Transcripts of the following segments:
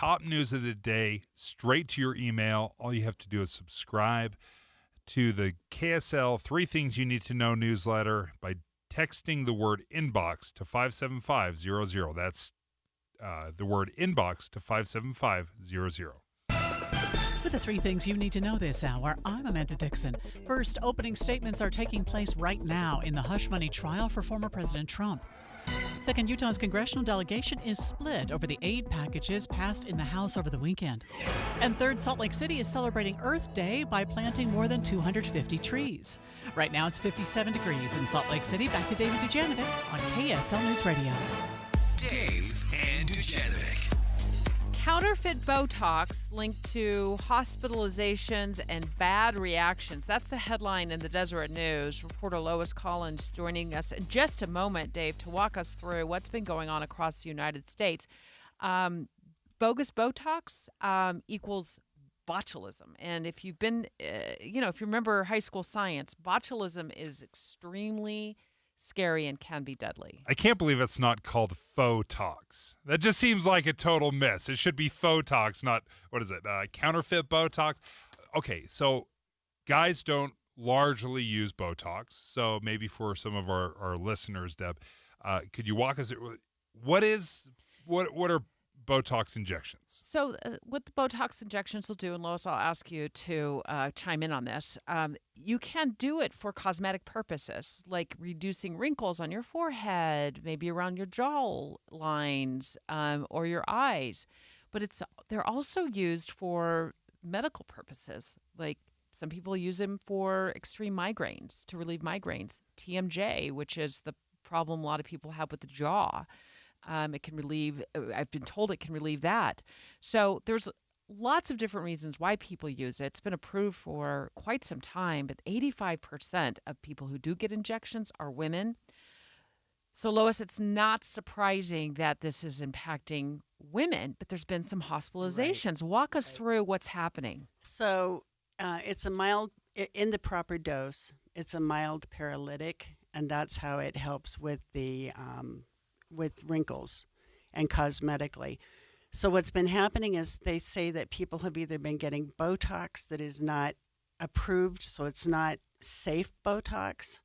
top news of the day straight to your email. All you have to do is subscribe to the KSL 3 Things You Need to Know newsletter by texting the word inbox to 57500. That's the word inbox to 57500. With the 3 things you need to know this hour, I'm Amanda Dixon. First, opening statements are taking place right now in the hush money trial for former President Trump. Second, Utah's congressional delegation is split over the aid packages passed in the House over the weekend. And third, Salt Lake City is celebrating Earth Day by planting more than 250 trees. Right now it's 57 degrees in Salt Lake City. Back to David Dujanovic on KSL News Radio. Dave and Dujanovic. Counterfeit Botox linked to hospitalizations and bad reactions. That's the headline in the Deseret News. Reporter Lois Collins joining us in just a moment, Dave, to walk us through what's been going on across the United States. Bogus Botox equals botulism. And if you've been, if you remember high school science, botulism is extremely scary and can be deadly. I can't believe it's not called Photox. That just seems like a total miss. It should be Photox, not, Counterfeit Botox. Okay, so guys don't largely use Botox. So maybe for some of our listeners, Deb, could you walk us through what are Botox injections? So what the Botox injections will do, and Lois, I'll ask you to chime in on this, you can do it for cosmetic purposes, like reducing wrinkles on your forehead, maybe around your jaw lines or your eyes. But they're also used for medical purposes, like some people use them for extreme migraines, to relieve migraines. TMJ, which is the problem a lot of people have with the jaw. It can relieve, I've been told it can relieve that. So there's lots of different reasons why people use it. It's been approved for quite some time, but 85% of people who do get injections are women. So, Lois, it's not surprising that this is impacting women, but there's been some hospitalizations. Right. Walk us through what's happening. So it's a mild, in the proper dose, it's a mild paralytic, and that's how it helps with the with wrinkles and cosmetically. So what's been happening is they say that people have either been getting Botox that is not approved, so it's not safe Botox.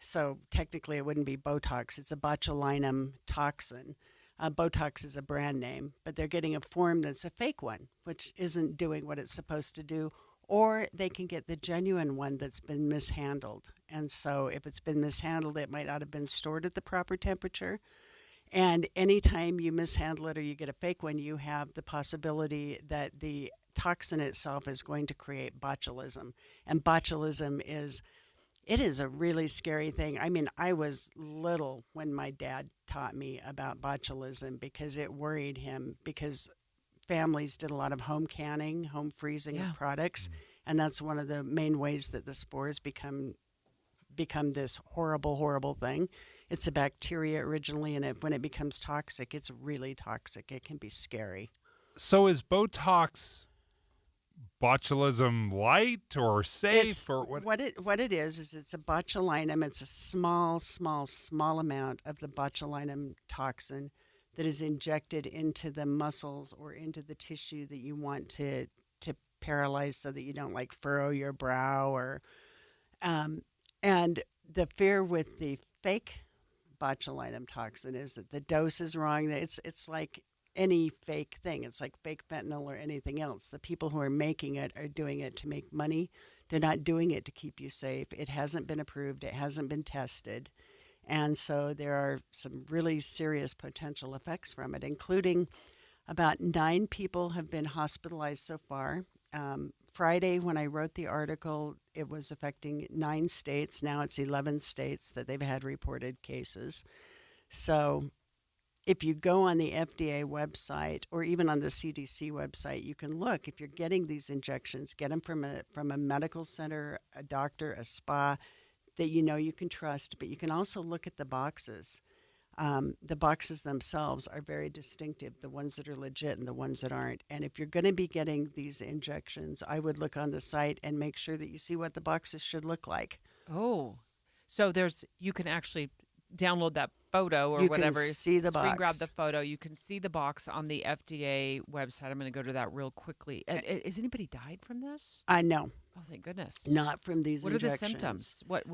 So technically it wouldn't be Botox. It's a botulinum toxin. Botox is a brand name, but they're getting a form that's a fake one, which isn't doing what it's supposed to do. Or they can get the genuine one that's been mishandled. And so if it's been mishandled, it might not have been stored at the proper temperature. And anytime you mishandle it or you get a fake one, you have the possibility that the toxin itself is going to create botulism. And botulism is a really scary thing. I mean, I was little when my dad taught me about botulism because it worried him, because families did a lot of home canning, home freezing of products. And that's one of the main ways that the spores become this horrible, horrible thing. It's a bacteria originally, and when it becomes toxic, it's really toxic. It can be scary. So is Botox botulism light or safe? Or what it is it's a botulinum. It's a small amount of the botulinum toxin that is injected into the muscles or into the tissue that you want to paralyze so that you don't furrow your brow or and the fear with the fake botulinum toxin is that the dose is wrong. It's like any fake thing. It's like fake fentanyl or anything else. The people who are making it are doing it to make money. They're not doing it to keep you safe. It hasn't been approved. It hasn't been tested. And so there are some really serious potential effects from it, including about 9 people have been hospitalized so far. Friday, when I wrote the article, it was affecting 9 states. Now it's 11 states that they've had reported cases. So if you go on the FDA website or even on the CDC website, you can look. If you're getting these injections, get them from a medical center, a doctor, a spa that you can trust. But you can also look at the boxes. The boxes themselves are very distinctive, the ones that are legit and the ones that aren't. And if you're going to be getting these injections, I would look on the site and make sure that you see what the boxes should look like. Oh, so you can actually download that photo or You whatever. can see the Screen grab box. the photo. You can see the box on the FDA website. I'm going to go to that real quickly. Has anybody died from this? I know. Oh, thank goodness. Not from these What injections. are the symptoms? What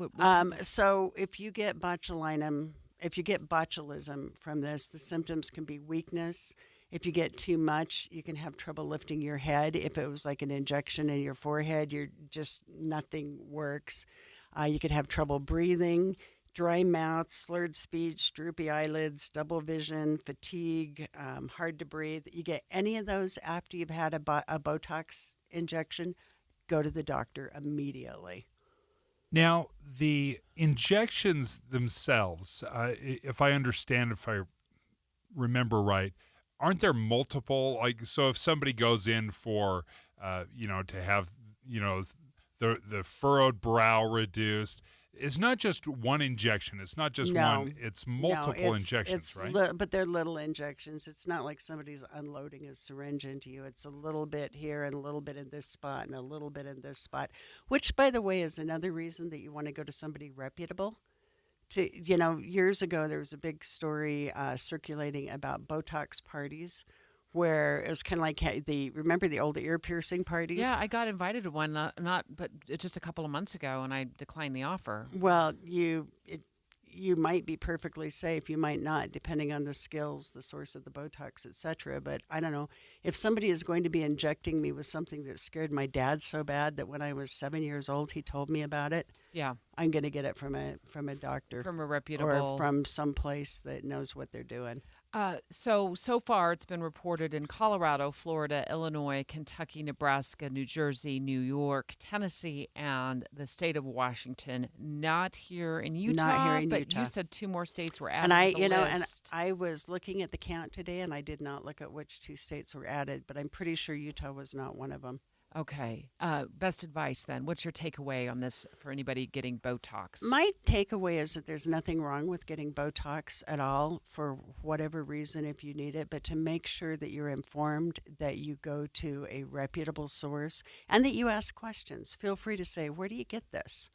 So if you get botulism from this, the symptoms can be weakness. If you get too much, you can have trouble lifting your head. If it was like an injection in your forehead, nothing works. You could have trouble breathing, dry mouth, slurred speech, droopy eyelids, double vision, fatigue, hard to breathe. You get any of those after you've had a Botox injection, go to the doctor immediately. Now, the injections themselves, if I understand, if I remember right, aren't there multiple? Like, so if somebody goes in for, to have, the furrowed brow reduced, it's not just one injection. It's not just one. It's multiple injections, right? But they're little injections. It's not like somebody's unloading a syringe into you. It's a little bit here and a little bit in this spot and a little bit in this spot, which, by the way, is another reason that you want to go to somebody reputable. Years ago, there was a big story circulating about Botox parties where it was kind of like remember the old ear piercing parties? Yeah, I got invited to one, but just a couple of months ago, and I declined the offer. Well, you might be perfectly safe. You might not, depending on the skills, the source of the Botox, etc. But I don't know. If somebody is going to be injecting me with something that scared my dad so bad that when I was 7 years old, he told me about it. Yeah, I'm going to get it from a doctor, from a reputable, or from some place that knows what they're doing. So far, it's been reported in Colorado, Florida, Illinois, Kentucky, Nebraska, New Jersey, New York, Tennessee, and the state of Washington. Not here in Utah. Not here in but Utah. You said 2 more states were added. And I, to the list. and I was looking at the count today, and I did not look at which 2 states were added, but I'm pretty sure Utah was not one of them. Okay. Best advice then. What's your takeaway on this for anybody getting Botox? My takeaway is that there's nothing wrong with getting Botox at all for whatever reason if you need it, but to make sure that you're informed, that you go to a reputable source, and that you ask questions. Feel free to say, where do you get this?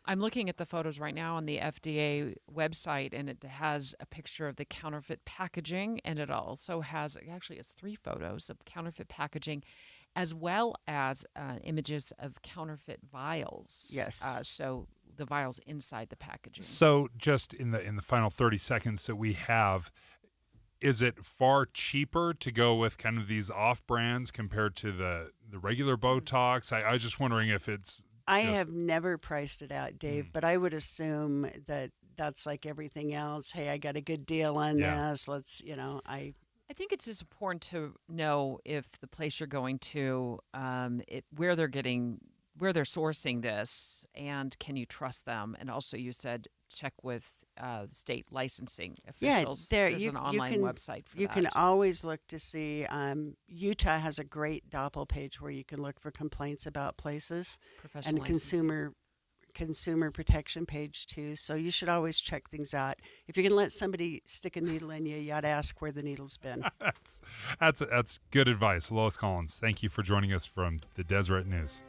I'm looking at the photos right now on the FDA website, and it has a picture of the counterfeit packaging, and it also has, actually it's 3 photos of counterfeit packaging, as well as images of counterfeit vials. Yes. So the vials inside the packaging. So just in the final 30 seconds that we have, is it far cheaper to go with kind of these off brands compared to the regular Botox? I was just wondering if it's. I have never priced it out, Dave, but I would assume that that's like everything else. Hey, I got a good deal on this. Let's, I think it's just important to know if the place you're going to, where they're sourcing this, and can you trust them? And also, you said check with state licensing officials. There's an online website for that. You can always look to see. Utah has a great Doppel page where you can look for complaints about places, and consumer protection page too. So you should always check things out. If you're going to let somebody stick a needle in you, you ought to ask where the needle's been. That's good advice. Lois Collins, thank you for joining us from the Deseret News.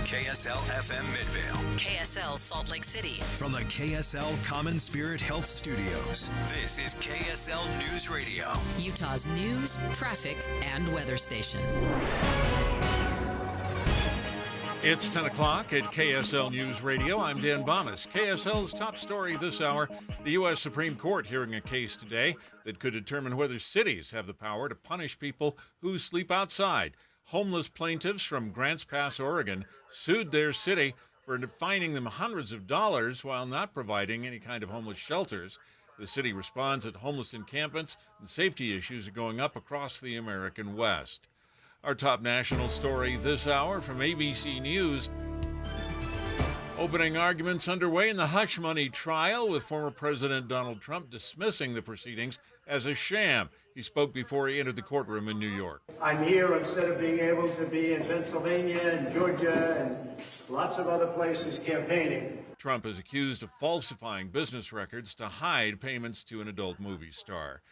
KSL FM Midvale. KSL Salt Lake City. From the KSL Common Spirit Health Studios, this is KSL News Radio. Utah's news, traffic, and weather station. It's 10 o'clock at KSL News Radio. I'm Dan Bomas. KSL's top story this hour, the U.S. Supreme Court hearing a case today that could determine whether cities have the power to punish people who sleep outside. Homeless plaintiffs from Grants Pass, Oregon, sued their city for fining them hundreds of dollars while not providing any kind of homeless shelters. The city responds that homeless encampments and safety issues are going up across the American West. Our top national story this hour from ABC News. Opening arguments underway in the hush money trial, with former President Donald Trump dismissing the proceedings as a sham. He spoke before he entered the courtroom in New York. I'm here instead of being able to be in Pennsylvania and Georgia and lots of other places campaigning. Trump is accused of falsifying business records to hide payments to an adult movie star.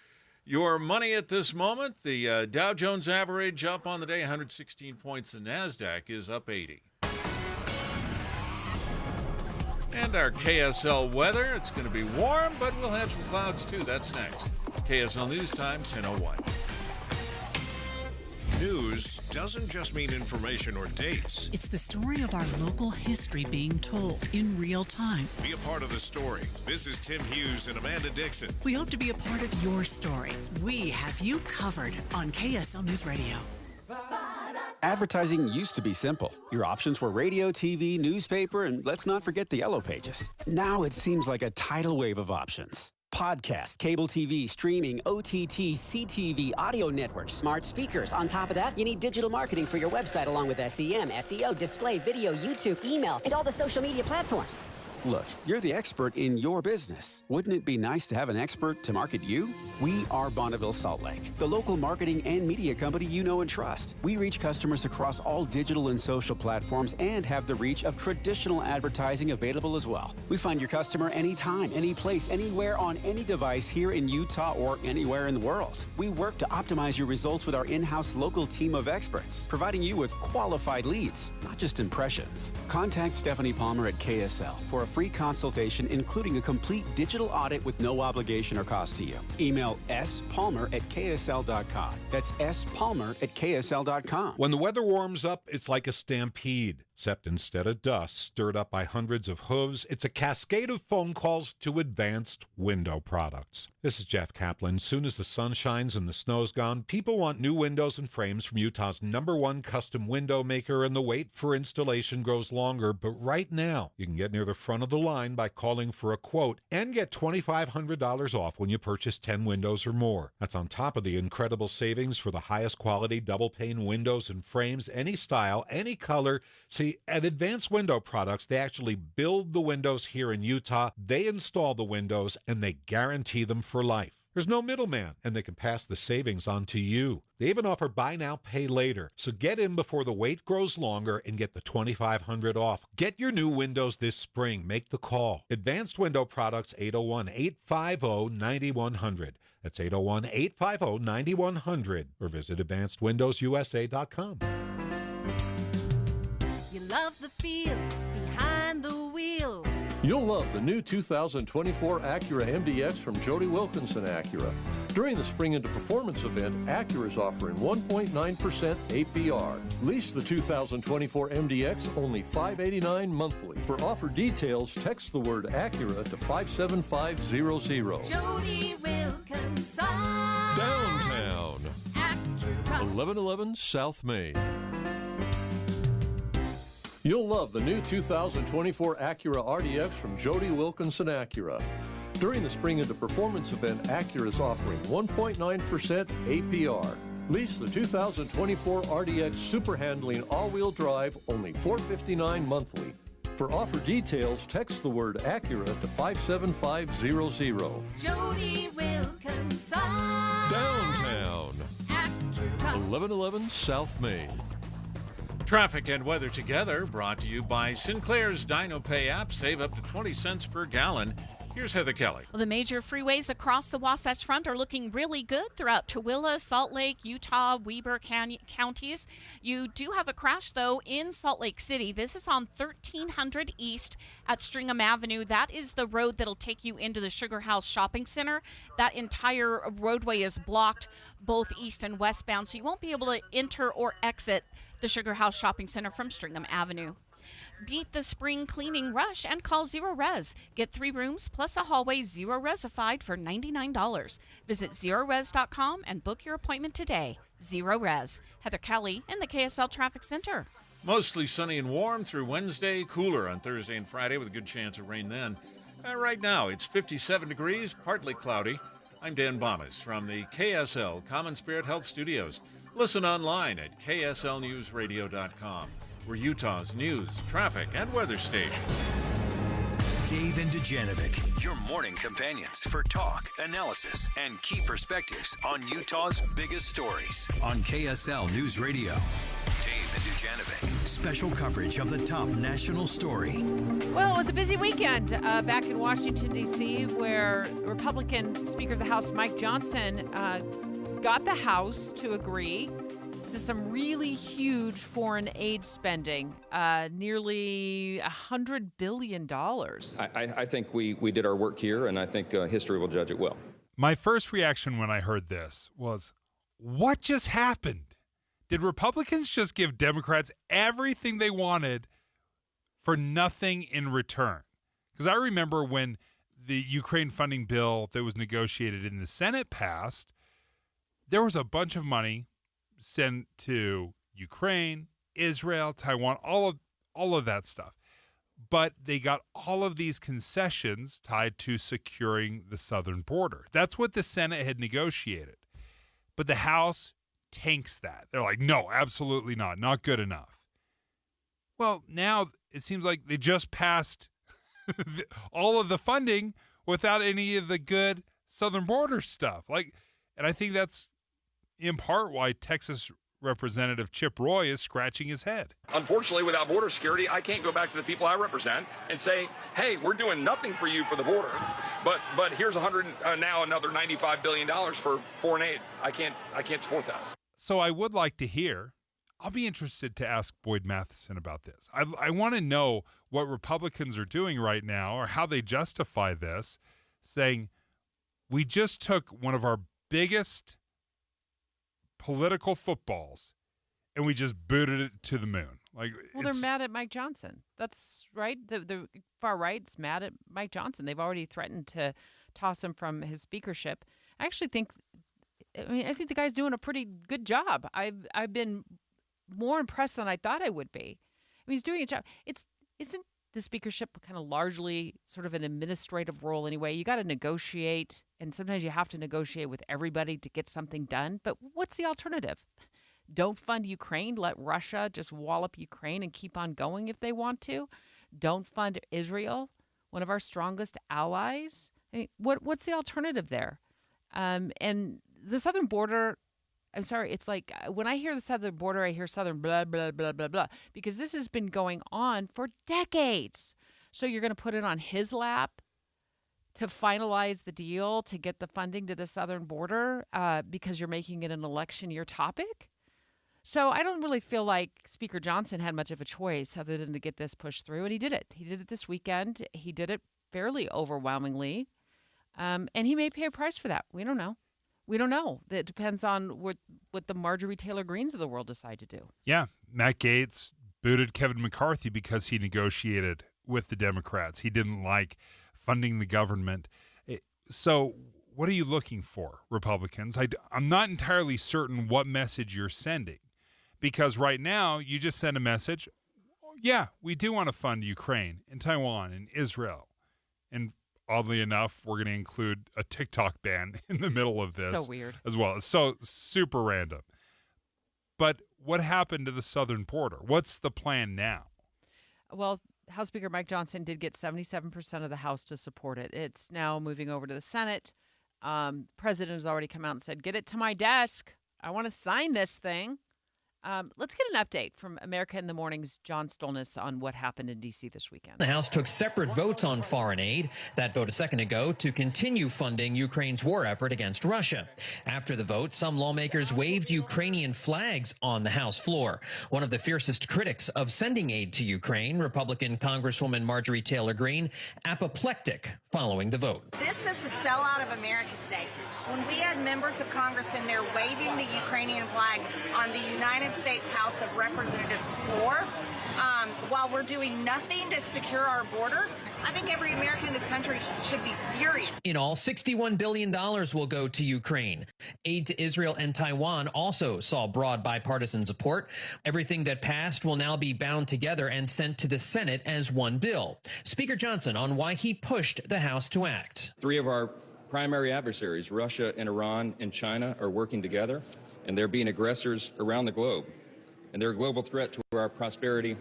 Your money at this moment, the Dow Jones average up on the day, 116 points. The NASDAQ is up 80. And our KSL weather, it's going to be warm, but we'll have some clouds too. That's next. KSL News Time, 10:01. News doesn't just mean information or dates. It's the story of our local history being told in real time. Be a part of the story. This is Tim Hughes and Amanda Dixon. We hope to be a part of your story. We have you covered on KSL News Radio. Advertising used to be simple. Your options were radio, TV, newspaper, and let's not forget the yellow pages. Now it seems like a tidal wave of options. Podcast, cable TV, streaming, OTT, CTV, audio networks, smart speakers. On top of that, you need digital marketing for your website along with SEM, SEO, display, video, YouTube, email, and all the social media platforms. Look, you're the expert in your business. Wouldn't it be nice to have an expert to market you? We are Bonneville Salt Lake, the local marketing and media company you know and trust. We reach customers across all digital and social platforms and have the reach of traditional advertising available as well. We find your customer anytime, any place, anywhere on any device here in Utah or anywhere in the world. We work to optimize your results with our in-house local team of experts, providing you with qualified leads, not just impressions. Contact Stephanie Palmer at KSL for a free consultation, including a complete digital audit with no obligation or cost to you. Email spalmer@ksl.com. That's spalmer@ksl.com. When the weather warms up, it's like a stampede, except instead of dust stirred up by hundreds of hooves, it's a cascade of phone calls to Advanced Window Products. This is Jeff Kaplan. Soon as the sun shines and the snow's gone, people want new windows and frames from Utah's #1 custom window maker, and the wait for installation grows longer. But right now, you can get near the front of the line by calling for a quote and get $2,500 off when you purchase 10 windows or more. That's on top of the incredible savings for the highest quality double-pane windows and frames, any style, any color. See, at Advanced Window Products, they actually build the windows here in Utah, they install the windows, and they guarantee them for life. There's no middleman, and they can pass the savings on to you. They even offer buy now, pay later. So get in before the wait grows longer and get the $2,500 off. Get your new windows this spring. Make the call. Advanced Window Products, 801-850-9100. That's 801-850-9100. Or visit AdvancedWindowsUSA.com. You love the feel behind the wheel. You'll love the new 2024 Acura MDX from Jody Wilkinson Acura. During the Spring into Performance event, Acura is offering 1.9% APR. Lease the 2024 MDX only $589 monthly. For offer details, text the word Acura to 57500. Jody Wilkinson. Downtown. Acura. 1111 South Main. You'll love the new 2024 Acura RDX from Jody Wilkinson Acura. During the Spring into Performance event, Acura is offering 1.9% APR. Lease the 2024 RDX Super Handling All-Wheel Drive, only $459 monthly. For offer details, text the word Acura to 57500. Jody Wilkinson. Downtown. Acura. 1111 South Main. Traffic and weather together, brought to you by Sinclair's DinoPay app. Save up to 20 cents per gallon. Here's Heather Kelly. Well, the major freeways across the Wasatch Front are looking really good throughout Tooele, Salt Lake, Utah, Weber counties. You do have a crash, though, in Salt Lake City. This is on 1300 East at Stringham Avenue. That is the road that'll take you into the Sugar House Shopping Center. That entire roadway is blocked both east and westbound, so you won't be able to enter or exit the Sugar House Shopping Center from Stringham Avenue. Beat the spring cleaning rush and call Zero Res. Get 3 rooms plus a hallway Zero Resified for $99. Visit ZeroRes.com and book your appointment today. Zero Res. Heather Kelly in the KSL Traffic Center. Mostly sunny and warm through Wednesday, cooler on Thursday and Friday with a good chance of rain then. Right now, it's 57 degrees, partly cloudy. I'm Dan Bomas from the KSL Common Spirit Health Studios. Listen online at kslnewsradio.com. We're Utah's news, traffic, and weather station. Dave and Dujanovic, your morning companions for talk, analysis, and key perspectives on Utah's biggest stories on KSL News Radio. Dave and Dujanovic, special coverage of the top national story. Well, it was a busy weekend back in Washington, D.C., where Republican Speaker of the House Mike Johnson got the House to agree to some really huge foreign aid spending, nearly $100 billion. I think we did our work here, and I think history will judge it well. My first reaction when I heard this was, what just happened? Did Republicans just give Democrats everything they wanted for nothing in return? Because I remember when the Ukraine funding bill that was negotiated in the Senate passed, there was a bunch of money sent to Ukraine, Israel, Taiwan, all of that stuff. But they got all of these concessions tied to securing the southern border. That's what the Senate had negotiated. But the House tanks that. They're like, no, absolutely not good enough. Well, now it seems like they just passed all of the funding without any of the good southern border stuff. And I think that's in part why Texas Representative Chip Roy is scratching his head. Unfortunately, without border security, I can't go back to the people I represent and say, hey, we're doing nothing for you for the border, but here's now another $95 billion for foreign aid. I can't support that. So I would like to hear, I'll be interested to ask Boyd Matson about this. I want to know what Republicans are doing right now or how they justify this, saying we just took one of our biggest political footballs and we just booted it to the moon. Well, they're mad at Mike Johnson. That's right. The far right's mad at Mike Johnson. They've already threatened to toss him from his speakership. I think the guy's doing a pretty good job. I've been more impressed than I thought I would be. He's doing a job. Isn't the speakership kind of largely sort of an administrative role anyway? You got to negotiate, and sometimes you have to negotiate with everybody to get something done. But what's the alternative? Don't fund Ukraine. Let Russia just wallop Ukraine and keep on going if they want to. Don't fund Israel, one of our strongest allies. What's the alternative there? And the southern border, I'm sorry, it's like when I hear the southern border, I hear southern blah, blah, blah, blah, blah, because this has been going on for decades. So you're going to put it on his lap to finalize the deal to get the funding to the southern border because you're making it an election year topic? So I don't really feel like Speaker Johnson had much of a choice other than to get this pushed through, and he did it. He did it this weekend. He did it fairly overwhelmingly, and he may pay a price for that. We don't know. It depends on what the Marjorie Taylor Greens of the world decide to do. Yeah, Matt Gaetz booted Kevin McCarthy because he negotiated with the Democrats. He didn't like funding the government. So what are you looking for, Republicans? I'm not entirely certain what message you're sending, because right now you just send a message, yeah, we do want to fund Ukraine and Taiwan and Israel. And oddly enough, we're going to include a TikTok ban in the middle of this. So weird. As well. It's so super random. But what happened to the southern border? What's the plan now? Well, House Speaker Mike Johnson did get 77% of the House to support it. It's now moving over to the Senate. President has already come out and said, get it to my desk. I want to sign this thing. Let's get an update from America in the Morning's John Stolnis on what happened in D.C. this weekend. The House took separate votes on foreign aid. That vote a second ago to continue funding Ukraine's war effort against Russia. After the vote, some lawmakers waved Ukrainian flags on the House floor. One of the fiercest critics of sending aid to Ukraine, Republican Congresswoman Marjorie Taylor Greene, apoplectic following the vote. This is the sellout of America today. When we had members of Congress in there waving the Ukrainian flag on the United States House of Representatives floor, while we're doing nothing to secure our border, I think every American in this country should be furious. In all, $61 billion will go to Ukraine. Aid to Israel and Taiwan also saw broad bipartisan support. Everything that passed will now be bound together and sent to the Senate as one bill. Speaker Johnson on why he pushed the House to act. Three of our primary adversaries, Russia and Iran and China, are working together, and they're being aggressors around the globe. And they're a global threat to our prosperity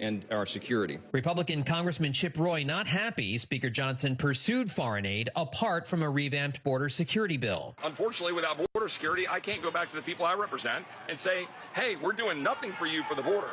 and our security. Republican Congressman Chip Roy not happy Speaker Johnson pursued foreign aid apart from a revamped border security bill. Unfortunately, without border security, I can't go back to the people I represent and say, hey, we're doing nothing for you for the border,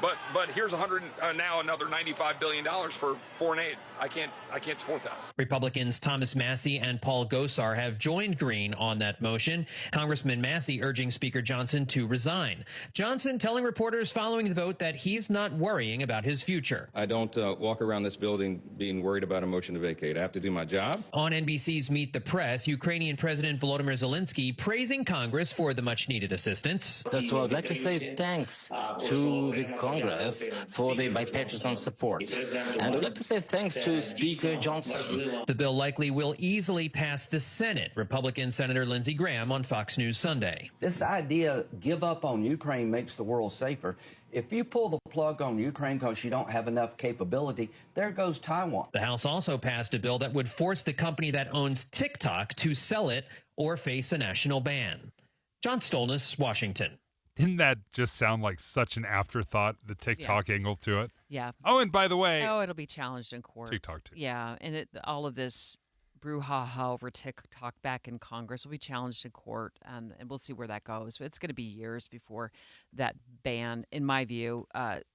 but here's now another $95 billion for foreign aid. I can't support that. Republicans Thomas Massey and Paul Gosar have joined Green on that motion. Congressman Massey urging Speaker Johnson to resign. Johnson telling reporters following the vote that he's not worrying about his future. I don't walk around this building being worried about a motion to vacate. I have to do my job. On NBC's Meet the Press, Ukrainian President Volodymyr Zelensky praising Congress for the much-needed assistance. First of all, I'd like to say thanks to the Congress for the bipartisan support. And I'd like to say thanks to Speaker Johnson. The bill likely will easily pass the Senate. Republican Senator Lindsey Graham on Fox News Sunday. This idea, give up on Ukraine makes the world safer. If you pull the plug on Ukraine because you don't have enough capability, there goes Taiwan. The House also passed a bill that would force the company that owns TikTok to sell it or face a national ban. John Stolness, Washington. Didn't that just sound like such an afterthought, the TikTok angle to it? Yeah. Oh, and by the way... Oh, it'll be challenged in court. TikTok, too. Yeah, and all of this brouhaha over TikTok back in Congress will be challenged in court, and we'll see where that goes. It's going to be years before that ban, in my view,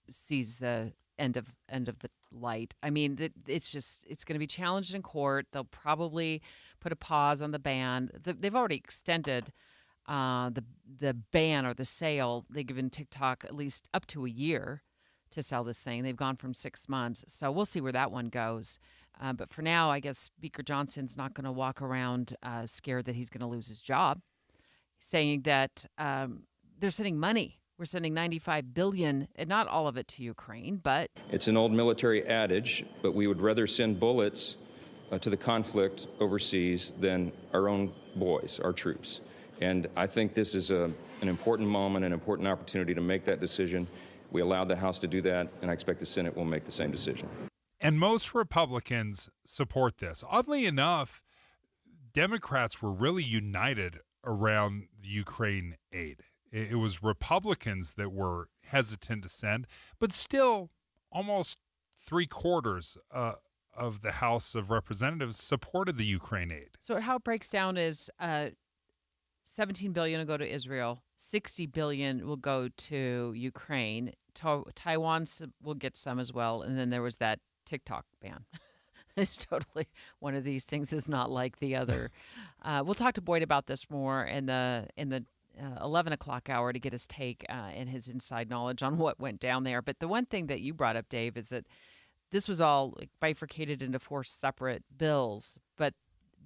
sees the end of the light. I mean, it's going to be challenged in court. They'll probably put a pause on the ban. They've already extended the ban or the sale. They've given TikTok at least up to a year to sell this thing. They've gone from 6 months. So we'll see where that one goes. But for now, I guess Speaker Johnson's not going to walk around scared that he's going to lose his job, saying that they're sending money. We're sending $95 billion, and not all of it to Ukraine, but... It's an old military adage, but we would rather send bullets to the conflict overseas than our own boys, our troops. And I think this is an important moment, an important opportunity to make that decision. We allowed the House to do that, and I expect the Senate will make the same decision. And most Republicans support this. Oddly enough, Democrats were really united around the Ukraine aid. It was Republicans that were hesitant to send, but still almost 3/4 of the House of Representatives supported the Ukraine aid. So how it breaks down is $17 billion will go to Israel, $60 billion will go to Ukraine, Taiwan will get some as well, and then there was that TikTok ban. It's totally one of these things is not like the other. We'll talk to Boyd about this more in the 11 o'clock hour to get his take and his inside knowledge on what went down there. But the one thing that you brought up, Dave, is that this was all bifurcated into 4 separate bills, but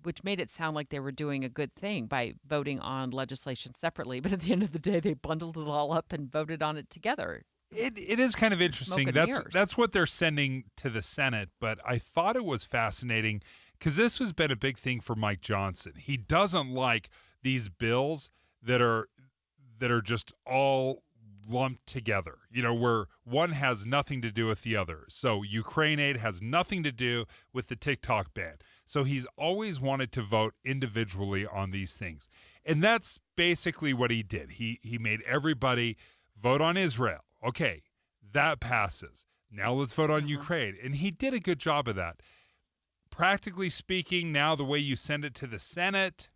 which made it sound like they were doing a good thing by voting on legislation separately. But at the end of the day, they bundled it all up and voted on it together. It is kind of interesting. That's what they're sending to the Senate. But I thought it was fascinating because this has been a big thing for Mike Johnson. He doesn't like these bills that are just all lumped together, where one has nothing to do with the other. So Ukraine aid has nothing to do with the TikTok ban. So he's always wanted to vote individually on these things. And that's basically what he did. He made everybody vote on Israel. Okay, that passes. Now let's vote on Ukraine. And he did a good job of that. Practically speaking, now the way you send it to the Senate,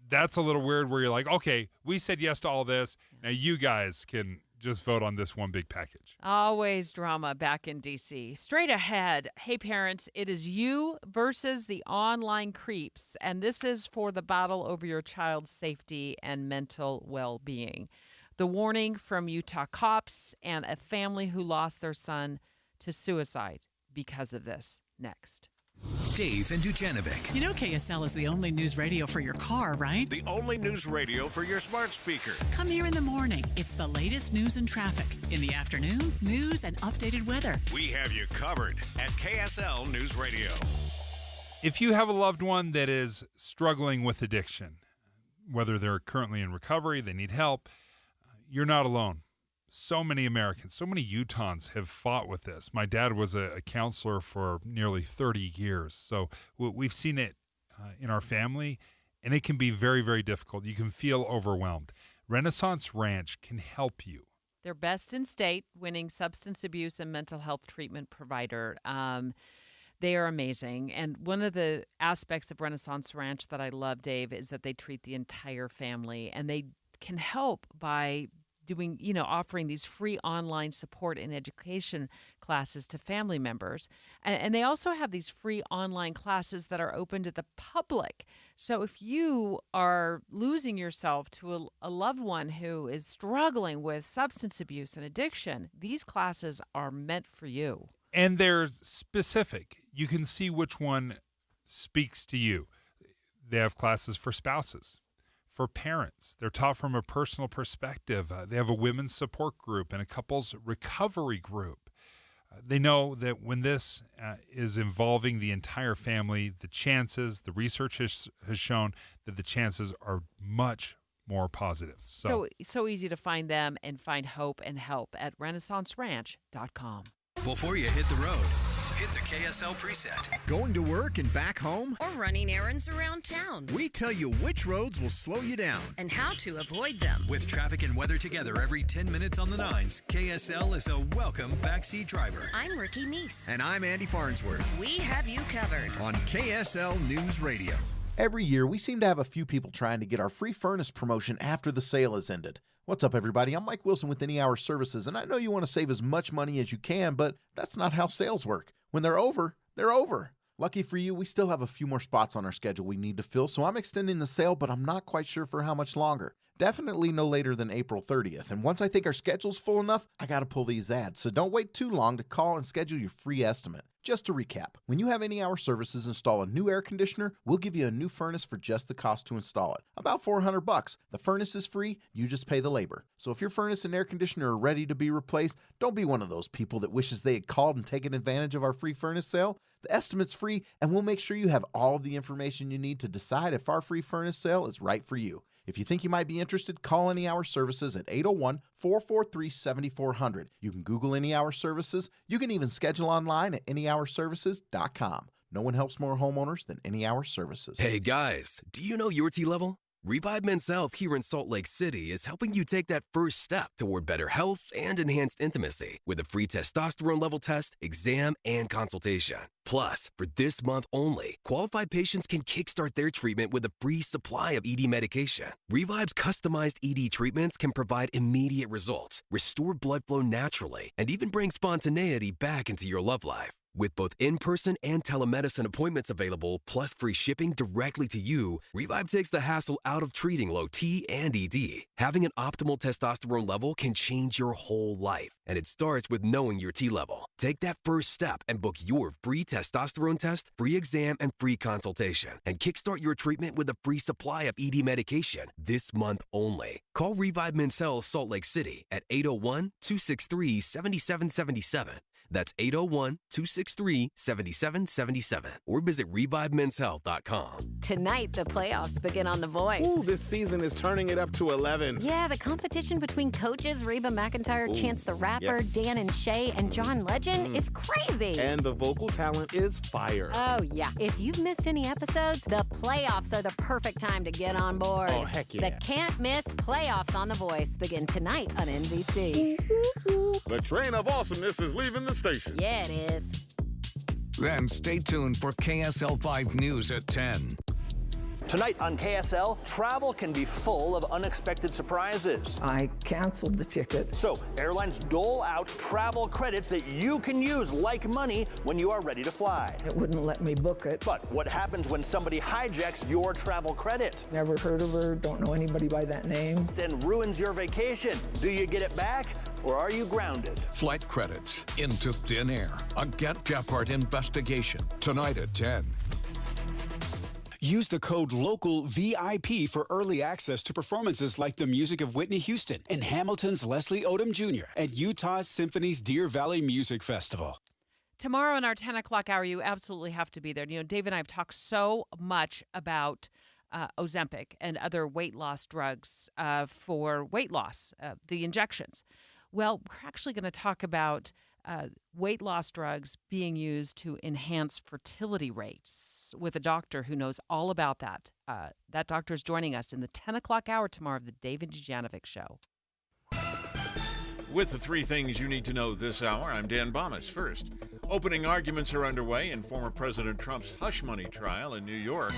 that's a little weird where you're like, okay, we said yes to all this. Now you guys can just vote on this one big package. Always drama back in D.C. Straight ahead. Hey, parents, it is you versus the online creeps. And this is for the battle over your child's safety and mental well-being. The warning from Utah cops and a family who lost their son to suicide because of this. Next. Dave and Dujanovic. You know KSL is the only news radio for your car, right? The only news radio for your smart speaker. Come here in the morning. It's the latest news and traffic. In the afternoon, news and updated weather. We have you covered at KSL News Radio. If you have a loved one that is struggling with addiction, whether they're currently in recovery, they need help, you're not alone. So many Americans, so many Utahns have fought with this. My dad was a counselor for nearly 30 years. So we've seen it in our family, and it can be very, very difficult. You can feel overwhelmed. Renaissance Ranch can help you. They're best in state, winning substance abuse and mental health treatment provider. They are amazing. And one of the aspects of Renaissance Ranch that I love, Dave, is that they treat the entire family, and they can help by doing, offering these free online support and education classes to family members. And they also have these free online classes that are open to the public. So if you are losing yourself to a loved one who is struggling with substance abuse and addiction, these classes are meant for you. And they're specific. You can see which one speaks to you. They have classes for spouses, for parents. They're taught from a personal perspective. They have a women's support group and a couples recovery group. They know that when this is involving the entire family, the research has shown that the chances are much more positive. So easy to find them and find hope and help at renaissanceranch.com. Before you hit the road, hit the KSL preset. Going to work and back home? Or running errands around town. We tell you which roads will slow you down and how to avoid them. With traffic and weather together every 10 minutes on the 9s, KSL is a welcome backseat driver. I'm Ricky Meese. And I'm Andy Farnsworth. We have you covered on KSL News Radio. Every year, we seem to have a few people trying to get our free furnace promotion after the sale has ended. What's up, everybody? I'm Mike Wilson with Any Hour Services, and I know you want to save as much money as you can, but that's not how sales work. When they're over, they're over. Lucky for you, we still have a few more spots on our schedule we need to fill, so I'm extending the sale, but I'm not quite sure for how much longer. Definitely no later than April 30th, and once I think our schedule's full enough, I got to pull these ads, so don't wait too long to call and schedule your free estimate. Just to recap, when you have Any Hour Services install a new air conditioner, we'll give you a new furnace for just the cost to install it. About $400. The furnace is free, you just pay the labor. So if your furnace and air conditioner are ready to be replaced, don't be one of those people that wishes they had called and taken advantage of our free furnace sale. The estimate's free, and we'll make sure you have all of the information you need to decide if our free furnace sale is right for you. If you think you might be interested, call Any Hour Services at 801-443-7400. You can Google Any Hour Services. You can even schedule online at anyhourservices.com. No one helps more homeowners than Any Hour Services. Hey guys, do you know your T-level? Revive Men's Health here in Salt Lake City is helping you take that first step toward better health and enhanced intimacy with a free testosterone level test, exam, and consultation. Plus, for this month only, qualified patients can kickstart their treatment with a free supply of ED medication. Revive's customized ED treatments can provide immediate results, restore blood flow naturally, and even bring spontaneity back into your love life. With both in-person and telemedicine appointments available, plus free shipping directly to you, Revive takes the hassle out of treating low T and ED. Having an optimal testosterone level can change your whole life, and it starts with knowing your T level. Take that first step and book your free testosterone test, free exam, and free consultation, and kickstart your treatment with a free supply of ED medication this month only. Call Revive Men's Health Salt Lake City at 801-263-7777. That's 801-263-7777. Or visit ReviveMen'sHealth.com. Tonight, the playoffs begin on The Voice. Ooh, this season is turning it up to 11. Yeah, the competition between coaches Reba McEntire, Chance the Rapper, yes. Dan and Shay, and John Legend is crazy. And the vocal talent is fire. Oh, yeah. If you've missed any episodes, the playoffs are the perfect time to get on board. Oh, heck yeah. The can't-miss playoffs on The Voice begin tonight on NBC. The train of awesomeness is leaving the station. Yeah, it is. Then stay tuned for KSL 5 News at 10. Tonight on KSL, travel can be full of unexpected surprises. I canceled the ticket. So airlines dole out travel credits that you can use like money when you are ready to fly. It wouldn't let me book it. But what happens when somebody hijacks your travel credit? Never heard of her, don't know anybody by that name. Then ruins your vacation. Do you get it back or are you grounded? Flight credits into thin air. A Get Gephardt investigation tonight at 10. Use the code LOCALVIP for early access to performances like the music of Whitney Houston and Hamilton's Leslie Odom Jr. at Utah Symphony's Deer Valley Music Festival. Tomorrow in our 10 o'clock hour, you absolutely have to be there. You know, Dave and I have talked so much about Ozempic and other weight loss drugs for weight loss, the injections. Well, we're actually going to talk about weight loss drugs being used to enhance fertility rates with a doctor who knows all about that. That doctor is joining us in the 10 o'clock hour tomorrow of the Dave and Dujanovic Show. With the three things you need to know this hour, I'm Dan Bomas. First, opening arguments are underway in former President Trump's hush money trial in New York.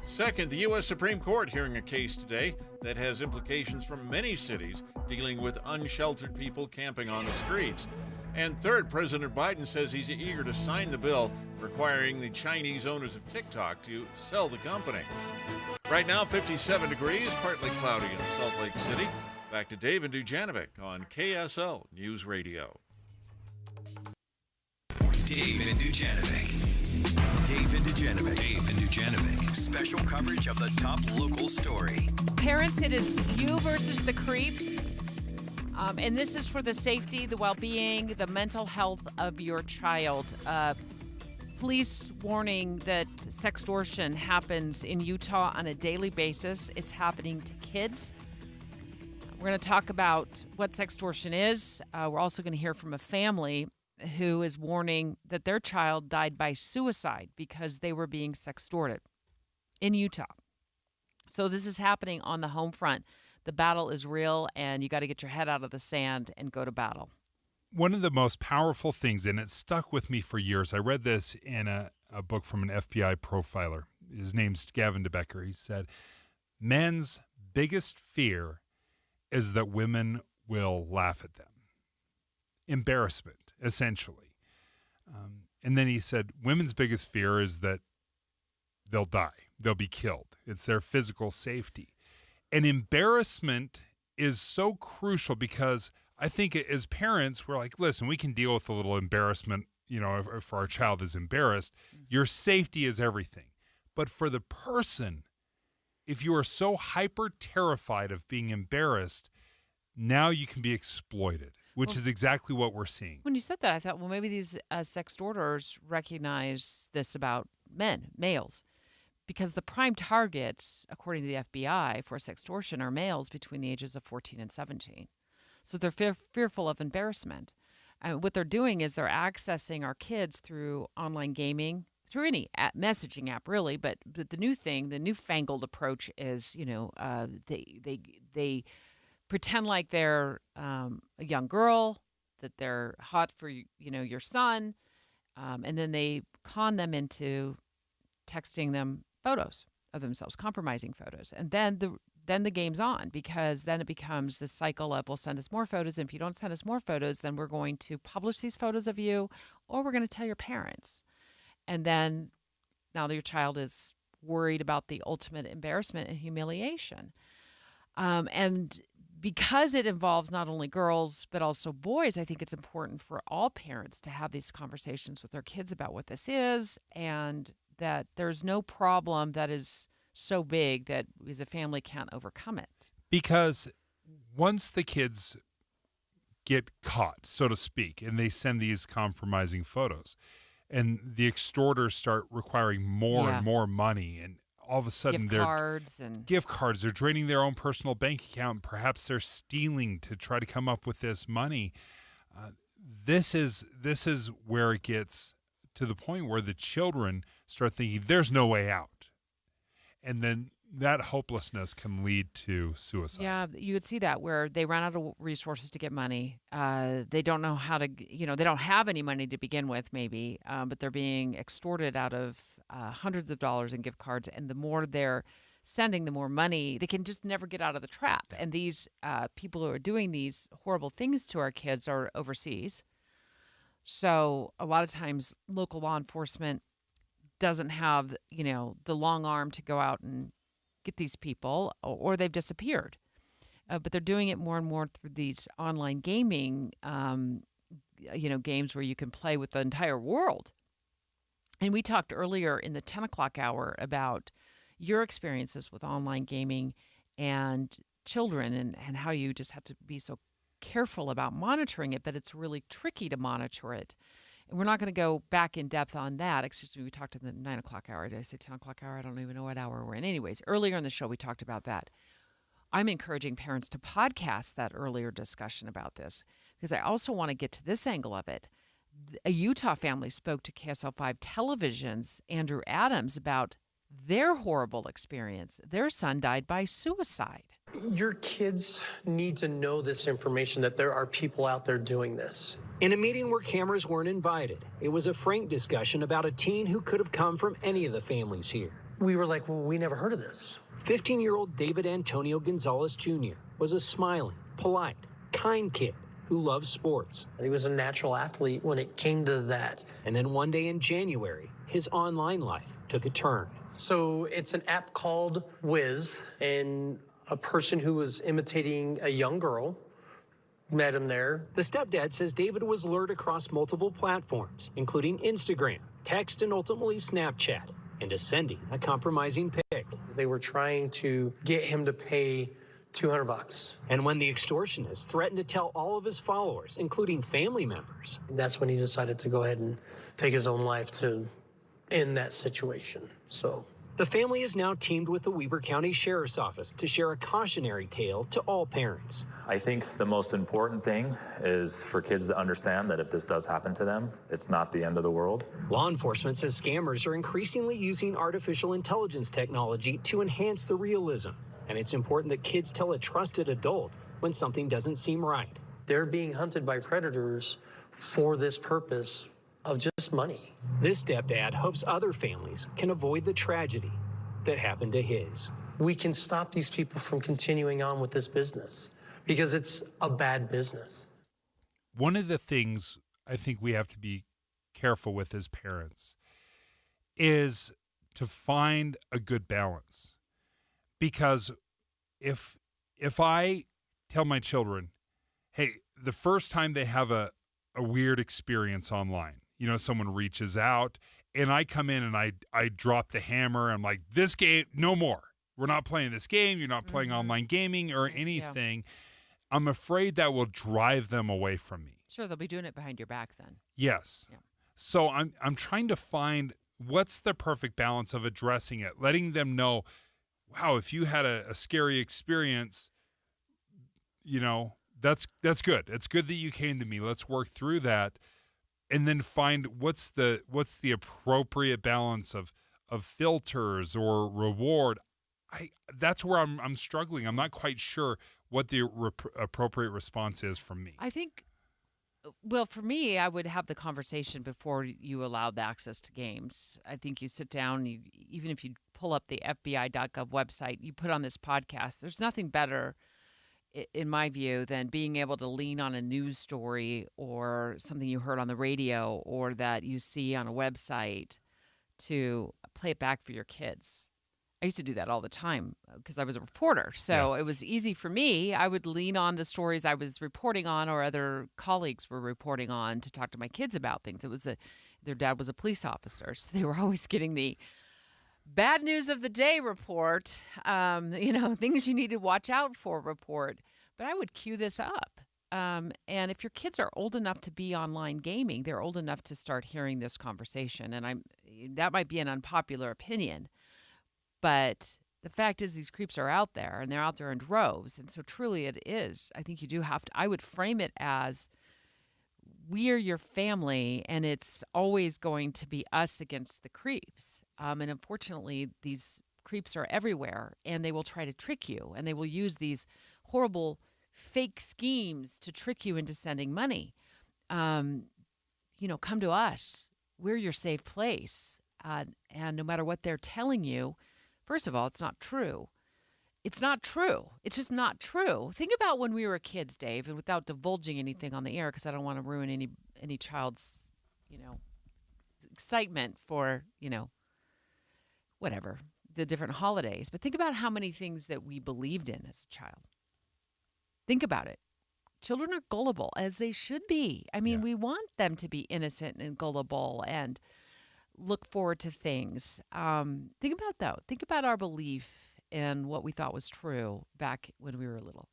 Second, the U.S. Supreme Court hearing a case today that has implications from many cities dealing with unsheltered people camping on the streets. And third, President Biden says he's eager to sign the bill requiring the Chinese owners of TikTok to sell the company. Right now, 57 degrees, partly cloudy in Salt Lake City. Back to Dave and Dujanovic on KSL News Radio. Dave and Dujanovic. Dave and Dujanovic. Dave and Dujanovic. Special coverage of the top local story. Parents, it is you versus the creeps. And this is for the safety, the well-being, the mental health of your child. Police warning that sextortion happens in Utah on a daily basis. It's happening to kids. We're going to talk about what sextortion is. We're also going to hear from a family who is warning that their child died by suicide because they were being sextorted in Utah. So this is happening on the home front. The battle is real, and you got to get your head out of the sand and go to battle. One of the most powerful things, and it stuck with me for years, I read this in a book from an FBI profiler. His name's Gavin DeBecker. He said, men's biggest fear is that women will laugh at them. Embarrassment, essentially. And then he said, women's biggest fear is that they'll die. They'll be killed. It's their physical safety. And embarrassment is so crucial because I think as parents, we're like, listen, we can deal with a little embarrassment, if our child is embarrassed. Your safety is everything. But for the person, if you are so hyper terrified of being embarrassed, now you can be exploited, which is exactly what we're seeing. When you said that, I thought, well, maybe these sextorters recognize this about males. Because the prime targets, according to the FBI, for sextortion are males between the ages of 14 and 17. So they're fearful of embarrassment. And what they're doing is they're accessing our kids through online gaming, through any messaging app, really. But the new thing, the newfangled approach is, they pretend like they're a young girl, that they're hot for, your son, and then they con them into texting them photos of themselves, compromising photos. And then the game's on, because then it becomes this cycle of, well, send us more photos. And if you don't send us more photos, then we're going to publish these photos of you, or we're going to tell your parents. And then now your child is worried about the ultimate embarrassment and humiliation. And because it involves not only girls, but also boys, I think it's important for all parents to have these conversations with their kids about what this is, and that there's no problem that is so big that as a family can't overcome it. Because once the kids get caught, so to speak, and they send these compromising photos, and the extorters start requiring more and more money, and all of a sudden gift cards, they're draining their own personal bank account. Perhaps they're stealing to try to come up with this money. This is where it gets to the point where the children start thinking there's no way out. And then that hopelessness can lead to suicide. Yeah, you would see that where they run out of resources to get money. They don't know how to, they don't have any money to begin with, maybe, but they're being extorted out of hundreds of dollars in gift cards. And the more they're sending, the more money, they can just never get out of the trap. And these people who are doing these horrible things to our kids are overseas. So a lot of times local law enforcement doesn't have, the long arm to go out and get these people, or they've disappeared. But they're doing it more and more through these online gaming, games where you can play with the entire world. And we talked earlier in the 10 o'clock hour about your experiences with online gaming and children, and how you just have to be so careful about monitoring it, but it's really tricky to monitor it. And we're not going to go back in depth on that. Excuse me, we talked in the 9 o'clock hour. Did I say 10 o'clock hour? I don't even know what hour we're in. Anyways, earlier in the show, we talked about that. I'm encouraging parents to podcast that earlier discussion about this, because I also want to get to this angle of it. A Utah family spoke to KSL 5 Television's Andrew Adams about their horrible experience. Their son died by suicide. Your kids need to know this information, that there are people out there doing this. In a meeting where cameras weren't invited, it was a frank discussion about a teen who could have come from any of the families here. We were like, well, we never heard of this. 15-year-old David Antonio Gonzalez Jr. was a smiling, polite, kind kid who loved sports. He was a natural athlete when it came to that. And then one day in January, his online life took a turn. So it's an app called Wiz, and a person who was imitating a young girl met him there. The stepdad says David was lured across multiple platforms, including Instagram, text, and ultimately Snapchat, into sending a compromising pic. They were trying to get him to pay $200. And when the extortionist threatened to tell all of his followers, including family members, that's when he decided to go ahead and take his own life to end that situation. So the family is now teamed with the Weber County Sheriff's Office to share a cautionary tale to all parents. I think the most important thing is for kids to understand that if this does happen to them, it's not the end of the world. Law enforcement says scammers are increasingly using artificial intelligence technology to enhance the realism. And it's important that kids tell a trusted adult when something doesn't seem right. They're being hunted by predators for this purpose of just money. This stepdad hopes other families can avoid the tragedy that happened to his. We can stop these people from continuing on with this business because it's a bad business. One of the things I think we have to be careful with as parents is to find a good balance. Because if I tell my children, hey, the first time they have a weird experience online, you know, someone reaches out and I come in and I drop the hammer. I'm like, this game, no more. We're not playing this game. You're not playing online gaming or anything. Yeah. I'm afraid that will drive them away from me. Sure, they'll be doing it behind your back then. Yes. Yeah. So I'm trying to find what's the perfect balance of addressing it, letting them know, wow, if you had a scary experience, you know, that's good. It's good that you came to me. Let's work through that. And then find what's the appropriate balance of filters or reward. That's where I'm struggling. I'm not quite sure what the appropriate response is from me. I think, well, for me, I would have the conversation before you allowed the access to games. I think you sit down, even if you pull up the FBI.gov website, you put on this podcast. There's nothing better, in my view, than being able to lean on a news story or something you heard on the radio or that you see on a website to play it back for your kids. I used to do that all the time because I was a reporter. So It was easy for me. I would lean on the stories I was reporting on or other colleagues were reporting on to talk to my kids about things. It was their dad was a police officer, so they were always getting the bad news of the day report, things you need to watch out for report. But I would cue this up. And if your kids are old enough to be online gaming, they're old enough to start hearing this conversation. And that might be an unpopular opinion. But the fact is these creeps are out there, and they're out there in droves. And so truly it is. I think you do have to – I would frame it as we are your family, and it's always going to be us against the creeps. And unfortunately, these creeps are everywhere, and they will try to trick you, and they will use these horrible fake schemes to trick you into sending money. Come to us. We're your safe place. And no matter what they're telling you, first of all, it's not true. It's not true. It's just not true. Think about when we were kids, Dave, and without divulging anything on the air, because I don't want to ruin any child's, excitement for, whatever, the different holidays. But think about how many things that we believed in as a child. Think about it. Children are gullible, as they should be. I mean, we want them to be innocent and gullible and look forward to things. Think about our belief in what we thought was true back when we were little.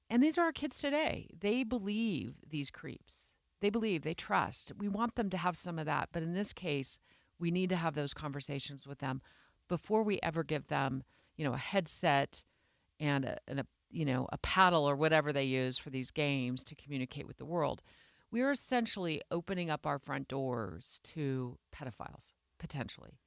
And these are our kids today. They believe these creeps. They believe, they trust. We want them to have some of that. But in this case, we need to have those conversations with them before we ever give them, a headset and a paddle or whatever they use for these games to communicate with the world. We are essentially opening up our front doors to pedophiles, potentially.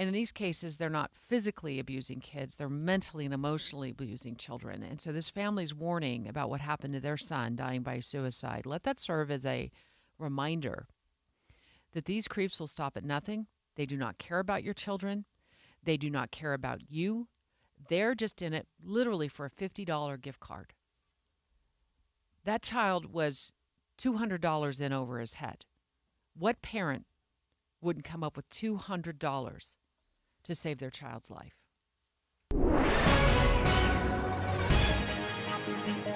And in these cases, they're not physically abusing kids. They're mentally and emotionally abusing children. And so this family's warning about what happened to their son dying by suicide, let that serve as a reminder that these creeps will stop at nothing. They do not care about your children. They do not care about you. They're just in it literally for a $50 gift card. That child was $200 in over his head. What parent wouldn't come up with $200 to save their child's life?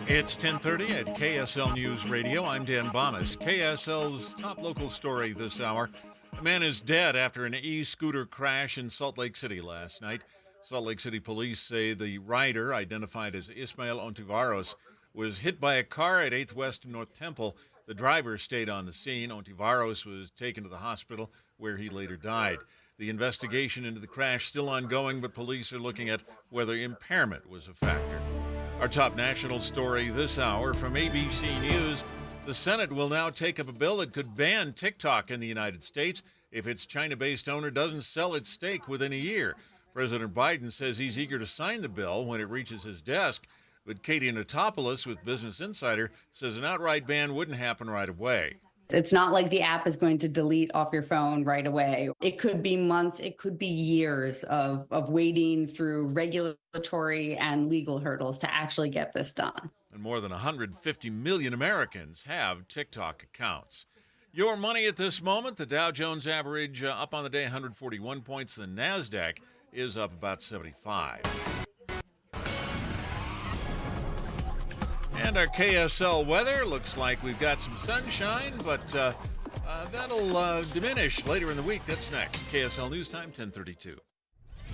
It's 10:30 at KSL News Radio. I'm Dan Bomas. KSL's top local story this hour. A man is dead after an e-scooter crash in Salt Lake City last night. Salt Lake City police say the rider, identified as Ismael Ontiveros, was hit by a car at 8th West and North Temple. The driver stayed on the scene. Ontiveros was taken to the hospital where he later died. The investigation into the crash still ongoing, but police are looking at whether impairment was a factor. Our top national story this hour from ABC News. The Senate will now take up a bill that could ban TikTok in the United States if its China-based owner doesn't sell its stake within a year. President Biden says he's eager to sign the bill when it reaches his desk, but Katie Natopoulos with Business Insider says an outright ban wouldn't happen right away. It's not like the app is going to delete off your phone right away. It could be months, it could be years of wading through regulatory and legal hurdles to actually get this done. And more than 150 million Americans have TikTok accounts. Your money at this moment, the Dow Jones average up on the day 141 points. The NASDAQ is up about 75. And our KSL weather looks like we've got some sunshine, but that'll diminish later in the week. That's next. KSL News Time, 10:32.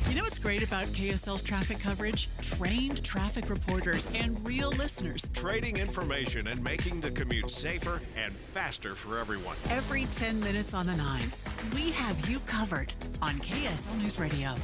You know what's great about KSL's traffic coverage? Trained traffic reporters and real listeners. Trading information and making the commute safer and faster for everyone. Every 10 minutes on the 9s, we have you covered on KSL News Radio.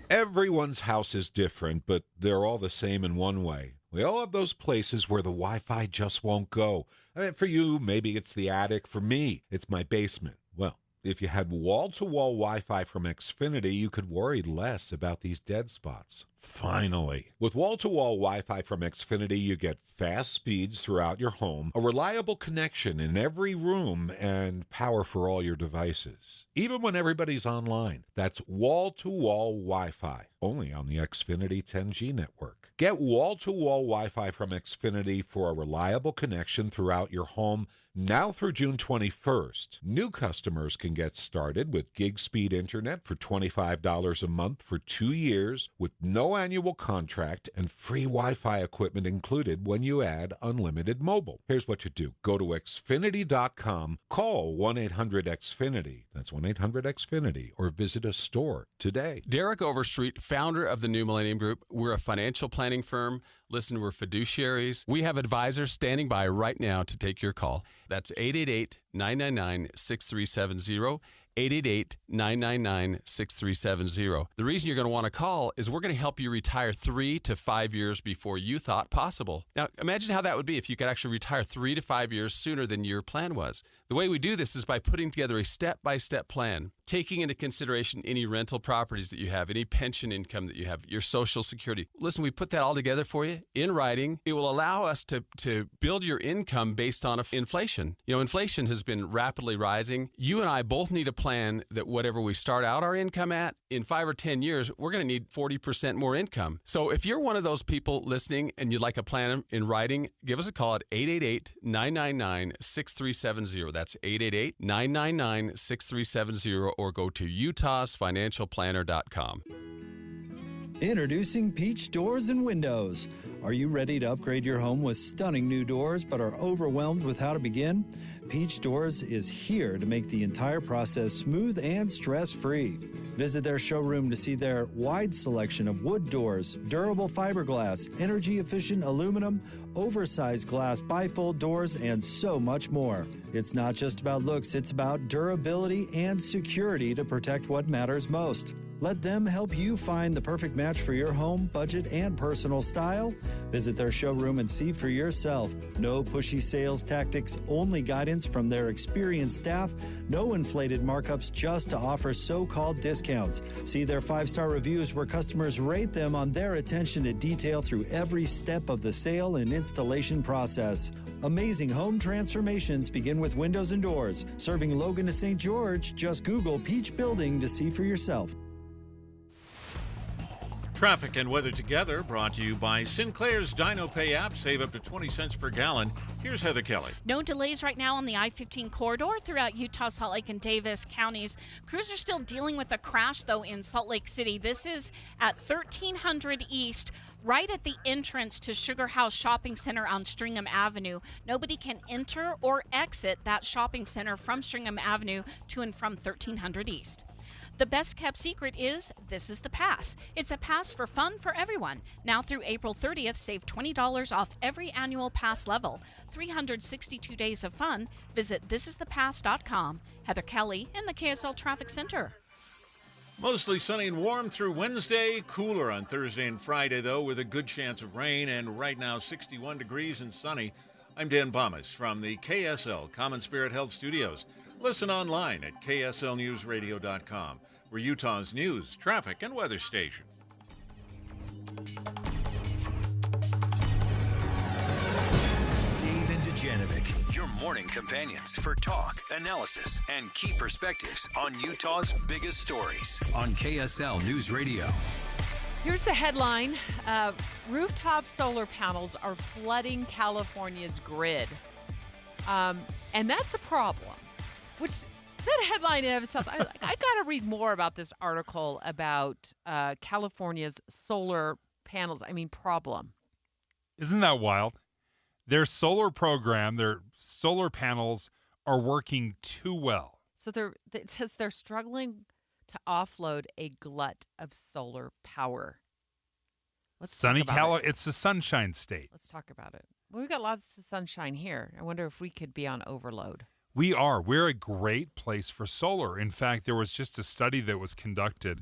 Everyone's house is different, but they're all the same in one way. We all have those places where the Wi-Fi just won't go. I mean, for you, maybe it's the attic. For me, it's my basement. Well, if you had wall-to-wall Wi-Fi from Xfinity, you could worry less about these dead spots. Finally. With wall-to-wall Wi-Fi from Xfinity, you get fast speeds throughout your home, a reliable connection in every room, and power for all your devices, even when everybody's online. That's wall-to-wall Wi-Fi, only on the Xfinity 10G network. Get wall-to-wall Wi-Fi from Xfinity for a reliable connection throughout your home now through June 21st. New customers can get started with gig speed internet for $25 a month for 2 years with no annual contract and free Wi-Fi equipment included when you add unlimited mobile. Here's what you do. Go to Xfinity.com, call 1-800-XFINITY, that's 1-800-XFINITY, or visit a store today. Derek Overstreet, founder of the New Millennium Group. We're a financial planning firm. Listen, we're fiduciaries. We have advisors standing by right now to take your call. That's 888-999-6370. 888-999-6370. The reason you're going to want to call is we're going to help you retire 3 to 5 years before you thought possible. Now, imagine how that would be if you could actually retire 3 to 5 years sooner than your plan was. The way we do this is by putting together a step-by-step plan, taking into consideration any rental properties that you have, any pension income that you have, your Social Security. Listen, we put that all together for you in writing. It will allow us to build your income based on inflation. You know, inflation has been rapidly rising. You and I both need a plan that whatever we start out our income at, in 5 or 10 years, we're going to need 40% more income. So if you're one of those people listening and you'd like a plan in writing, give us a call at 888-999-6370. That's 888-999-6370, or go to utahsfinancialplanner.com. Introducing Peach Doors and Windows. Are you ready to upgrade your home with stunning new doors but are overwhelmed with how to begin? Peach Doors is here to make the entire process smooth and stress-free. Visit their showroom to see their wide selection of wood doors, durable fiberglass, energy-efficient aluminum, oversized glass bifold doors, and so much more. It's not just about looks, it's about durability and security to protect what matters most. Let them help you find the perfect match for your home, budget, and personal style. Visit their showroom and see for yourself. No pushy sales tactics, only guidance from their experienced staff. No inflated markups just to offer so-called discounts. See their 5-star reviews where customers rate them on their attention to detail through every step of the sale and installation process. Amazing home transformations begin with windows and doors. Serving Logan to St. George, just Google Peach Building to see for yourself. Traffic and weather together brought to you by Sinclair's DinoPay app. Save up to 20 cents per gallon. Here's Heather Kelly. No delays right now on the I-15 corridor throughout Utah, Salt Lake, and Davis counties. Crews are still dealing with a crash, though, in Salt Lake City. This is at 1300 East, right at the entrance to Sugar House Shopping Center on Stringham Avenue. Nobody can enter or exit that shopping center from Stringham Avenue to and from 1300 East. The best kept secret is This is the Pass. It's a pass for fun for everyone. Now through April 30th, save $20 off every annual pass level. 362 days of fun. Visit thisisthepass.com. Heather Kelly in the KSL Traffic Center. Mostly sunny and warm through Wednesday. Cooler on Thursday and Friday, though, with a good chance of rain. And right now, 61 degrees and sunny. I'm Dan Bomas from the KSL Common Spirit Health Studios. Listen online at kslnewsradio.com. We're Utah's news, traffic, and weather station. Dave and Dujanovic, your morning companions for talk, analysis, and key perspectives on Utah's biggest stories on KSL News Radio. Here's the headline. Rooftop solar panels are flooding California's grid. And that's a problem. Which, that headline in itself, I got to read more about this article about California's solar panels. Problem. Isn't that wild? Their solar program, their solar panels are working too well. So it says they're struggling to offload a glut of solar power. Sunny California, it's the Sunshine State. Let's talk about it. Well, we've got lots of sunshine here. I wonder if we could be on overload. We are. We're a great place for solar. In fact, there was just a study that was conducted.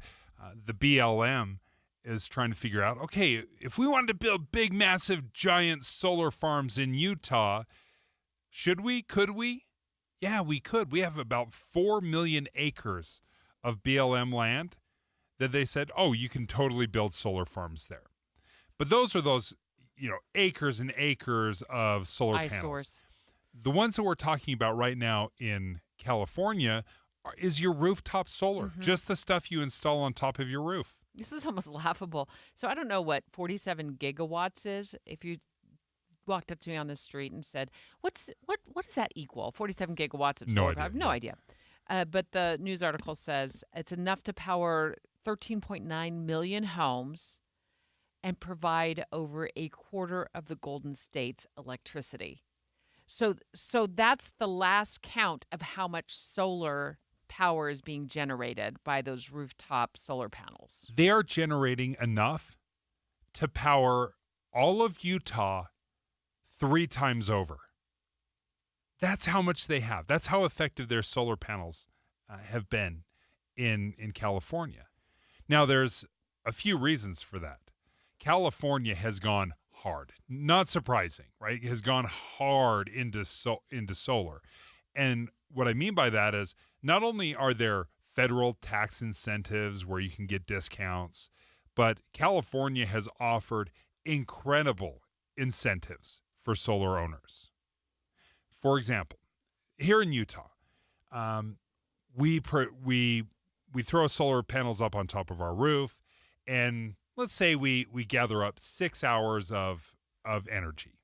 The BLM is trying to figure out, okay, if we wanted to build big, massive, giant solar farms in Utah, should we? Could we? Yeah, we could. We have about 4 million acres of BLM land that they said, oh, you can totally build solar farms there. But those are acres and acres of solar panels. The ones that we're talking about right now in California is your rooftop solar, just the stuff you install on top of your roof. This is almost laughable. So I don't know what 47 gigawatts is. If you walked up to me on the street and said, what does that equal? 47 gigawatts of solar power? I have no idea. But the news article says it's enough to power 13.9 million homes and provide over a quarter of the Golden State's electricity. So that's the last count of how much solar power is being generated by those rooftop solar panels. They are generating enough to power all of Utah 3 times over. That's how much they have. That's how effective their solar panels have been in California. Now, there's a few reasons for that. California has gone hard. Not surprising, right? It has gone hard into solar. And what I mean by that is not only are there federal tax incentives where you can get discounts, but California has offered incredible incentives for solar owners. For example, here in Utah, we throw solar panels up on top of our roof, and let's say we gather up 6 hours of energy.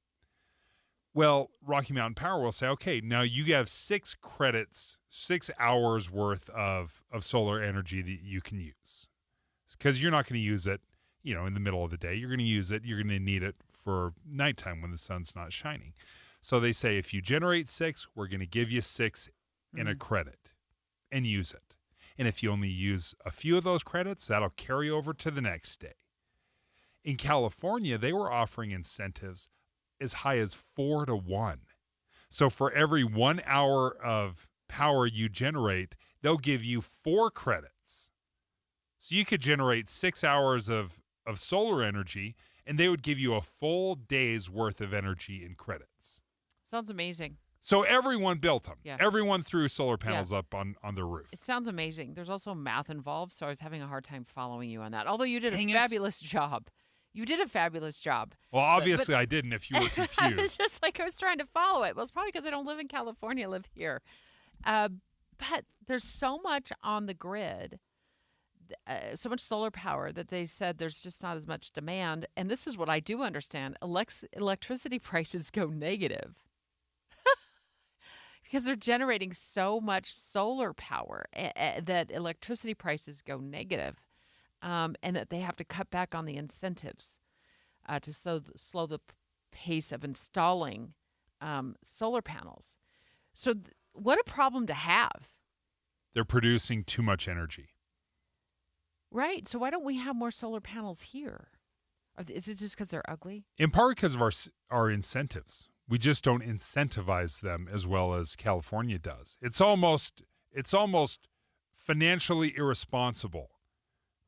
Well, Rocky Mountain Power will say, okay, now you have 6 credits, 6 hours worth of solar energy that you can use. Because you're not going to use it, in the middle of the day. You're going to use it. You're going to need it for nighttime when the sun's not shining. So they say, if you generate 6, we're going to give you 6 in a credit and use it. And if you only use a few of those credits, that'll carry over to the next day. In California, they were offering incentives as high as 4 to 1. So for every 1 hour of power you generate, they'll give you 4 credits So you could generate 6 hours of solar energy, and they would give you a full day's worth of energy in credits. Sounds amazing. So everyone built them. Yeah. Everyone threw solar panels up on their roof. It sounds amazing. There's also math involved, so I was having a hard time following you on that. Although you did Dang a it. fabulous job. You did a fabulous job. Well, obviously I didn't if you were confused. It's just like I was trying to follow it. Well, it's probably because I don't live in California. I live here. But there's so much on the grid, so much solar power that they said there's just not as much demand. And this is what I do understand. Electricity prices go negative. Because they're generating so much solar power that electricity prices go negative, and that they have to cut back on the incentives to slow the pace of installing solar panels. So what a problem to have. They're producing too much energy. Right. So why don't we have more solar panels here? Is it just because they're ugly? In part because of our incentives. We just don't incentivize them as well as California does. It's almost financially irresponsible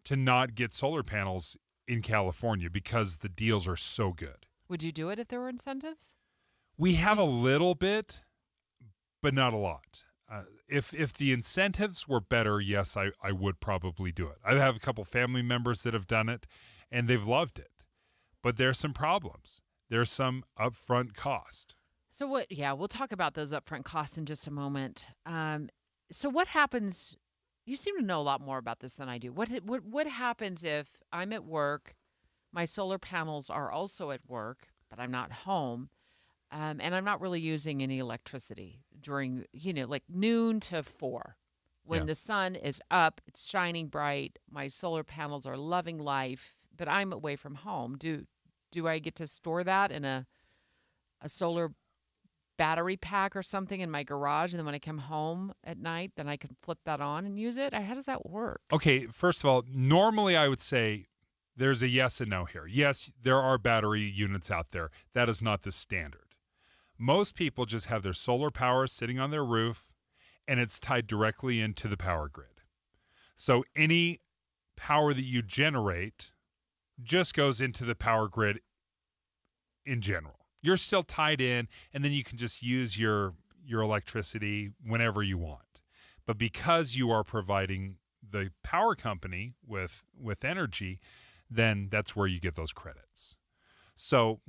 to not get solar panels in California because the deals are so good. Would you do it if there were incentives? We have a little bit, but not a lot. If the incentives were better, yes, I would probably do it. I have a couple family members that have done it, and they've loved it. But there's some problems. There's some upfront cost. So what? Yeah, we'll talk about those upfront costs in just a moment. So what happens? You seem to know a lot more about this than I do. What happens if I'm at work, my solar panels are also at work, but I'm not home, and I'm not really using any electricity during, like noon to 4, when the sun is up, it's shining bright. My solar panels are loving life, but I'm away from home. Do I get to store that in a solar battery pack or something in my garage, and then when I come home at night, then I can flip that on and use it? How does that work? Okay, first of all, normally I would say there's a yes and no here. Yes, there are battery units out there. That is not the standard. Most people just have their solar power sitting on their roof, and it's tied directly into the power grid. So any power that you generate just goes into the power grid in general. You're still tied in, and then you can just use your electricity whenever you want. But because you are providing the power company with energy, then that's where you get those credits. So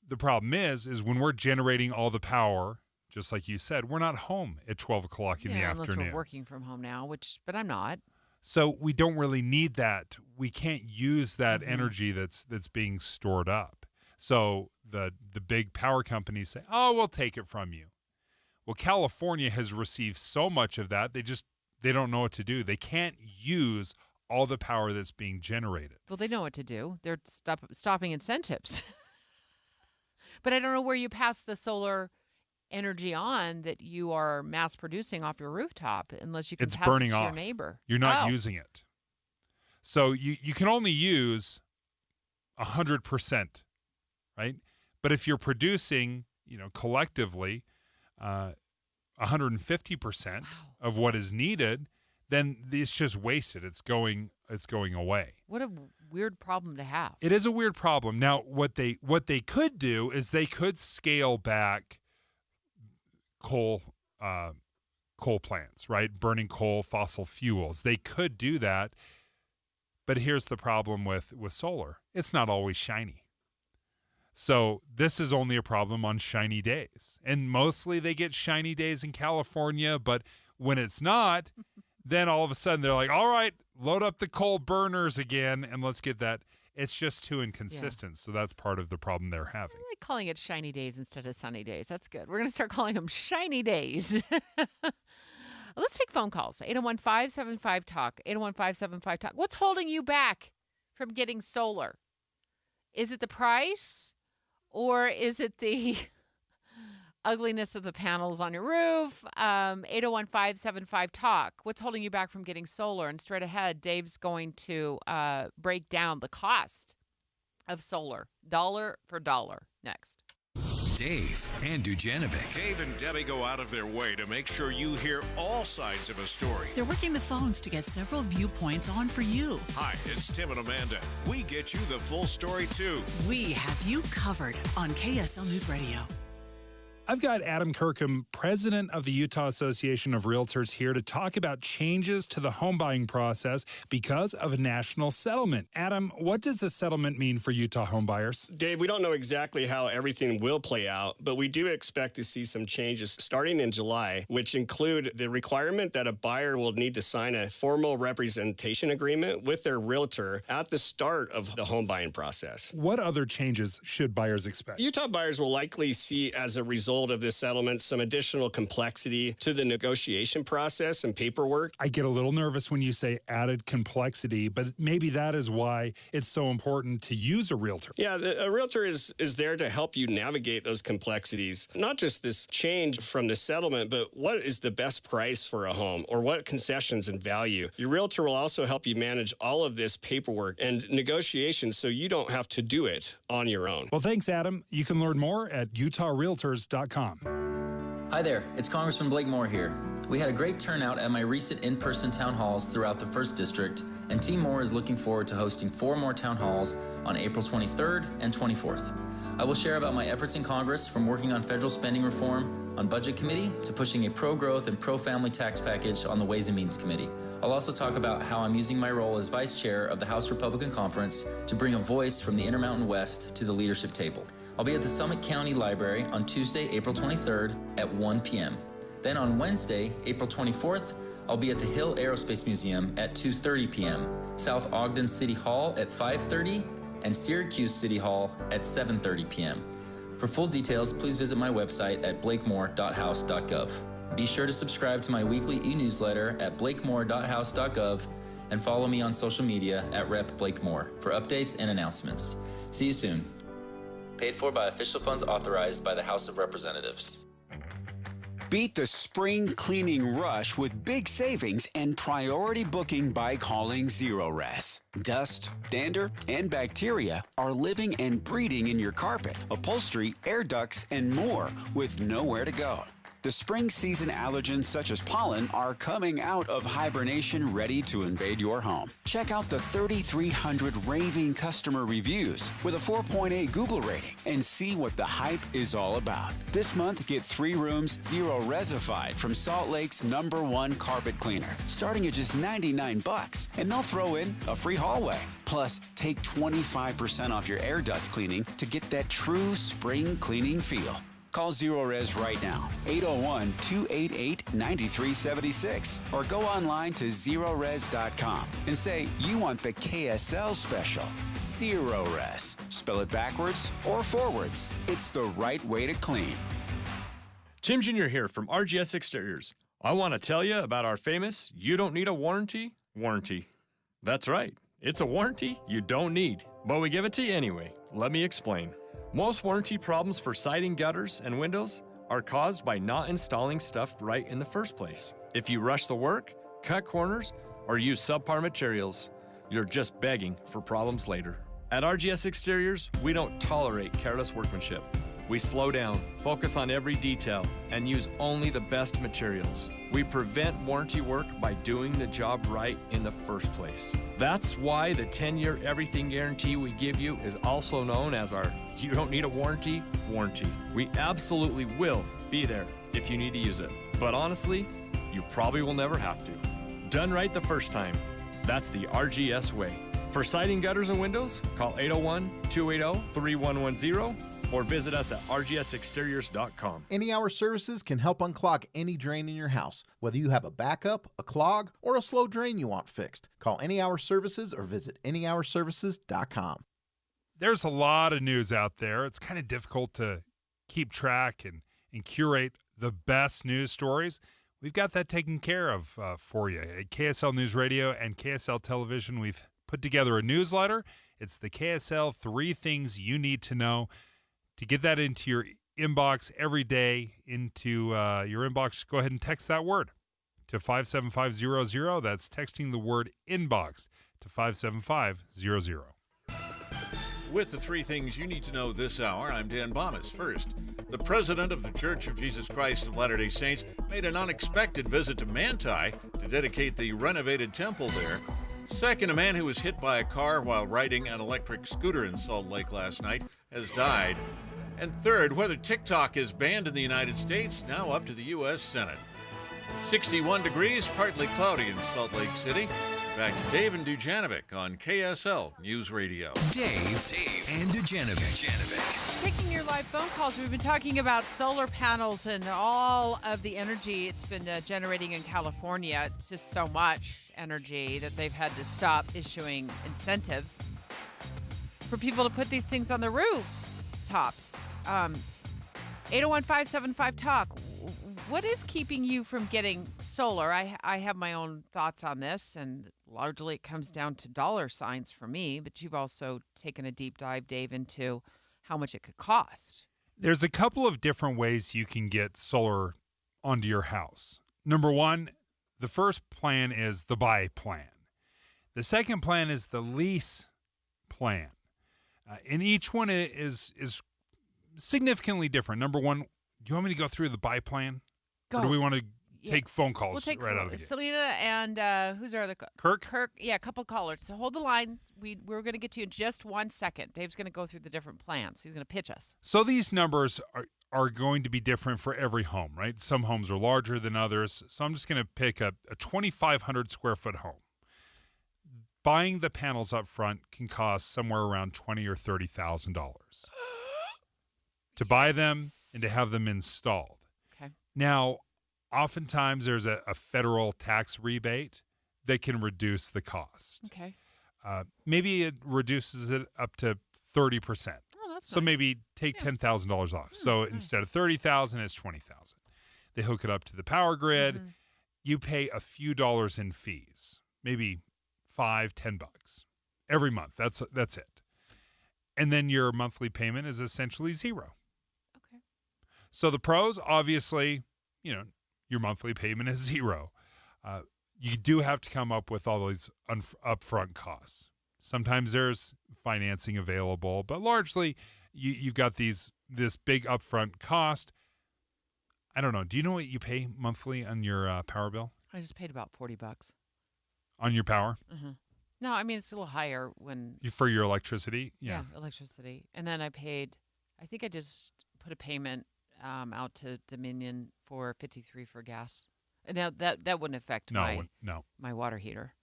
the problem is when we're generating all the power, just like you said, we're not home at 12 o'clock in the afternoon. Unless we're working from home now, but I'm not. So we don't really need that. We can't use that energy that's being stored up. So the big power companies say, "Oh, we'll take it from you." Well, California has received so much of that, they don't know what to do. They can't use all the power that's being generated. Well, they know what to do. They're stopping incentives. But I don't know where you pass the solar energy on that you are mass producing off your rooftop unless you can pass it to your neighbor. You're not using it. So you can only use 100%, right? But if you're producing, collectively 150% of what is needed, then it's just wasted. It's going away. What a weird problem to have. It is a weird problem. Now, what they could do is they could scale back coal plants, right? Burning coal, fossil fuels. They could do that. But here's the problem with solar. It's not always shiny. So this is only a problem on shiny days. And mostly they get shiny days in California, but when it's not, then all of a sudden they're like, all right, load up the coal burners again and let's get that. It's just too inconsistent. Yeah. So that's part of the problem they're having. I like calling it shiny days instead of sunny days. That's good. We're going to start calling them shiny days. Let's take phone calls. 801-575-TALK. 801-575-TALK. What's holding you back from getting solar? Is it the price or is it the ugliness of the panels on your roof? 801-575-TALK. What's holding you back from getting solar? And straight ahead, Dave's going to break down the cost of solar, dollar for dollar, next. Dave and Dujanovic. Dave and Debbie go out of their way to make sure you hear all sides of a story. They're working the phones to get several viewpoints on for you. Hi, it's Tim and Amanda. We get you the full story, too. We have you covered on KSL News Radio. I've got Adam Kirkham, president of the Utah Association of Realtors, here to talk about changes to the home buying process because of a national settlement. Adam, what does the settlement mean for Utah home buyers? Dave, we don't know exactly how everything will play out, but we do expect to see some changes starting in July, which include the requirement that a buyer will need to sign a formal representation agreement with their realtor at the start of the home buying process. What other changes should buyers expect? Utah buyers will likely see, as a result of this settlement, some additional complexity to the negotiation process and paperwork. I get a little nervous when you say added complexity, but maybe that is why it's so important to use a realtor. Yeah, a realtor is there to help you navigate those complexities. Not just this change from the settlement, but what is the best price for a home or what concessions and value. Your realtor will also help you manage all of this paperwork and negotiations so you don't have to do it on your own. Well, thanks, Adam. You can learn more at utahrealtors.com. Hi there, it's Congressman Blake Moore here. We had a great turnout at my recent in-person town halls throughout the 1st District, and Team Moore is looking forward to hosting 4 more town halls on April 23rd and 24th. I will share about my efforts in Congress, from working on federal spending reform on Budget Committee to pushing a pro-growth and pro-family tax package on the Ways and Means Committee. I'll also talk about how I'm using my role as Vice Chair of the House Republican Conference to bring a voice from the Intermountain West to the leadership table. I'll be at the Summit County Library on Tuesday, April 23rd at 1 p.m. Then on Wednesday, April 24th, I'll be at the Hill Aerospace Museum at 2:30 p.m., South Ogden City Hall at 5:30, and Syracuse City Hall at 7:30 p.m. For full details, please visit my website at blakemore.house.gov. Be sure to subscribe to my weekly e-newsletter at blakemore.house.gov and follow me on social media at Rep. Blake Moore for updates and announcements. See you soon. Paid for by official funds authorized by the House of Representatives. Beat the spring cleaning rush with big savings and priority booking by calling ZeroRes. Dust, dander, and bacteria are living and breeding in your carpet, upholstery, air ducts, and more with nowhere to go. The spring season allergens such as pollen are coming out of hibernation, ready to invade your home. Check out the 3,300 raving customer reviews with a 4.8 Google rating and see what the hype is all about. This month, get 3 rooms ZeroResified from Salt Lake's #1 carpet cleaner, starting at just $99, and they'll throw in a free hallway. Plus, take 25% off your air ducts cleaning to get that true spring cleaning feel. Call ZeroRes right now, 801-288-9376, or go online to ZeroRes.com and say you want the KSL special, ZeroRes. Spell it backwards or forwards. It's the right way to clean. Tim Jr. here from RGS Exteriors. I want to tell you about our famous "You Don't Need a Warranty" warranty. That's right, it's a warranty you don't need, but we give it to you anyway. Let me explain. Most warranty problems for siding, gutters, and windows are caused by not installing stuff right in the first place. If you rush the work, cut corners, or use subpar materials, you're just begging for problems later. At RGS Exteriors, we don't tolerate careless workmanship. We slow down, focus on every detail, and use only the best materials. We prevent warranty work by doing the job right in the first place. That's why the 10-year everything guarantee we give you is also known as our "You Don't Need a Warranty" warranty. We absolutely will be there if you need to use it. But honestly, you probably will never have to. Done right the first time. That's the RGS way. For siding, gutters, and windows, call 801-280-3110 or visit us at rgsexteriors.com. Any Hour Services can help unclog any drain in your house, whether you have a backup, a clog, or a slow drain you want fixed. Call Any Hour Services or visit anyhourservices.com. There's a lot of news out there. It's kind of difficult to keep track and curate the best news stories. We've got that taken care of for you. At KSL News Radio and KSL Television, we've put together a newsletter. It's the KSL 3 Things You Need to Know. To get that into your inbox every day, into your inbox, go ahead and text that word to 57500. That's texting the word inbox to 57500. With the three things you need to know this hour, I'm Dan Bomas. First, the president of the Church of Jesus Christ of Latter-day Saints made an unexpected visit to Manti to dedicate the renovated temple there. Second, a man who was hit by a car while riding an electric scooter in Salt Lake last night has died. And third, whether TikTok is banned in the United States, now up to the U.S. Senate. 61 degrees, partly cloudy in Salt Lake City. Back to Dave and Dujanovic on KSL News Radio. Dave and Dujanovic. Taking your live phone calls, we've been talking about solar panels and all of the energy it's been generating in California. It's just so much energy that they've had to stop issuing incentives for people to put these things on the rooftops. 801-575-TALK. What is keeping you from getting solar? I have my own thoughts on this, and largely it comes down to dollar signs for me, but you've also taken a deep dive, Dave, into how much it could cost. There's a couple of different ways you can get solar onto your house. Number one, the first plan is the buy plan. The second plan is the lease plan. And each one is significantly different. Number one, do you want me to go through the buy plan? Go. Or do we want to take phone calls We'll take right out of the gate? Selena and who's our other? Kirk? Yeah, a couple callers. So hold the line. We're going to get to you in just 1 second. Dave's going to go through the different plans. He's going to pitch us. So these numbers are going to be different for every home, right? Some homes are larger than others. So I'm just going to pick a 2,500 square foot home. Buying the panels up front can cost somewhere around $20,000 or $30,000 to buy them and to have them installed. Okay. Now, oftentimes there's a federal tax rebate that can reduce the cost. Okay. Maybe it reduces it up to 30%. Oh, that's so nice. maybe take $10,000 off. So nice. Instead of $30,000, it's $20,000. They hook it up to the power grid. Mm-hmm. You pay a few dollars in fees, maybe $5-10 every month. That's it. And then your monthly payment is essentially zero. Okay. So the pros, obviously, your monthly payment is zero. You do have to come up with all these upfront costs. Sometimes there's financing available, but largely you've got this big upfront cost. I don't know. Do you know what you pay monthly on your power bill? I just paid about $40. On your power? Mm-hmm. No, I mean, it's a little higher when... For your electricity? Yeah, electricity. And then I think I just put a payment out to Dominion for $53 for gas. And now that wouldn't affect my water heater.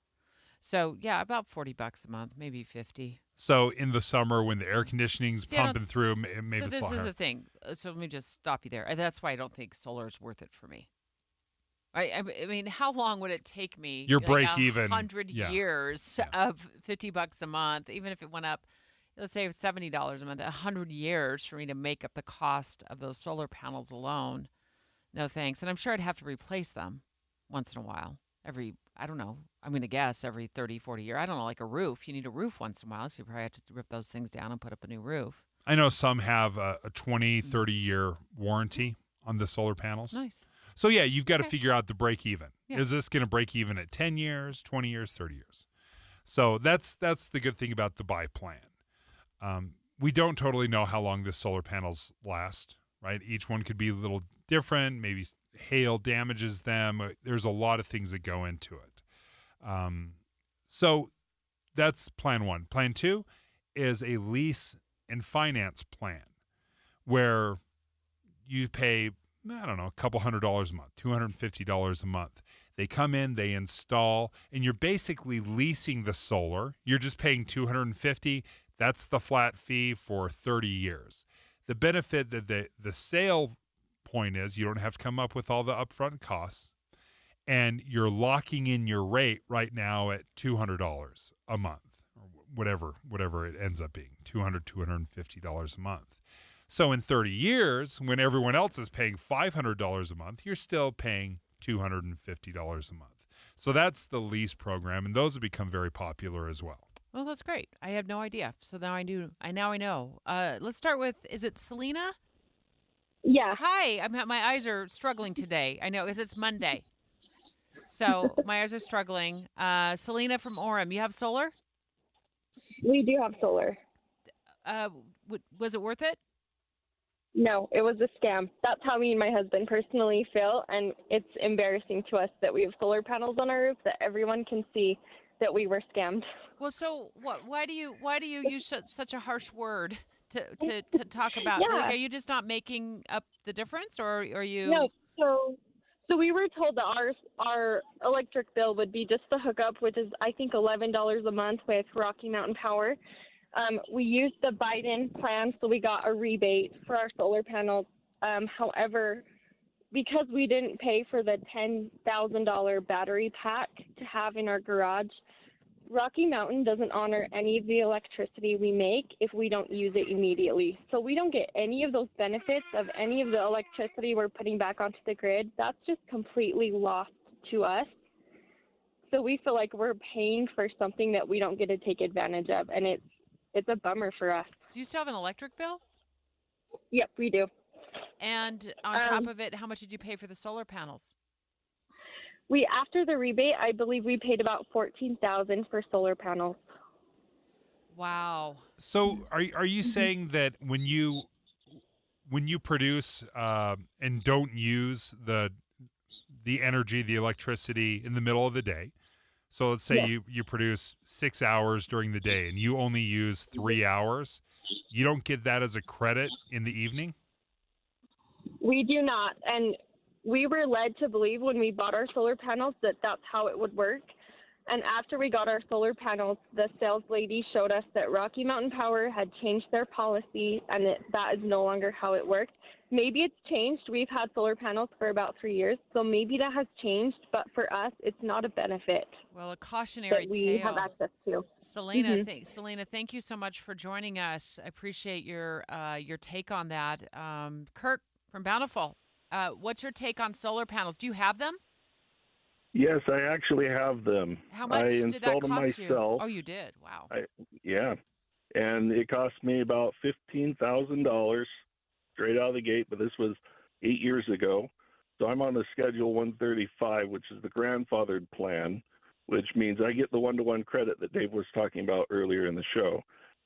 So, yeah, about $40 a month, maybe $50. So in the summer when the air conditioning's pumping through, maybe it's So this higher. is the thing. So let me just stop you there. That's why I don't think solar is worth it for me. I mean, how long would it take me? Your break even. 100 years of $50 a month, even if it went up, let's say $70 a month, 100 years for me to make up the cost of those solar panels alone. No thanks. And I'm sure I'd have to replace them once in a while. I don't know. I'm going to guess every 30, 40 years. I don't know, like a roof. You need a roof once in a while, so you probably have to rip those things down and put up a new roof. I know some have a 20, 30-year warranty on the solar panels. Nice. So, yeah, you've got to figure out the break even. Yeah. Is this going to break even at 10 years, 20 years, 30 years? So that's the good thing about the buy plan. We don't totally know how long the solar panels last, right? Each one could be a little different. Maybe hail damages them. There's a lot of things that go into it. So that's plan one. Plan two is a lease and finance plan where you pay, I don't know, a couple $100 a month, $250 a month. They come in, they install, and you're basically leasing the solar. You're just paying $250. That's the flat fee for 30 years. The benefit that the sale point is you don't have to come up with all the upfront costs, and you're locking in your rate right now at $200 a month, or whatever it ends up being, $250 a month. So in 30 years, when everyone else is paying $500 a month, you're still paying $250 a month. So that's the lease program, and those have become very popular as well. Well, that's great. I have no idea. So now I do. I know. Let's start with, is it Selena? Yeah. Hi. My eyes are struggling today. I know, because it's Monday. So my eyes are struggling. Selena from Orem, you have solar? We do have solar. Was it worth it? No, it was a scam. That's how me and my husband personally feel, and it's embarrassing to us that we have solar panels on our roof that everyone can see that we were scammed. Well, so what? Why do you use such a harsh word to talk about? Yeah. Like, are you just not making up the difference, or are you? No, so we were told that our electric bill would be just the hookup, which is I think $11 a month with Rocky Mountain Power. We used the Biden plan, so we got a rebate for our solar panels. However, because we didn't pay for the $10,000 battery pack to have in our garage, Rocky Mountain doesn't honor any of the electricity we make if we don't use it immediately. So we don't get any of those benefits of any of the electricity we're putting back onto the grid. That's just completely lost to us. So we feel like we're paying for something that we don't get to take advantage of, and it's a bummer for us. Do you still have an electric bill? Yep, we do. And on top of it, how much did you pay for the solar panels? After the rebate, I believe we paid about $14,000 for solar panels. Wow. So are you saying that when you produce and don't use the energy, the electricity in the middle of the day, so let's say you produce 6 hours during the day and you only use 3 hours, you don't get that as a credit in the evening? We do not. And we were led to believe when we bought our solar panels that that's how it would work. And after we got our solar panels, the sales lady showed us that Rocky Mountain Power had changed their policy and that is no longer how it works. Maybe it's changed. We've had solar panels for about 3 years, so maybe that has changed. But for us, it's not a benefit. Well, a cautionary that we tale. have access to. Selena, Selena, thank you so much for joining us. I appreciate your take on that. Kirk from Bountiful, what's your take on solar panels? Do you have them? Yes, I actually have them. How much I did that installed them cost you? myself. Oh, you did? Wow. Yeah. And it cost me about $15,000 straight out of the gate, but this was 8 years ago. So I'm on the Schedule 135, which is the grandfathered plan, which means I get the one-to-one credit that Dave was talking about earlier in the show.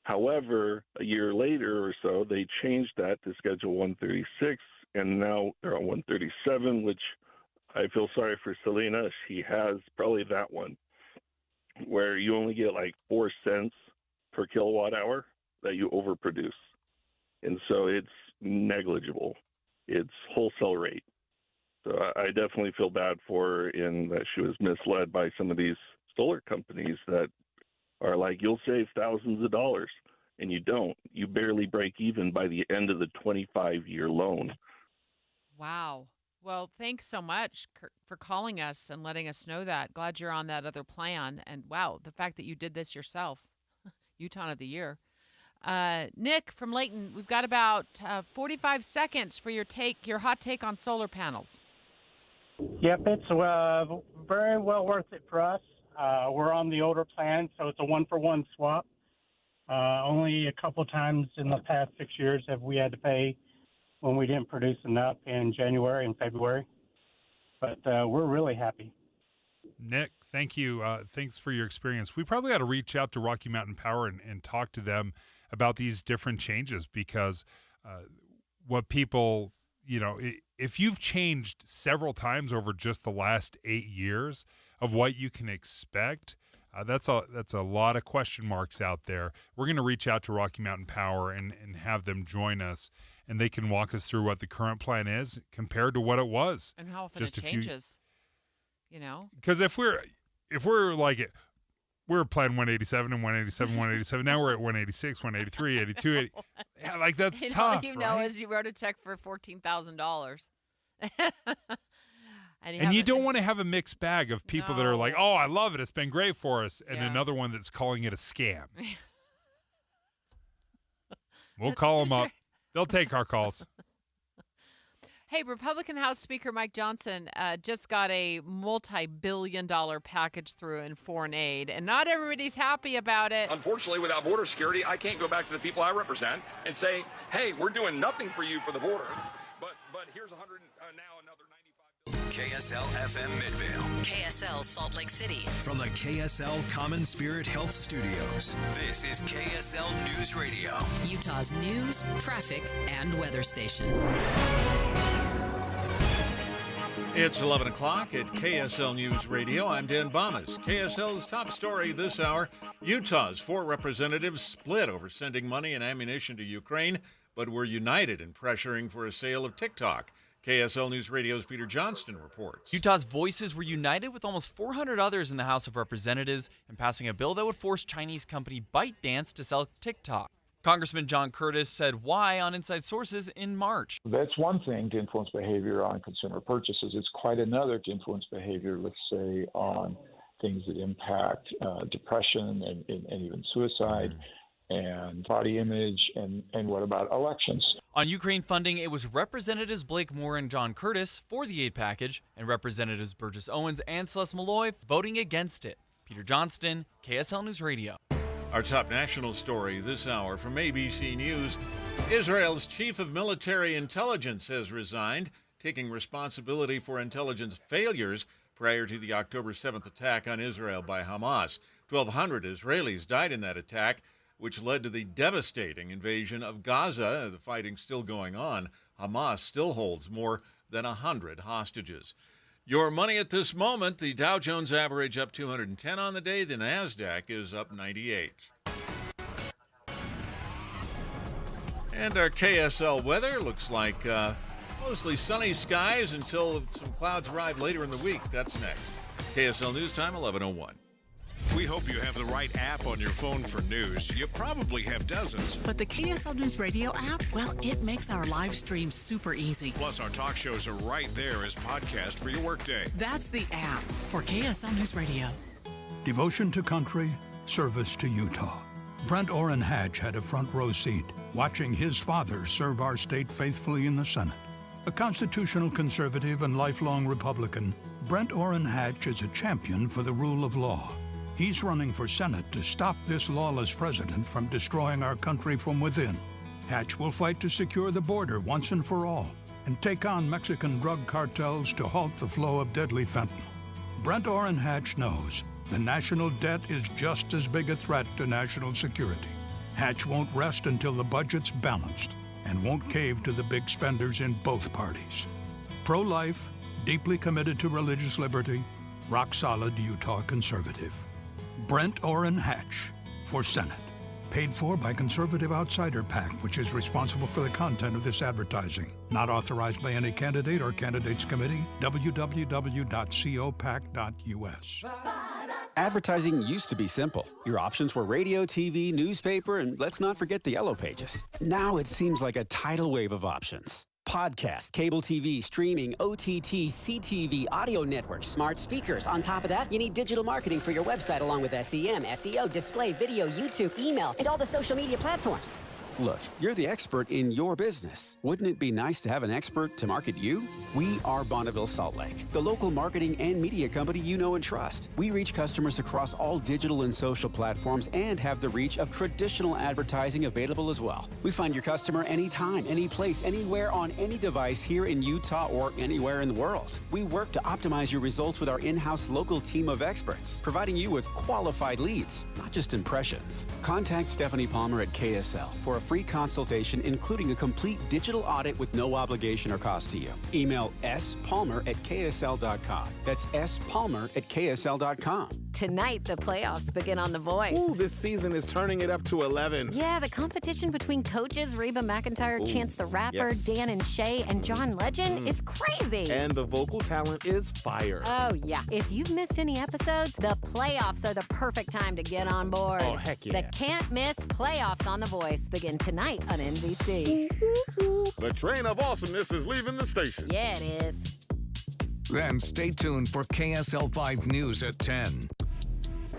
However, a year later or so, they changed that to Schedule 136, and now they're on 137, which I feel sorry for Selena. She has probably that one, where you only get like 4 cents per kilowatt hour that you overproduce. And so it's negligible. It's wholesale rate. So I definitely feel bad for her in that she was misled by some of these solar companies that are like, you'll save thousands of dollars, and you don't. You barely break even by the end of the 25-year loan. Wow. Well, thanks so much for calling us and letting us know that. Glad you're on that other plan. And wow, the fact that you did this yourself. Utah of the Year. Nick from Layton, we've got about 45 seconds for your hot take on solar panels. Yep, it's very well worth it for us. We're on the older plan, so it's a one-for-one swap. Only a couple times in the past 6 years have we had to pay when we didn't produce enough in January and February. But we're really happy. Nick, thank you. Thanks for your experience. We probably ought to reach out to Rocky Mountain Power and talk to them about these different changes, because what people, if you've changed several times over just the last 8 years of what you can expect, that's a lot of question marks out there. We're going to reach out to Rocky Mountain Power and have them join us, and they can walk us through what the current plan is compared to what it was. And how often just it changes, Because if we're like it, we're plan 187 and 187, 187. Now we're at 186, 183, 82, 80. Yeah, like that's tough. All you know is you wrote a check for $14,000. And you don't want to have a mixed bag of people that are like, oh, I love it, it's been great for us, and another one that's calling it a scam. We'll call them up. They'll take our calls. Hey, Republican House Speaker Mike Johnson just got a multi-billion-dollar package through in foreign aid, and not everybody's happy about it. Unfortunately, without border security, I can't go back to the people I represent and say, hey, we're doing nothing for you for the border, but here's 100 now another 95 billion. KSL FM Midvale. KSL Salt Lake City. From the KSL Common Spirit Health Studios, this is KSL News Radio. Utah's news, traffic, and weather station. It's 11 o'clock at KSL News Radio. I'm Dan Bomas. KSL's top story this hour, Utah's 4 representatives split over sending money and ammunition to Ukraine, but were united in pressuring for a sale of TikTok. KSL News Radio's Peter Johnston reports. Utah's voices were united with almost 400 others in the House of Representatives in passing a bill that would force Chinese company ByteDance to sell TikTok. Congressman John Curtis said why on Inside Sources in March. That's one thing to influence behavior on consumer purchases. It's quite another to influence behavior, let's say, on things that impact depression and even suicide and body image and what about elections. On Ukraine funding, it was Representatives Blake Moore and John Curtis for the aid package and Representatives Burgess Owens and Celeste Malloy voting against it. Peter Johnston, KSL News Radio. Our top national story this hour from ABC News. Israel's chief of military intelligence has resigned, taking responsibility for intelligence failures prior to the October 7th attack on Israel by Hamas. 1,200 Israelis died in that attack, which led to the devastating invasion of Gaza. The fighting still going on. Hamas still holds more than 100 hostages. Your money at this moment, the Dow Jones average up 210 on the day. The NASDAQ is up 98. And our KSL weather looks like mostly sunny skies until some clouds arrive later in the week. That's next. KSL News Time, 11:01. We hope you have the right app on your phone for news. You probably have dozens. But the KSL News Radio app, well, it makes our live stream super easy. Plus, our talk shows are right there as podcast for your workday. That's the app for KSL News Radio. Devotion to country, service to Utah. Brent Orrin Hatch had a front row seat, watching his father serve our state faithfully in the Senate. A constitutional conservative and lifelong Republican, Brent Orrin Hatch is a champion for the rule of law. He's running for Senate to stop this lawless president from destroying our country from within. Hatch will fight to secure the border once and for all and take on Mexican drug cartels to halt the flow of deadly fentanyl. Brent Orrin Hatch knows the national debt is just as big a threat to national security. Hatch won't rest until the budget's balanced and won't cave to the big spenders in both parties. Pro-life, deeply committed to religious liberty, rock-solid Utah conservative. Brent Orrin Hatch for Senate. Paid for by Conservative Outsider PAC, which is responsible for the content of this advertising. Not authorized by any candidate or candidates committee. www.copac.us. Advertising used to be simple. Your options were radio, TV, newspaper, and let's not forget the yellow pages. Now it seems like a tidal wave of options. Podcast, cable TV, streaming, OTT, CTV, audio networks, smart speakers. On top of that, you need digital marketing for your website along with SEM, SEO, display, video, YouTube, email, and all the social media platforms. Look, you're the expert in your business. Wouldn't it be nice to have an expert to market you? We are Bonneville Salt Lake, the local marketing and media company you know and trust. We reach customers across all digital and social platforms and have the reach of traditional advertising available as well. We find your customer anytime, any place, anywhere on any device here in Utah or anywhere in the world. We work to optimize your results with our in-house local team of experts, providing you with qualified leads, not just impressions. Contact Stephanie Palmer at KSL for a free consultation, including a complete digital audit with no obligation or cost to you. Email spalmer@ksl.com. That's spalmer@ksl.com. Tonight, the playoffs begin on The Voice. Ooh, this season is turning it up to 11. Yeah, the competition between coaches Reba McEntire, Chance the Rapper, Dan and Shay, and John Legend is crazy. And the vocal talent is fire. Oh, yeah. If you've missed any episodes, the playoffs are the perfect time to get on board. Oh, heck yeah. The can't-miss playoffs on The Voice begin tonight on NBC. The train of awesomeness is leaving the station. Yeah, it is. Then stay tuned for KSL 5 News at 10.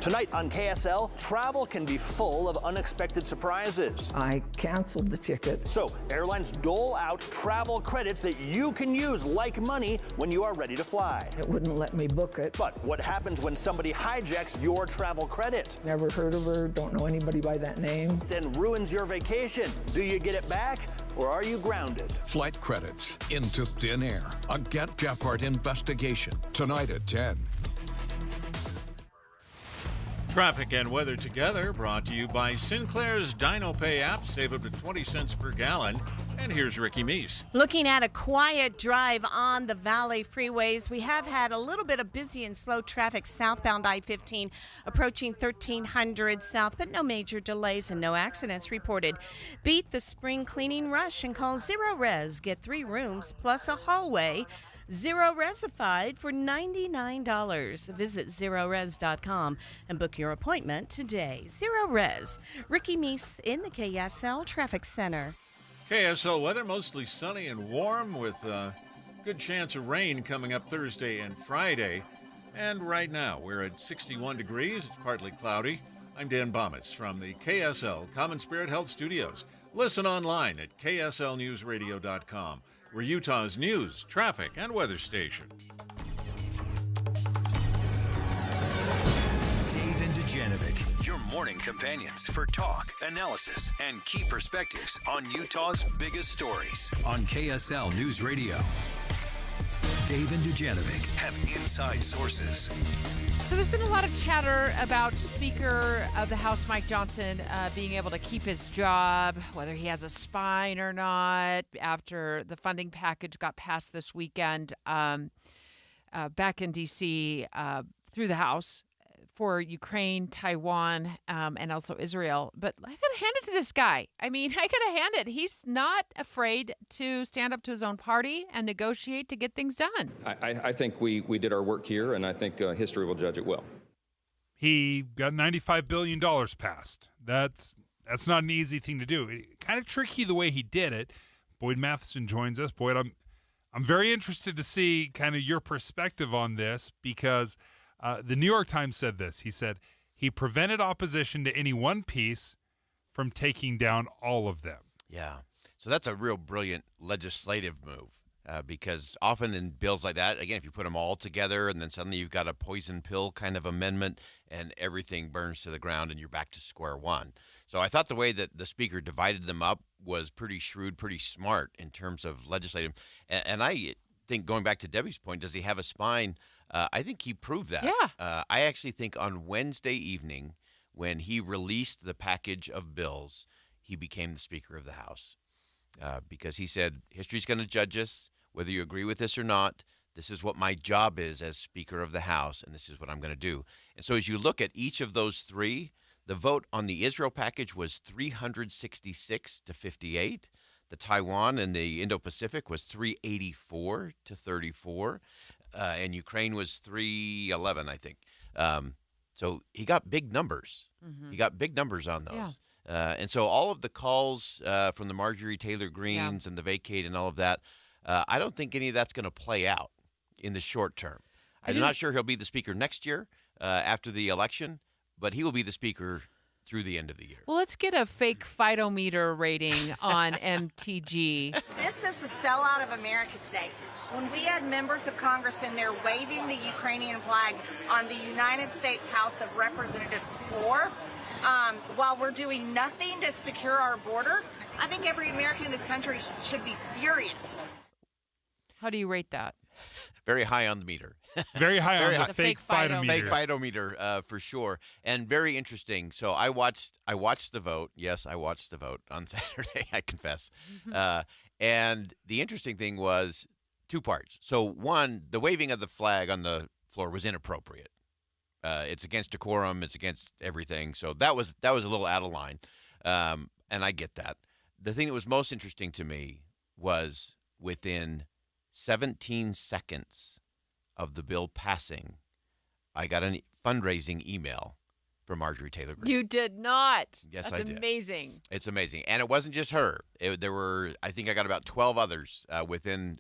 Tonight on KSL, travel can be full of unexpected surprises. I canceled the ticket. So airlines dole out travel credits that you can use like money when you are ready to fly. It wouldn't let me book it. But what happens when somebody hijacks your travel credit? Never heard of her, don't know anybody by that name. Then ruins your vacation. Do you get it back or are you grounded? Flight credits into thin air. A Get Gephardt investigation tonight at 10. Traffic and weather together brought to you by Sinclair's DinoPay app. Save up to 20 cents per gallon. And here's Ricky Meese. Looking at a quiet drive on the Valley freeways, we have had a little bit of busy and slow traffic southbound I-15 approaching 1300 south, but no major delays and no accidents reported. Beat the spring cleaning rush and call Zero Res. Get 3 rooms plus a hallway. Zero Resified for $99. Visit ZeroRes.com and book your appointment today. Zero Res. Ricky Meese in the KSL Traffic Center. KSL weather, mostly sunny and warm with a good chance of rain coming up Thursday and Friday. And right now, we're at 61 degrees. It's partly cloudy. I'm Dan Bomitz from the KSL Common Spirit Health Studios. Listen online at kslnewsradio.com. We're Utah's news, traffic, and weather station. Dave and Dujanovic, your morning companions for talk, analysis, and key perspectives on Utah's biggest stories on KSL News Radio. Dave and Dujanovic have inside sources. So there's been a lot of chatter about Speaker of the House Mike Johnson being able to keep his job, whether he has a spine or not, after the funding package got passed this weekend back in D.C. Through the House for Ukraine, Taiwan, and also Israel. But I got to hand it to this guy. I mean, I got to hand it. He's not afraid to stand up to his own party and negotiate to get things done. I think we did our work here, and I think history will judge it well. He got $95 billion passed. That's not an easy thing to do. Kind of tricky the way he did it. Boyd Matson joins us. Boyd, I'm very interested to see kind of your perspective on this because the New York Times said this. He said he prevented opposition to any one piece from taking down all of them. Yeah. So that's a real brilliant legislative move because often in bills like that, again, if you put them all together and then suddenly you've got a poison pill kind of amendment and everything burns to the ground and you're back to square one. So I thought the way that the speaker divided them up was pretty shrewd, pretty smart in terms of legislative. And I think going back to Debbie's point, does he have a spine? I think he proved that. Yeah. I actually think on Wednesday evening, when he released the package of bills, he became the Speaker of the House because he said, history's going to judge us, whether you agree with this or not. This is what my job is as Speaker of the House, and this is what I'm going to do. And so as you look at each of those three, the vote on the Israel package was 366 to 58. The Taiwan and the Indo-Pacific was 384 to 34. And Ukraine was 311, I think. So he got big numbers. Mm-hmm. He got big numbers on those. Yeah. And so all of the calls from the Marjorie Taylor Greens and the vacate and all of that, I don't think any of that's going to play out in the short term. I'm not sure he'll be the speaker next year after the election, but he will be the speaker through the end of the year. Well, let's get a fake Fidometer rating on MTG. This is the sellout of America today. When we had members of Congress in there waving the Ukrainian flag on the United States House of Representatives floor, while we're doing nothing to secure our border, I think every American in this country should be furious. How do you rate that? Very high on the meter. Very high on the fake Fidometer. Fake Fidometer, for sure. And very interesting. So I watched the vote. Yes, I watched the vote on Saturday, I confess. And the interesting thing was 2 parts. So one, the waving of the flag on the floor was inappropriate. It's against decorum. It's against everything. So that was a little out of line. And I get that. The thing that was most interesting to me was within 17 seconds of the bill passing, I got a fundraising email for Marjorie Taylor Greene. You did not. Yes, That's I did. amazing. It's amazing. And it wasn't just her. There were, I think I got about 12 others within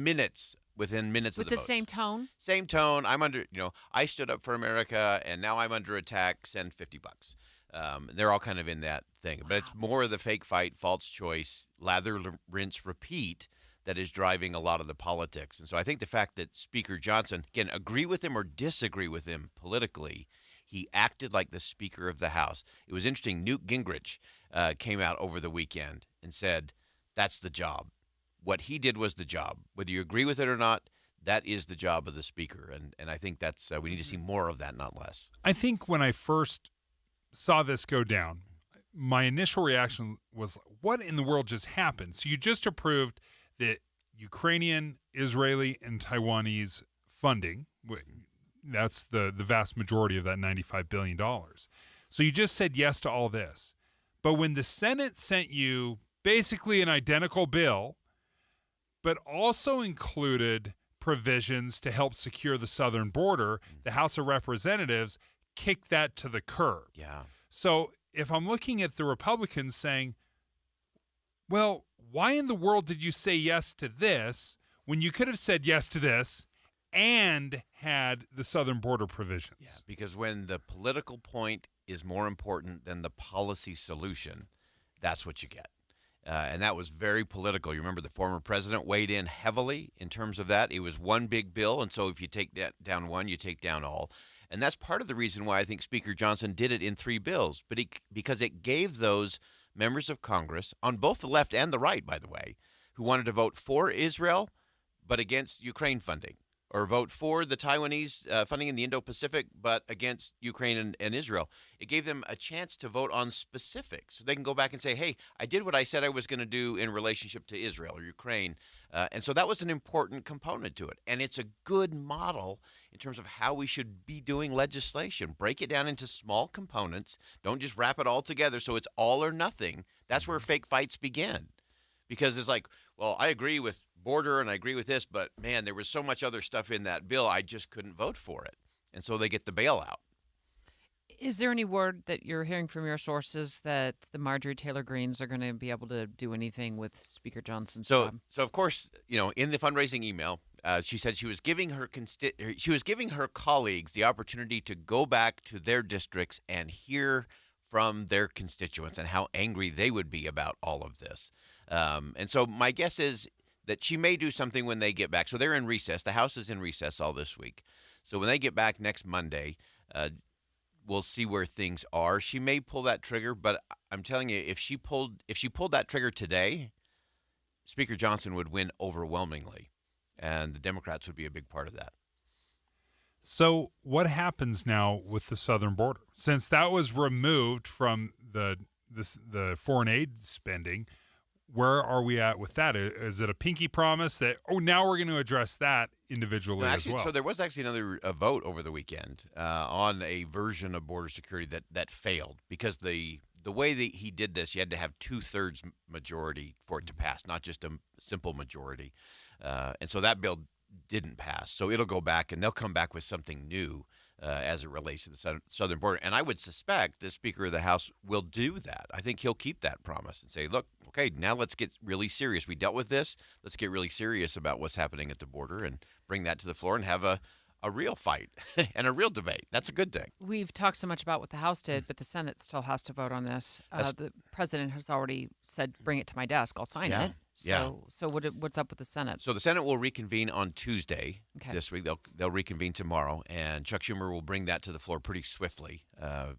minutes of the votes. With the same tone? Same tone. I'm under, I stood up for America, and now I'm under attack. Send $50. They're all kind of in that thing. But it's more of the fake fight, false choice, lather, rinse, repeat that is driving a lot of the politics. And so I think the fact that Speaker Johnson, again, agree with him or disagree with him politically, he acted like the Speaker of the House. It was interesting. Newt Gingrich came out over the weekend and said, that's the job. What he did was the job. Whether you agree with it or not, that is the job of the Speaker. And I think that's we need to see more of that, not less. I think when I first saw this go down, my initial reaction was, what in the world just happened? So you just approved the Ukrainian, Israeli, and Taiwanese funding. That's the vast majority of that $95 billion. So you just said yes to all this. But when the Senate sent you basically an identical bill, but also included provisions to help secure the southern border, the House of Representatives kicked that to the curb. Yeah. So if I'm looking at the Republicans saying, well, why in the world did you say yes to this when you could have said yes to this and had the southern border provisions? Yeah, because when the political point is more important than the policy solution, that's what you get. And that was very political. You remember the former president weighed in heavily in terms of that. It was one big bill, and so if you take that down one, you take down all. And that's part of the reason why I think Speaker Johnson did it in 3 bills, because it gave those members of Congress, on both the left and the right, by the way, who wanted to vote for Israel but against Ukraine funding, or vote for the Taiwanese funding in the Indo-Pacific but against Ukraine and Israel. It gave them a chance to vote on specifics, so they can go back and say, hey, I did what I said I was going to do in relationship to Israel or Ukraine. And so that was an important component to it. And it's a good model in terms of how we should be doing legislation. Break it down into small components. Don't just wrap it all together so it's all or nothing. That's where fake fights begin. Because it's like, well, I agree with border and I agree with this, but man, there was so much other stuff in that bill, I just couldn't vote for it. And so they get the bailout. Is there any word that you're hearing from your sources that the Marjorie Taylor Greenes are going to be able to do anything with Speaker Johnson's job? So of course, in the fundraising email, she said she was giving her colleagues the opportunity to go back to their districts and hear from their constituents and how angry they would be about all of this. And so my guess is that she may do something when they get back. So they're in recess. The House is in recess all this week. So when they get back next Monday, we'll see where things are. She may pull that trigger, but I'm telling you, if she pulled that trigger today, Speaker Johnson would win overwhelmingly, and the Democrats would be a big part of that. So what happens now with the southern border? Since that was removed from the foreign aid spending, where are we at with that? Is it a pinky promise that, now we're going to address that individually as well? So there was actually another vote over the weekend on a version of border security that failed because the way that he did this, you had to have 2/3 majority for it to pass, not just a simple majority. And so that bill didn't pass. So it'll go back, and they'll come back with something new as it relates to the southern border. And I would suspect the Speaker of the House will do that. I think he'll keep that promise and say, look, okay, now let's get really serious. We dealt with this. Let's get really serious about what's happening at the border and bring that to the floor and have a real fight and a real debate. That's a good thing. We've talked so much about what the House did, but the Senate still has to vote on this. The president has already said, bring it to my desk. I'll sign it. So what's up with the Senate? So the Senate will reconvene on Tuesday this week. They'll reconvene tomorrow, and Chuck Schumer will bring that to the floor pretty swiftly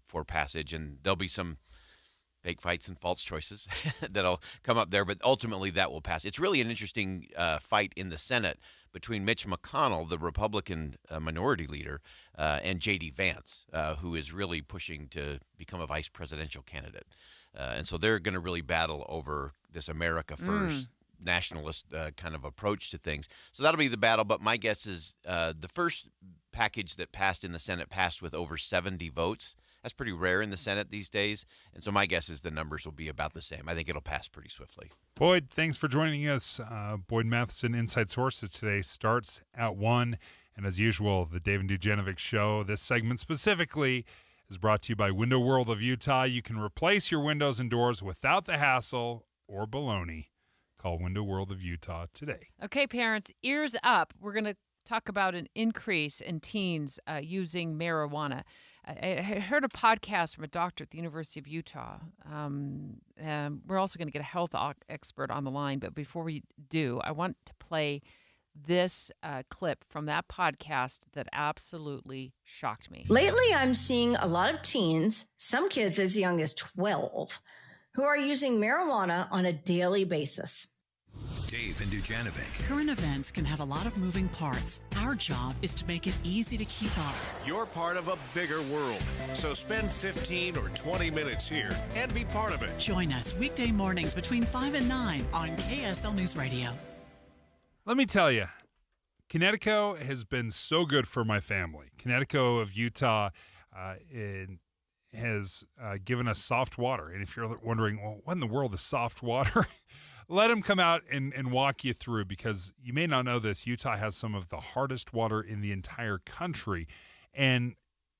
for passage, and there'll be some fake fights and false choices that'll come up there, but ultimately that will pass. It's really an interesting fight in the Senate between Mitch McConnell, the Republican minority leader, and J.D. Vance, who is really pushing to become a vice presidential candidate. And so they're going to really battle over this America First nationalist kind of approach to things. So that'll be the battle, but my guess is the first package that passed in the Senate passed with over 70 votes. That's pretty rare in the Senate these days. And so my guess is the numbers will be about the same. I think it'll pass pretty swiftly. Boyd, thanks for joining us. Boyd Matson, Inside Sources today starts at 1. And as usual, the Dave and Dujanovic Show, this segment specifically, is brought to you by Window World of Utah. You can replace your windows and doors without the hassle or baloney. Call Window World of Utah today. Okay, parents, ears up. We're going to talk about an increase in teens using marijuana. I heard a podcast from a doctor at the University of Utah. We're also going to get a health expert on the line, but before we do, I want to play this clip from that podcast that absolutely shocked me. Lately, I'm seeing a lot of teens, some kids as young as 12, who are using marijuana on a daily basis. Dave and Dujanovic. Current events can have a lot of moving parts. Our job is to make it easy to keep up. You're part of a bigger world, so spend 15 or 20 minutes here and be part of it. Join us weekday mornings between 5 and 9 on KSL News Radio. Let me tell you, Connecticut has been so good for my family. Connecticut of Utah has given us soft water. And if you're wondering, well, what in the world is soft water? Let him come out and walk you through, because you may not know this. Utah has some of the hardest water in the entire country. And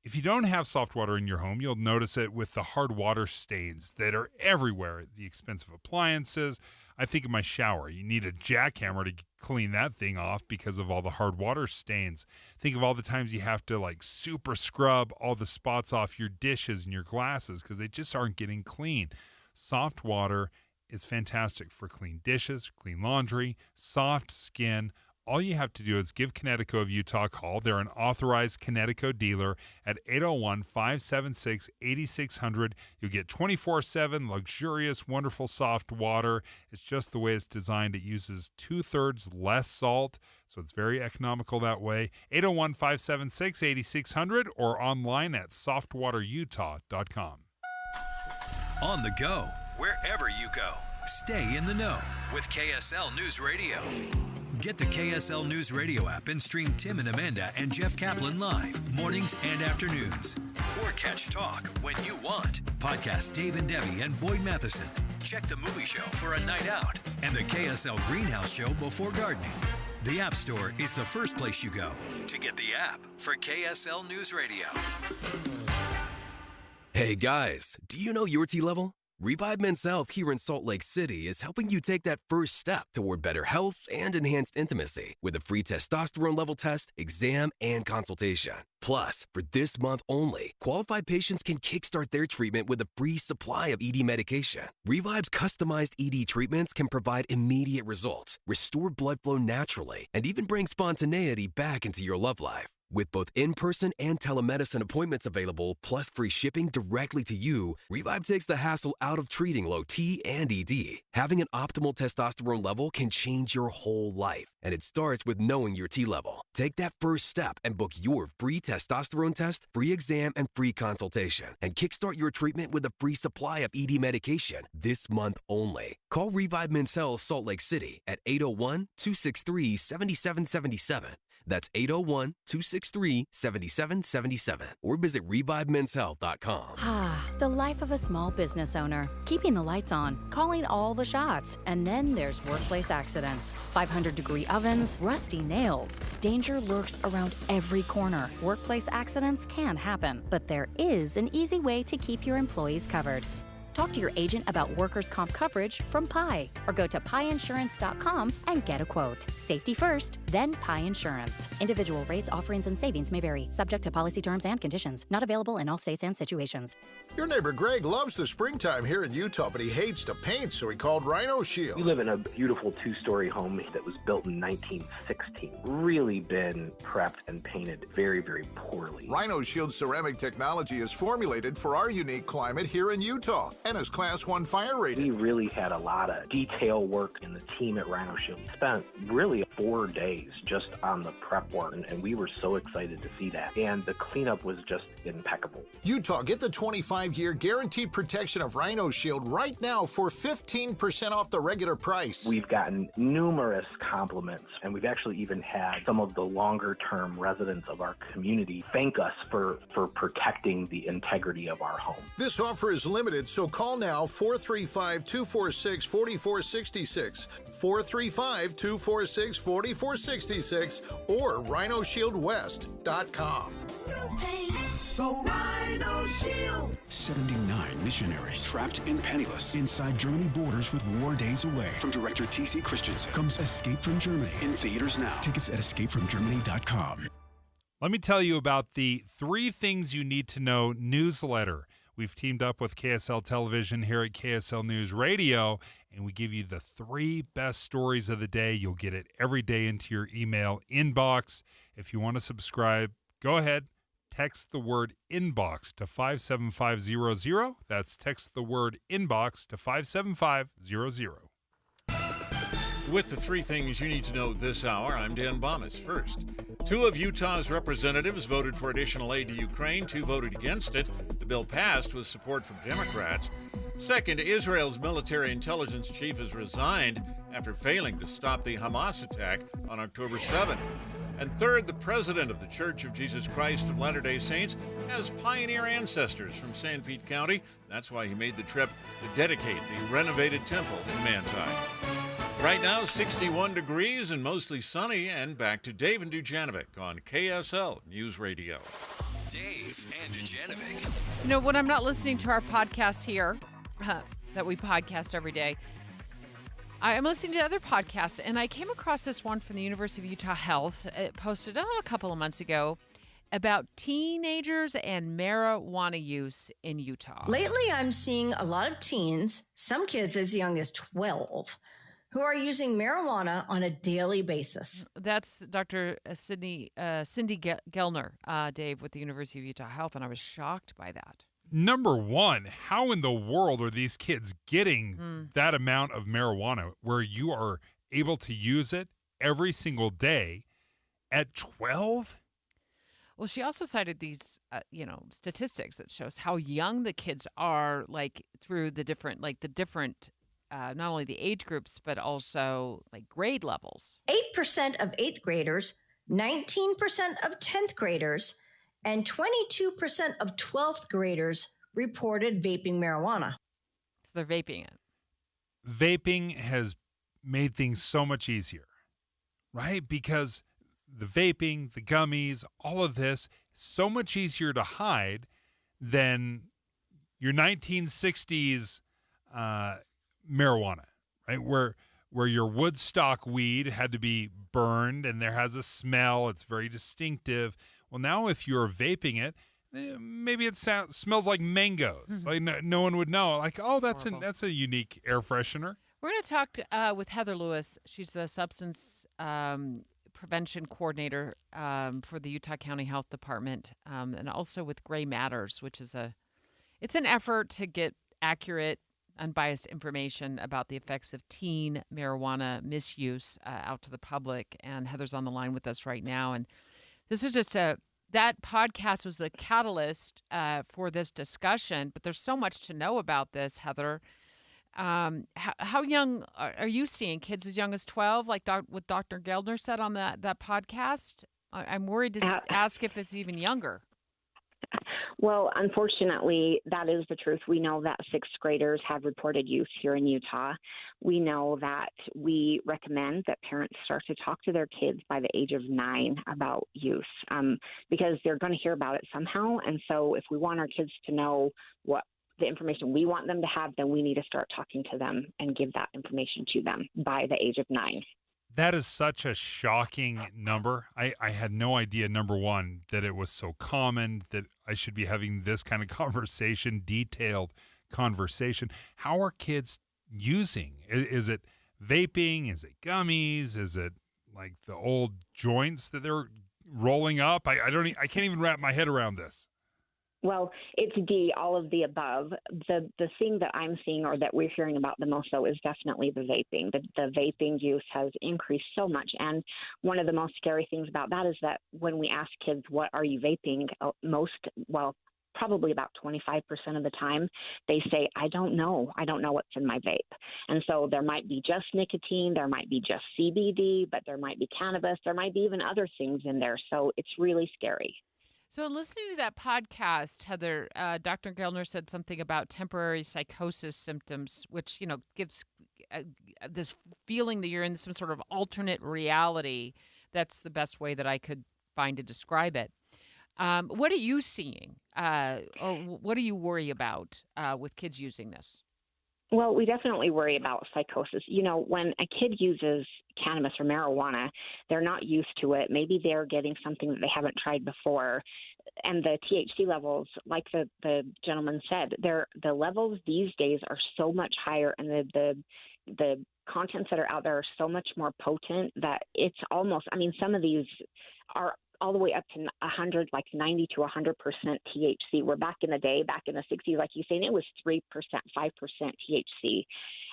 if you don't have soft water in your home, you'll notice it with the hard water stains that are everywhere. The expensive appliances. I think of my shower. You need a jackhammer to clean that thing off because of all the hard water stains. Think of all the times you have to like super scrub all the spots off your dishes and your glasses because they just aren't getting clean. Soft water is fantastic for clean dishes, clean laundry, soft skin. All you have to do is give Connecticut of Utah a call. They're an authorized Connecticut dealer at 801-576-8600. You'll get 24/7 luxurious, wonderful soft water. It's just the way it's designed. It uses 2/3 less salt, so it's very economical that way. 801-576-8600 or online at softwaterutah.com. On the go, wherever you go. Stay in the know with KSL News Radio. Get the KSL News Radio app and stream Tim and Amanda and Jeff Kaplan live mornings and afternoons. Or catch Talk when you want. Podcast Dave and Debbie and Boyd Matson. Check the movie show for a night out and the KSL Greenhouse show before gardening. The App Store is the first place you go to get the app for KSL News Radio. Hey guys, do you know your T level? Revive Men's Health here in Salt Lake City is helping you take that first step toward better health and enhanced intimacy with a free testosterone level test, exam, and consultation. Plus, for this month only, qualified patients can kickstart their treatment with a free supply of ED medication. Revive's customized ED treatments can provide immediate results, restore blood flow naturally, and even bring spontaneity back into your love life. With both in-person and telemedicine appointments available, plus free shipping directly to you, Revive takes the hassle out of treating low T and ED. Having an optimal testosterone level can change your whole life, and it starts with knowing your T level. Take that first step and book your free testosterone test, free exam, and free consultation, and kickstart your treatment with a free supply of ED medication this month only. Call Revive Men's Health Salt Lake City at 801-263-7777. That's 801-263-7777. Or visit ReviveMen'sHealth.com. The life of a small business owner. Keeping the lights on, calling all the shots. And then there's workplace accidents. 500-degree ovens, rusty nails. Danger lurks around every corner. Workplace accidents can happen, but there is an easy way to keep your employees covered. Talk to your agent about workers' comp coverage from Pi, or go to piinsurance.com and get a quote. Safety first, then Pi Insurance. Individual rates, offerings, and savings may vary, subject to policy terms and conditions. Not available in all states and situations. Your neighbor Greg loves the springtime here in Utah, but he hates to paint, so he called Rhino Shield. We live in a beautiful two-story home that was built in 1916. Really been prepped and painted very, very poorly. Rhino Shield ceramic technology is formulated for our unique climate here in Utah and is Class 1 fire rated. We really had a lot of detail work, and the team at Rhino Shield spent really 4 days just on the prep work, and we were so excited to see that. And the cleanup was just impeccable. Utah, get the 25-year guaranteed protection of Rhino Shield right now for 15% off the regular price. We've gotten numerous compliments, and we've actually even had some of the longer-term residents of our community thank us for protecting the integrity of our home. This offer is limited, so call now 435-246-4466, 435-246-4466, or RhinoShieldWest.com. Go Rhino Shield. 79 missionaries trapped and penniless inside Germany borders with war days away. From director T.C. Christensen comes Escape from Germany in theaters now. Tickets at escapefromgermany.com. Let me tell you about the 3 Things You Need to Know newsletter. We've teamed up with KSL Television here at KSL News Radio, and we give you the 3 best stories of the day. You'll get it every day into your email inbox. If you want to subscribe, go ahead. Text the word inbox to 57500. That's text the word inbox to 57500. With the 3 things you need to know this hour, I'm Dan Bomas. First, 2 of Utah's representatives voted for additional aid to Ukraine. 2 voted against it. The bill passed with support from Democrats. Second, Israel's military intelligence chief has resigned after failing to stop the Hamas attack on October 7th. And third, the president of the Church of Jesus Christ of Latter-day Saints has pioneer ancestors from San Pete County. That's why he made the trip to dedicate the renovated temple in Manti. Right now, 61 degrees and mostly sunny, and back to Dave and Dujanovic on KSL News Radio. Dave and Dujanovic. You know, when I'm not listening to our podcast here, that we podcast every day, I'm listening to other podcasts, and I came across this one from the University of Utah Health. It posted a couple of months ago about teenagers and marijuana use in Utah. Lately, I'm seeing a lot of teens, some kids as young as 12, who are using marijuana on a daily basis. That's Dr. Cindy Gelner, Dave, with the University of Utah Health, and I was shocked by that. Number one, how in the world are these kids getting that amount of marijuana where you are able to use it every single day at 12? Well, she also cited these, statistics that shows how young the kids are, like through the different, not only the age groups, but also like grade levels. 8% of 8th graders, 19% of 10th graders, and 22% of 12th graders reported vaping marijuana. So they're vaping it. Vaping has made things so much easier, right? Because the vaping, the gummies, all of this, so much easier to hide than your 1960s marijuana, right? Where your Woodstock weed had to be burned and there has a smell. It's very distinctive. Well, now if you're vaping it, maybe it smells like mangoes. Like no one would know. Like, oh, that's a unique air freshener. We're going to talk with Heather Lewis. She's the substance prevention coordinator for the Utah County Health Department, and also with Gray Matters, which is it's an effort to get accurate, unbiased information about the effects of teen marijuana misuse out to the public. And Heather's on the line with us right now. And this is just that podcast was the catalyst for this discussion, but there's so much to know about this, Heather. How young are you seeing kids as young as 12, like what Dr. Geldner said on that podcast? I'm worried to ask if it's even younger. Well, unfortunately, that is the truth. We know that 6th graders have reported use here in Utah. We know that we recommend that parents start to talk to their kids by the age of 9 about use because they're going to hear about it somehow. And so if we want our kids to know what the information we want them to have, then we need to start talking to them and give that information to them by the age of 9. That is such a shocking number. I had no idea, number one, that it was so common, that I should be having this kind of conversation, detailed conversation. How are kids using? Is it vaping? Is it gummies? Is it like the old joints that they're rolling up? I can't even wrap my head around this. Well, it's all of the above. The thing that I'm seeing or that we're hearing about the most, though, is definitely the vaping. The vaping use has increased so much. And one of the most scary things about that is that when we ask kids, what are you vaping? Probably about 25% of the time, they say, I don't know. I don't know what's in my vape. And so there might be just nicotine, there might be just CBD, but there might be cannabis, there might be even other things in there. So it's really scary. So in listening to that podcast, Heather, Dr. Geldner said something about temporary psychosis symptoms, which, gives this feeling that you're in some sort of alternate reality. That's the best way that I could find to describe it. What are you seeing, or what do you worry about with kids using this? Well, we definitely worry about psychosis. When a kid uses cannabis or marijuana, they're not used to it. Maybe they're getting something that they haven't tried before. And the THC levels, like the gentleman said, the levels these days are so much higher, and the contents that are out there are so much more potent that it's almost, some of these are all the way up to 100, like 90 to 100% THC. We're back in the day, back in the 60s, like you saying, it was 3%, 5% THC.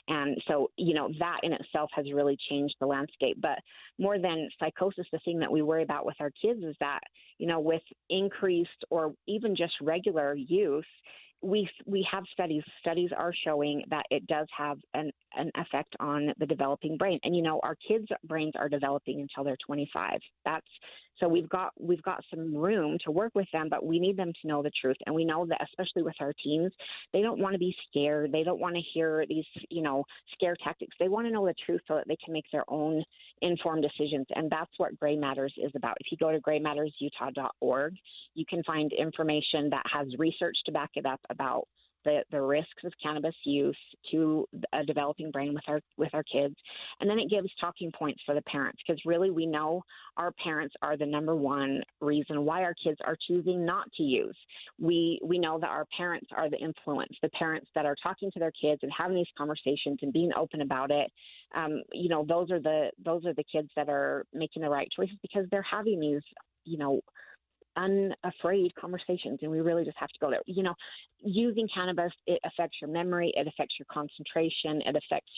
And so, that in itself has really changed the landscape. But more than psychosis, the thing that we worry about with our kids is that, with increased or even just regular use, we have studies. Studies are showing that it does have an effect on the developing brain. And, our kids' brains are developing until they're 25. So we've got some room to work with them, but we need them to know the truth. And we know that, especially with our teens, they don't want to be scared. They don't want to hear these, scare tactics. They want to know the truth so that they can make their own informed decisions. And that's what Gray Matters is about. If you go to graymattersutah.org, you can find information that has research to back it up about the risks of cannabis use to a developing brain with our kids. And then it gives talking points for the parents, because really we know our parents are the number one reason why our kids are choosing not to use. We know that our parents are the influence, the parents that are talking to their kids and having these conversations and being open about it. Those are the kids that are making the right choices, because they're having these, unafraid conversations, and we really just have to go there. Using cannabis, it affects your memory, it affects your concentration, it affects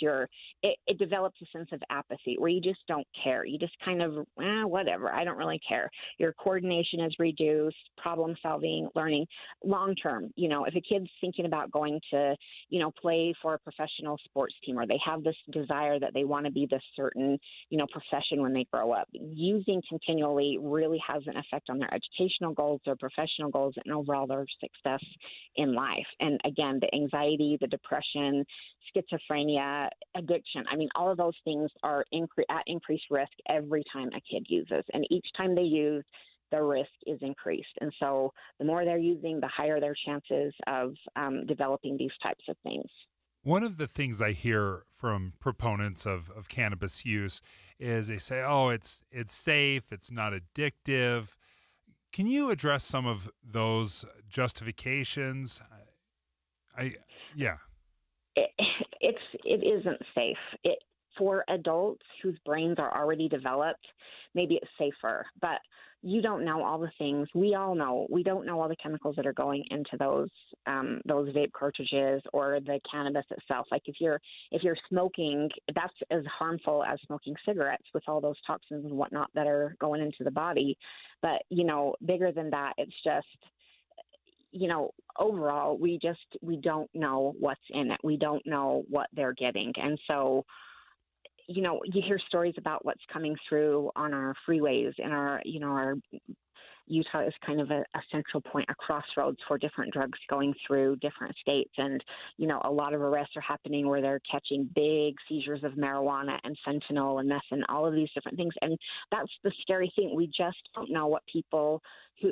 it develops a sense of apathy where you just don't care. You just kind of, whatever, I don't really care. Your coordination is reduced, problem solving, learning. Long term, if a kid's thinking about going to, play for a professional sports team, or they have this desire that they want to be this certain, profession when they grow up, using continually really has an effect on their educational goals, their professional goals, and overall their success in life. And again, the anxiety, the depression, schizophrenia, addiction, all of those things are at increased risk every time a kid uses. And each time they use, the risk is increased. And so the more they're using, the higher their chances of developing these types of things. One of the things I hear from proponents of cannabis use is they say, oh, it's safe, it's not addictive. Can you address some of those justifications? It isn't safe. For adults whose brains are already developed, maybe it's safer, but you don't know all the things. We all know. We don't know all the chemicals that are going into those vape cartridges or the cannabis itself. Like if you're smoking, that's as harmful as smoking cigarettes with all those toxins and whatnot that are going into the body. But, bigger than that, it's just, overall, we don't know what's in it. We don't know what they're getting. And so, you hear stories about what's coming through on our freeways, and our Utah is kind of a central point, a crossroads for different drugs going through different states. And, a lot of arrests are happening where they're catching big seizures of marijuana and fentanyl and meth and all of these different things. And that's the scary thing. We just don't know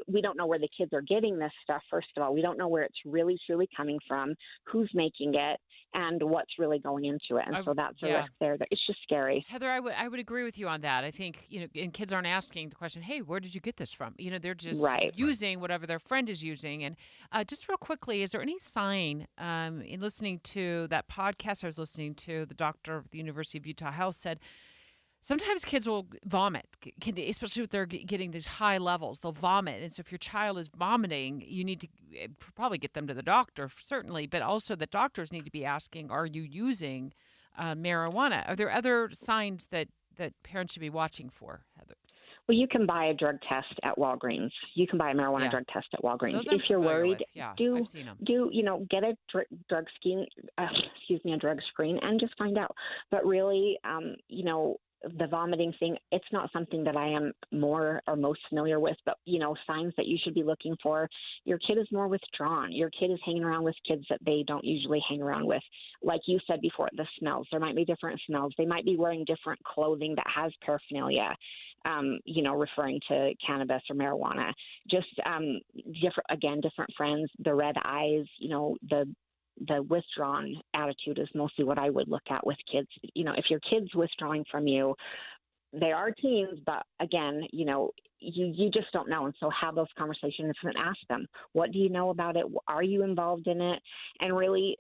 we don't know where the kids are getting this stuff. First of all, we don't know where it's really, truly coming from, who's making it, and what's really going into it. And so that's a risk there. It's just scary. Heather, I would agree with you on that. I think, and kids aren't asking the question, hey, where did you get this from? They're just using whatever their friend is using. And just real quickly, is there any sign in listening to that podcast I was listening to, the doctor of the University of Utah Health said, sometimes kids will vomit, especially if they're getting these high levels. They'll vomit. And so if your child is vomiting, you need to probably get them to the doctor, certainly. But also the doctors need to be asking, are you using marijuana? Are there other signs that parents should be watching for, Heather? Well, you can buy a drug test at Walgreens. You can buy a marijuana drug test at Walgreens. Those if you're worried, I've seen them. Get a drug screen and just find out. But really, the vomiting thing, it's not something that I am more or most familiar with, but, signs that you should be looking for. Your kid is more withdrawn. Your kid is hanging around with kids that they don't usually hang around with. Like you said before, the smells. There might be different smells. They might be wearing different clothing that has paraphernalia. referring to cannabis or marijuana. Just different friends, the red eyes, the withdrawn attitude is mostly what I would look at with kids. If your kid's withdrawing from you, they are teens, but again, you just don't know. And so have those conversations and ask them, what do you know about it? Are you involved in it? And really,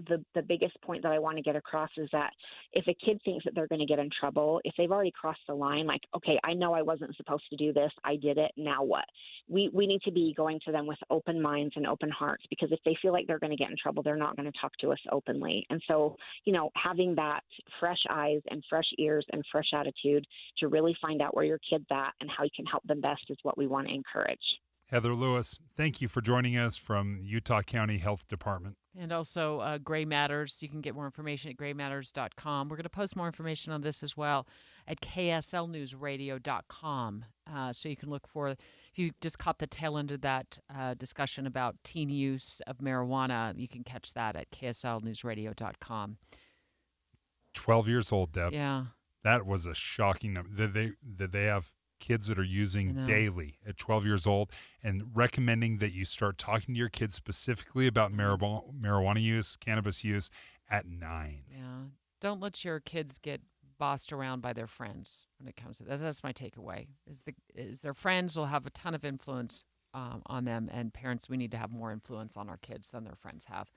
the biggest point that I want to get across is that if a kid thinks that they're going to get in trouble, if they've already crossed the line, like, okay, I know I wasn't supposed to do this, I did it, now what? We need to be going to them with open minds and open hearts, because if they feel like they're going to get in trouble, they're not going to talk to us openly. And so, having that fresh eyes and fresh ears and fresh attitude to really find out where your kid's at and how you can help them best is what we want to encourage. Heather Lewis, thank you for joining us from Utah County Health Department. And also Gray Matters. You can get more information at graymatters.com. We're going to post more information on this as well at kslnewsradio.com. So you can look for, if you just caught the tail end of that discussion about teen use of marijuana, you can catch that at kslnewsradio.com. 12 years old, Deb. Yeah. That was a shocking number. Did they have kids that are using daily at 12 years old, and recommending that you start talking to your kids specifically about marijuana use, cannabis use at 9. Yeah. Don't let your kids get bossed around by their friends when it comes to that. That's my takeaway, is their friends will have a ton of influence on them, and parents, we need to have more influence on our kids than their friends have.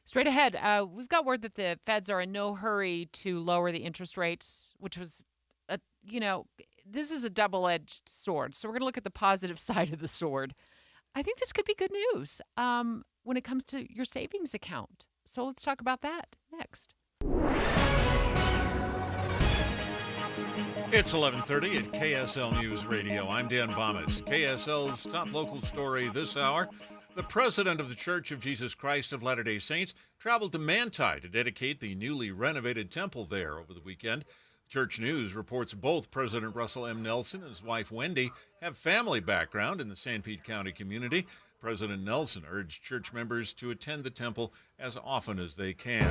Straight ahead, we've got word that the feds are in no hurry to lower the interest rates, which was, this is a double-edged sword. So we're going to look at the positive side of the sword. I think this could be good news when it comes to your savings account. So let's talk about that next. It's 11:30 at KSL News Radio. I'm Dan Bomas. KSL's top local story this hour. The president of the Church of Jesus Christ of Latter-day Saints traveled to Manti to dedicate the newly renovated temple there over the weekend. Church News reports both President Russell M. Nelson and his wife Wendy have family background in the San Pete County community. President Nelson urged church members to attend the temple as often as they can.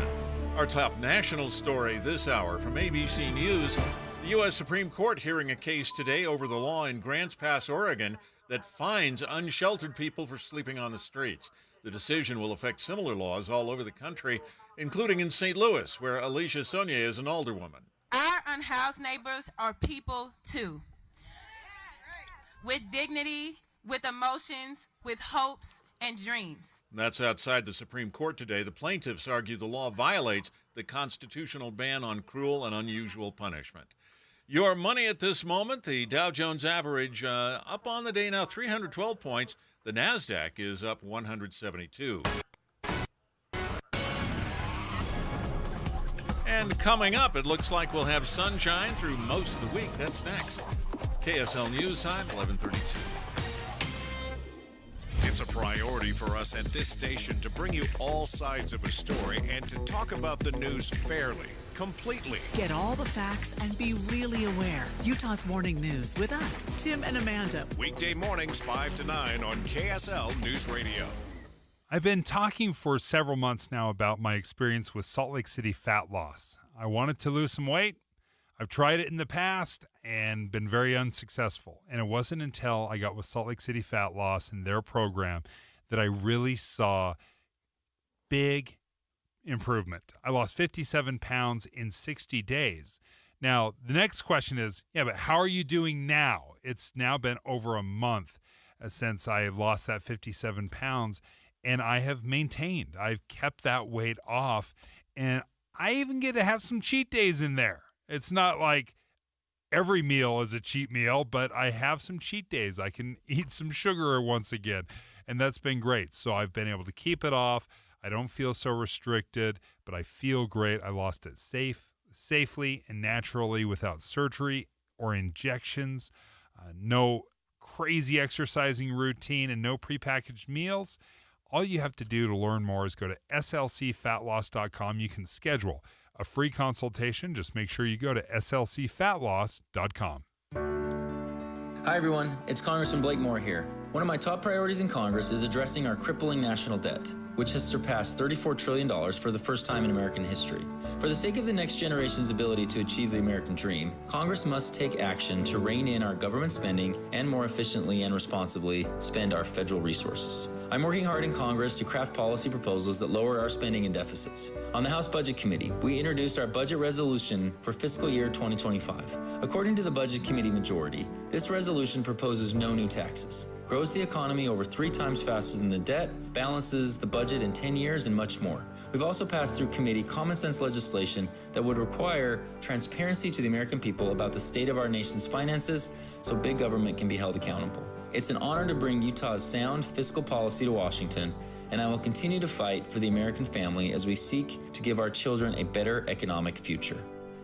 Our top national story this hour from ABC News. The U.S. Supreme Court hearing a case today over the law in Grants Pass, Oregon, that fines unsheltered people for sleeping on the streets. The decision will affect similar laws all over the country, including in St. Louis, where Alicia Sonier is an alderwoman. Our unhoused neighbors are people too, with dignity, with emotions, with hopes and dreams. That's outside the Supreme Court today. The plaintiffs argue the law violates the constitutional ban on cruel and unusual punishment. Your money at this moment, the Dow Jones average up on the day now, 312 points. The NASDAQ is up 172. And coming up, it looks like we'll have sunshine through most of the week. That's next. KSL News Time, 11:32. It's a priority for us at this station to bring you all sides of a story and to talk about the news fairly, completely. Get all the facts and be really aware. Utah's Morning News with us, Tim and Amanda. Weekday mornings 5 to 9 on KSL News Radio. I've been talking for several months now about my experience with Salt Lake City fat loss. I wanted to lose some weight. I've tried it in the past and been very unsuccessful. And it wasn't until I got with Salt Lake City Fat Loss and their program that I really saw big improvement. I lost 57 pounds in 60 days. Now, the next question is, but how are you doing now? It's now been over a month since I lost that 57 pounds. And I have maintained. I've kept that weight off. And I even get to have some cheat days in there. It's not like every meal is a cheat meal, but I have some cheat days. I can eat some sugar once again. And that's been great. So I've been able to keep it off. I don't feel so restricted, but I feel great. I lost it safely and naturally without surgery or injections. No crazy exercising routine and no prepackaged meals. All you have to do to learn more is go to slcfatloss.com. You can schedule a free consultation. Just make sure you go to slcfatloss.com. Hi, everyone. It's Congressman Blake Moore here. One of my top priorities in Congress is addressing our crippling national debt. which has surpassed $34 trillion for the first time in American history. For the sake of the next generation's ability to achieve the American dream, Congress must take action to rein in our government spending and more efficiently and responsibly spend our federal resources. I'm working hard in Congress to craft policy proposals that lower our spending and deficits. On the House Budget Committee, we introduced our budget resolution for fiscal year 2025. According to the Budget Committee majority, this resolution proposes no new taxes, grows the economy over 3 times faster than the debt, balances the budget in 10 years, and much more. We've also passed through committee common sense legislation that would require transparency to the American people about the state of our nation's finances so big government can be held accountable. It's an honor to bring Utah's sound fiscal policy to Washington, and I will continue to fight for the American family as we seek to give our children a better economic future.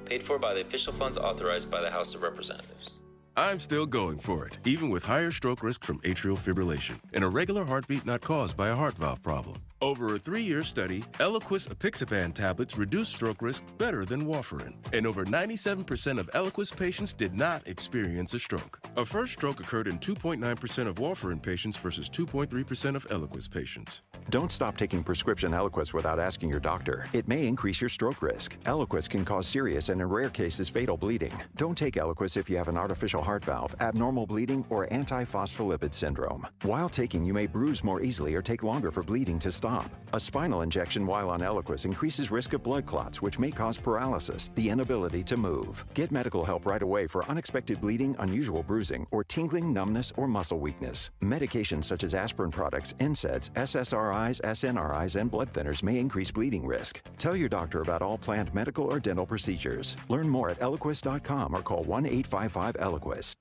Paid for by the official funds authorized by the House of Representatives. I'm still going for it, even with higher stroke risk from atrial fibrillation, an irregular heartbeat not caused by a heart valve problem. Over a 3-year study, Eliquis apixaban tablets reduced stroke risk better than warfarin, and over 97% of Eliquis patients did not experience a stroke. A first stroke occurred in 2.9% of warfarin patients versus 2.3% of Eliquis patients. Don't stop taking prescription Eliquis without asking your doctor. It may increase your stroke risk. Eliquis can cause serious and in rare cases fatal bleeding. Don't take Eliquis if you have an artificial heart valve, abnormal bleeding, or antiphospholipid syndrome. While taking, you may bruise more easily or take longer for bleeding to stop. A spinal injection while on Eliquis increases risk of blood clots, which may cause paralysis, the inability to move. Get medical help right away for unexpected bleeding, unusual bruising, or tingling, numbness, or muscle weakness. Medications such as aspirin products, NSAIDs, SSRIs, SNRIs, and blood thinners may increase bleeding risk. Tell your doctor about all planned medical or dental procedures. Learn more at Eliquis.com or call 1-855-ELIQUIS.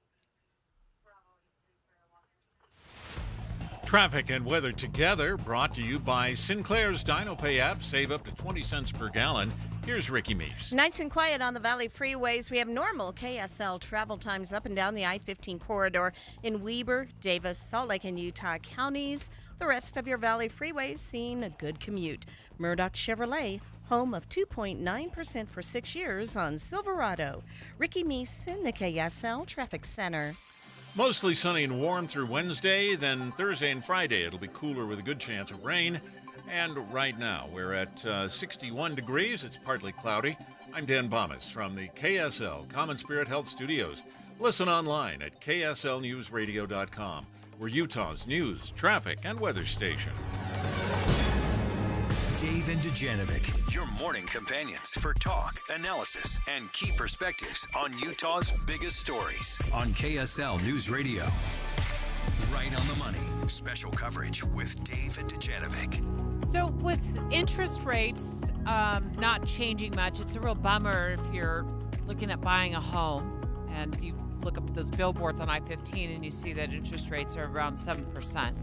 Traffic and weather together, brought to you by Sinclair's DinoPay app. Save up to 20 cents per gallon. Here's Ricky Meese. Nice and quiet on the Valley freeways. We have normal KSL travel times up and down the I-15 corridor in Weber, Davis, Salt Lake, and Utah counties. The rest of your Valley freeways seeing a good commute. Murdoch Chevrolet, home of 2.9% for 6 years on Silverado. Ricky Meese in the KSL Traffic Center. Mostly sunny and warm through Wednesday, then Thursday and Friday it'll be cooler with a good chance of rain. And right now we're at 61 degrees. It's partly cloudy. I'm Dan Bomas from the KSL Common Spirit Health Studios. Listen online at kslnewsradio.com. We're Utah's news, traffic, and weather station. Dave and Dujanovic, your morning companions for talk, analysis, and key perspectives on Utah's biggest stories on KSL News Radio. Right on the money. Special coverage with Dave and Dujanovic. So with interest rates not changing much, it's a real bummer if you're looking at buying a home and you look up those billboards on I-15 and you see that interest rates are around 7%.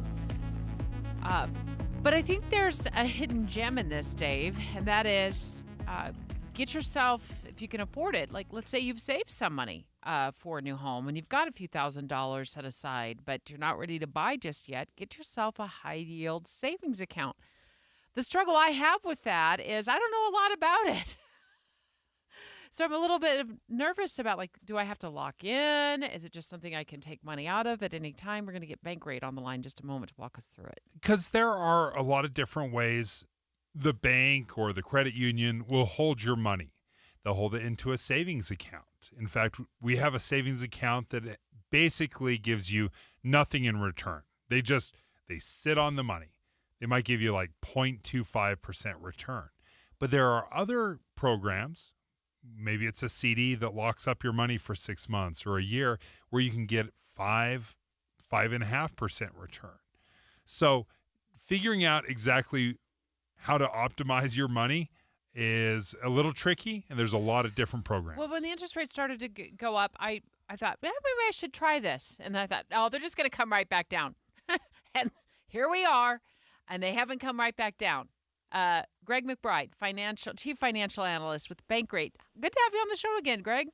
But I think there's a hidden gem in this, Dave, and that is get yourself, if you can afford it, like let's say you've saved some money for a new home and you've got a few $1,000s set aside, but you're not ready to buy just yet, get yourself a high-yield savings account. The struggle I have with that is I don't know a lot about it. So I'm a little bit nervous about, like, do I have to lock in? Is it just something I can take money out of at any time? We're going to get Bankrate on the line in just a moment to walk us through it. Because there are a lot of different ways the bank or the credit union will hold your money. They'll hold it into a savings account. In fact, we have a savings account that basically gives you nothing in return. They sit on the money. They might give you like 0.25% return. But there are other programs. Maybe it's a CD that locks up your money for 6 months or a year where you can get 5.5% return. So figuring out exactly how to optimize your money is a little tricky, and there's a lot of different programs. Well, when the interest rates started to go up, I thought, maybe I should try this. And then I thought, oh, they're just going to come right back down. And here we are, and they haven't come right back down. Greg McBride, Chief Financial Analyst with Bankrate. Good to have you on the show again, Greg.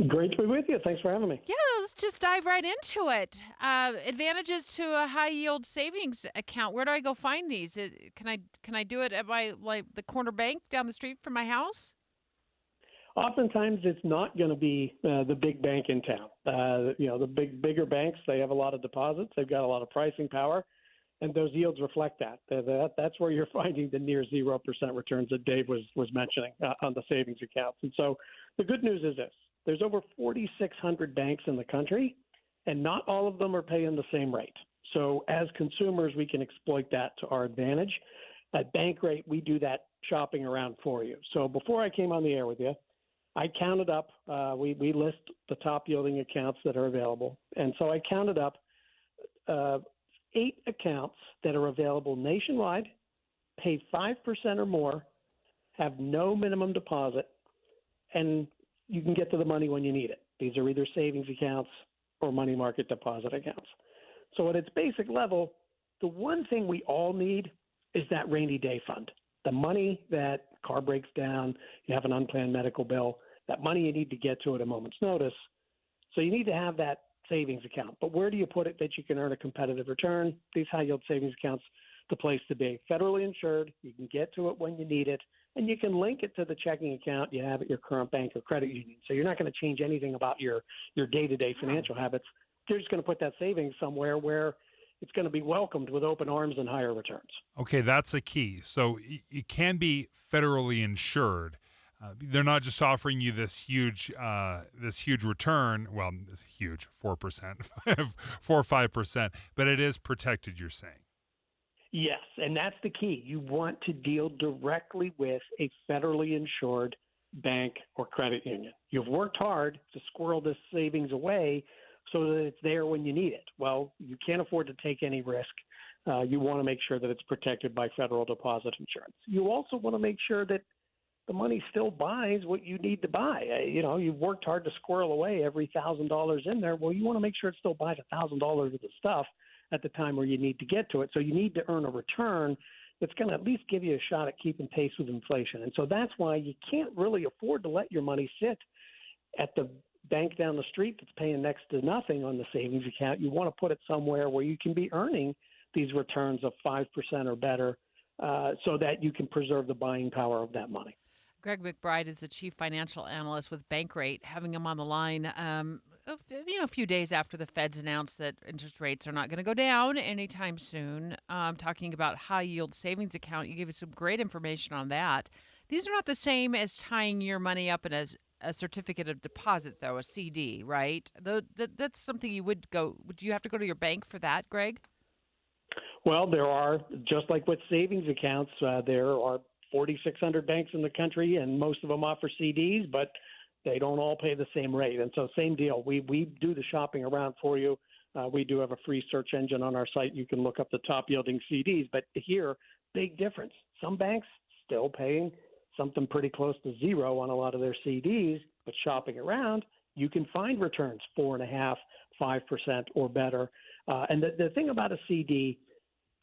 Great to be with you. Thanks for having me. Yeah, let's just dive right into it. Advantages to a high-yield savings account. Where do I go find these? Can I do it at the corner bank down the street from my house? Oftentimes, it's not going to be the big bank in town. The bigger banks, they have a lot of deposits. They've got a lot of pricing power. and those yields reflect that. That's where you're finding the near 0% returns that Dave was mentioning on the savings accounts. And so the good news is this. There's over 4,600 banks in the country, and not all of them are paying the same rate. So as consumers, we can exploit that to our advantage. At Bankrate, we do that shopping around for you. So before I came on the air with you, I counted up, we list the top yielding accounts that are available. And so I counted up 8 accounts that are available nationwide, pay 5% or more, have no minimum deposit, and you can get to the money when you need it. These are either savings accounts or money market deposit accounts. So at its basic level, the one thing we all need is that rainy day fund. The money that car breaks down, you have an unplanned medical bill, that money you need to get to at a moment's notice. So you need to have that savings account. But where do you put it that you can earn a competitive return? These high yield savings accounts, the place to be. Federally insured, you can get to it when you need it, and you can link it to the checking account you have at your current bank or credit union. So you're not going to change anything about your day-to-day financial habits. You're just going to put that savings somewhere where it's going to be welcomed with open arms and higher returns. Okay, that's a key. So it can be federally insured. They're not just offering you this huge return. Well, it's huge, 4%, 4 or 5%, but it is protected, you're saying. Yes, and that's the key. You want to deal directly with a federally insured bank or credit union. You've worked hard to squirrel this savings away so that it's there when you need it. Well, you can't afford to take any risk. You want to make sure that it's protected by federal deposit insurance. You also want to make sure that the money still buys what you need to buy. You've worked hard to squirrel away every $1,000 in there. Well, you want to make sure it still buys $1,000 worth of stuff at the time where you need to get to it. So you need to earn a return that's going to at least give you a shot at keeping pace with inflation. And so that's why you can't really afford to let your money sit at the bank down the street that's paying next to nothing on the savings account. You want to put it somewhere where you can be earning these returns of 5% or better so that you can preserve the buying power of that money. Greg McBride is the chief financial analyst with Bankrate. Having him on the line, a few days after the Feds announced that interest rates are not going to go down anytime soon. Talking about high yield savings account, you gave us some great information on that. These are not the same as tying your money up in a certificate of deposit, though, a CD, right? That's something you would go. Would you have to go to your bank for that, Greg? Well, there are, just like with savings accounts, there are 4,600 banks in the country, and most of them offer CDs, but they don't all pay the same rate. And so same deal. We do the shopping around for you. We do have a free search engine on our site. You can look up the top yielding CDs. But here, big difference. Some banks still paying something pretty close to zero on a lot of their CDs, but shopping around, you can find returns 4.5%, 5% or better. And the thing about a CD,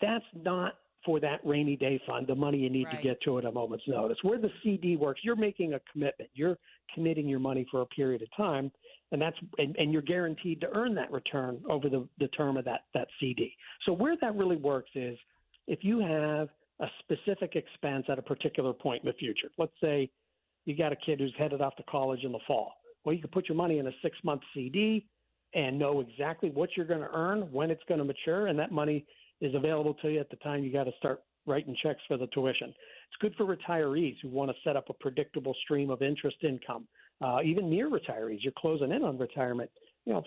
that's not for that rainy day fund, the money you need to get to at a moment's notice. Where the CD works, you're making a commitment. You're committing your money for a period of time, and you're guaranteed to earn that return over the term of that CD. So where that really works is if you have a specific expense at a particular point in the future. Let's say you got a kid who's headed off to college in the fall. Well, you can put your money in a 6-month CD and know exactly what you're going to earn, when it's going to mature, and that money is available to you at the time you got to start writing checks for the tuition. It's good for retirees who want to set up a predictable stream of interest income. Even near retirees, you're closing in on retirement.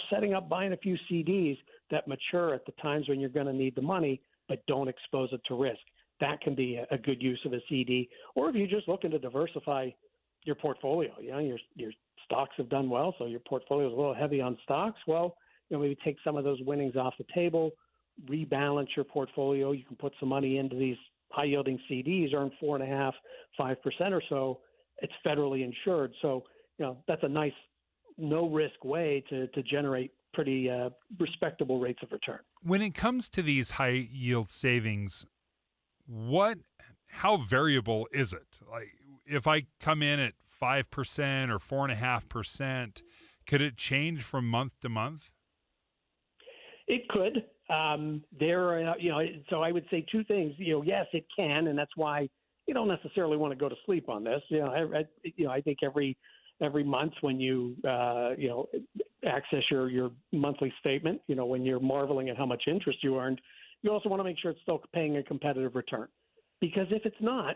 Setting up, buying a few CDs that mature at the times when you're going to need the money, but don't expose it to risk. That can be a good use of a CD. Or if you're just looking to diversify your portfolio, your stocks have done well, so your portfolio is a little heavy on stocks. Well, maybe take some of those winnings off the table, rebalance your portfolio. You can put some money into these high-yielding CDs, earn 4.5%, 5% or so. It's federally insured, so that's a nice, no-risk way to generate pretty respectable rates of return. When it comes to these high-yield savings, how variable is it? Like, if I come in at 5% or 4.5%, could it change from month to month? It could. So I would say two things. Yes, it can, and that's why you don't necessarily want to go to sleep on this. I think every month when you access your monthly statement, when you're marveling at how much interest you earned, you also want to make sure it's still paying a competitive return. Because if it's not,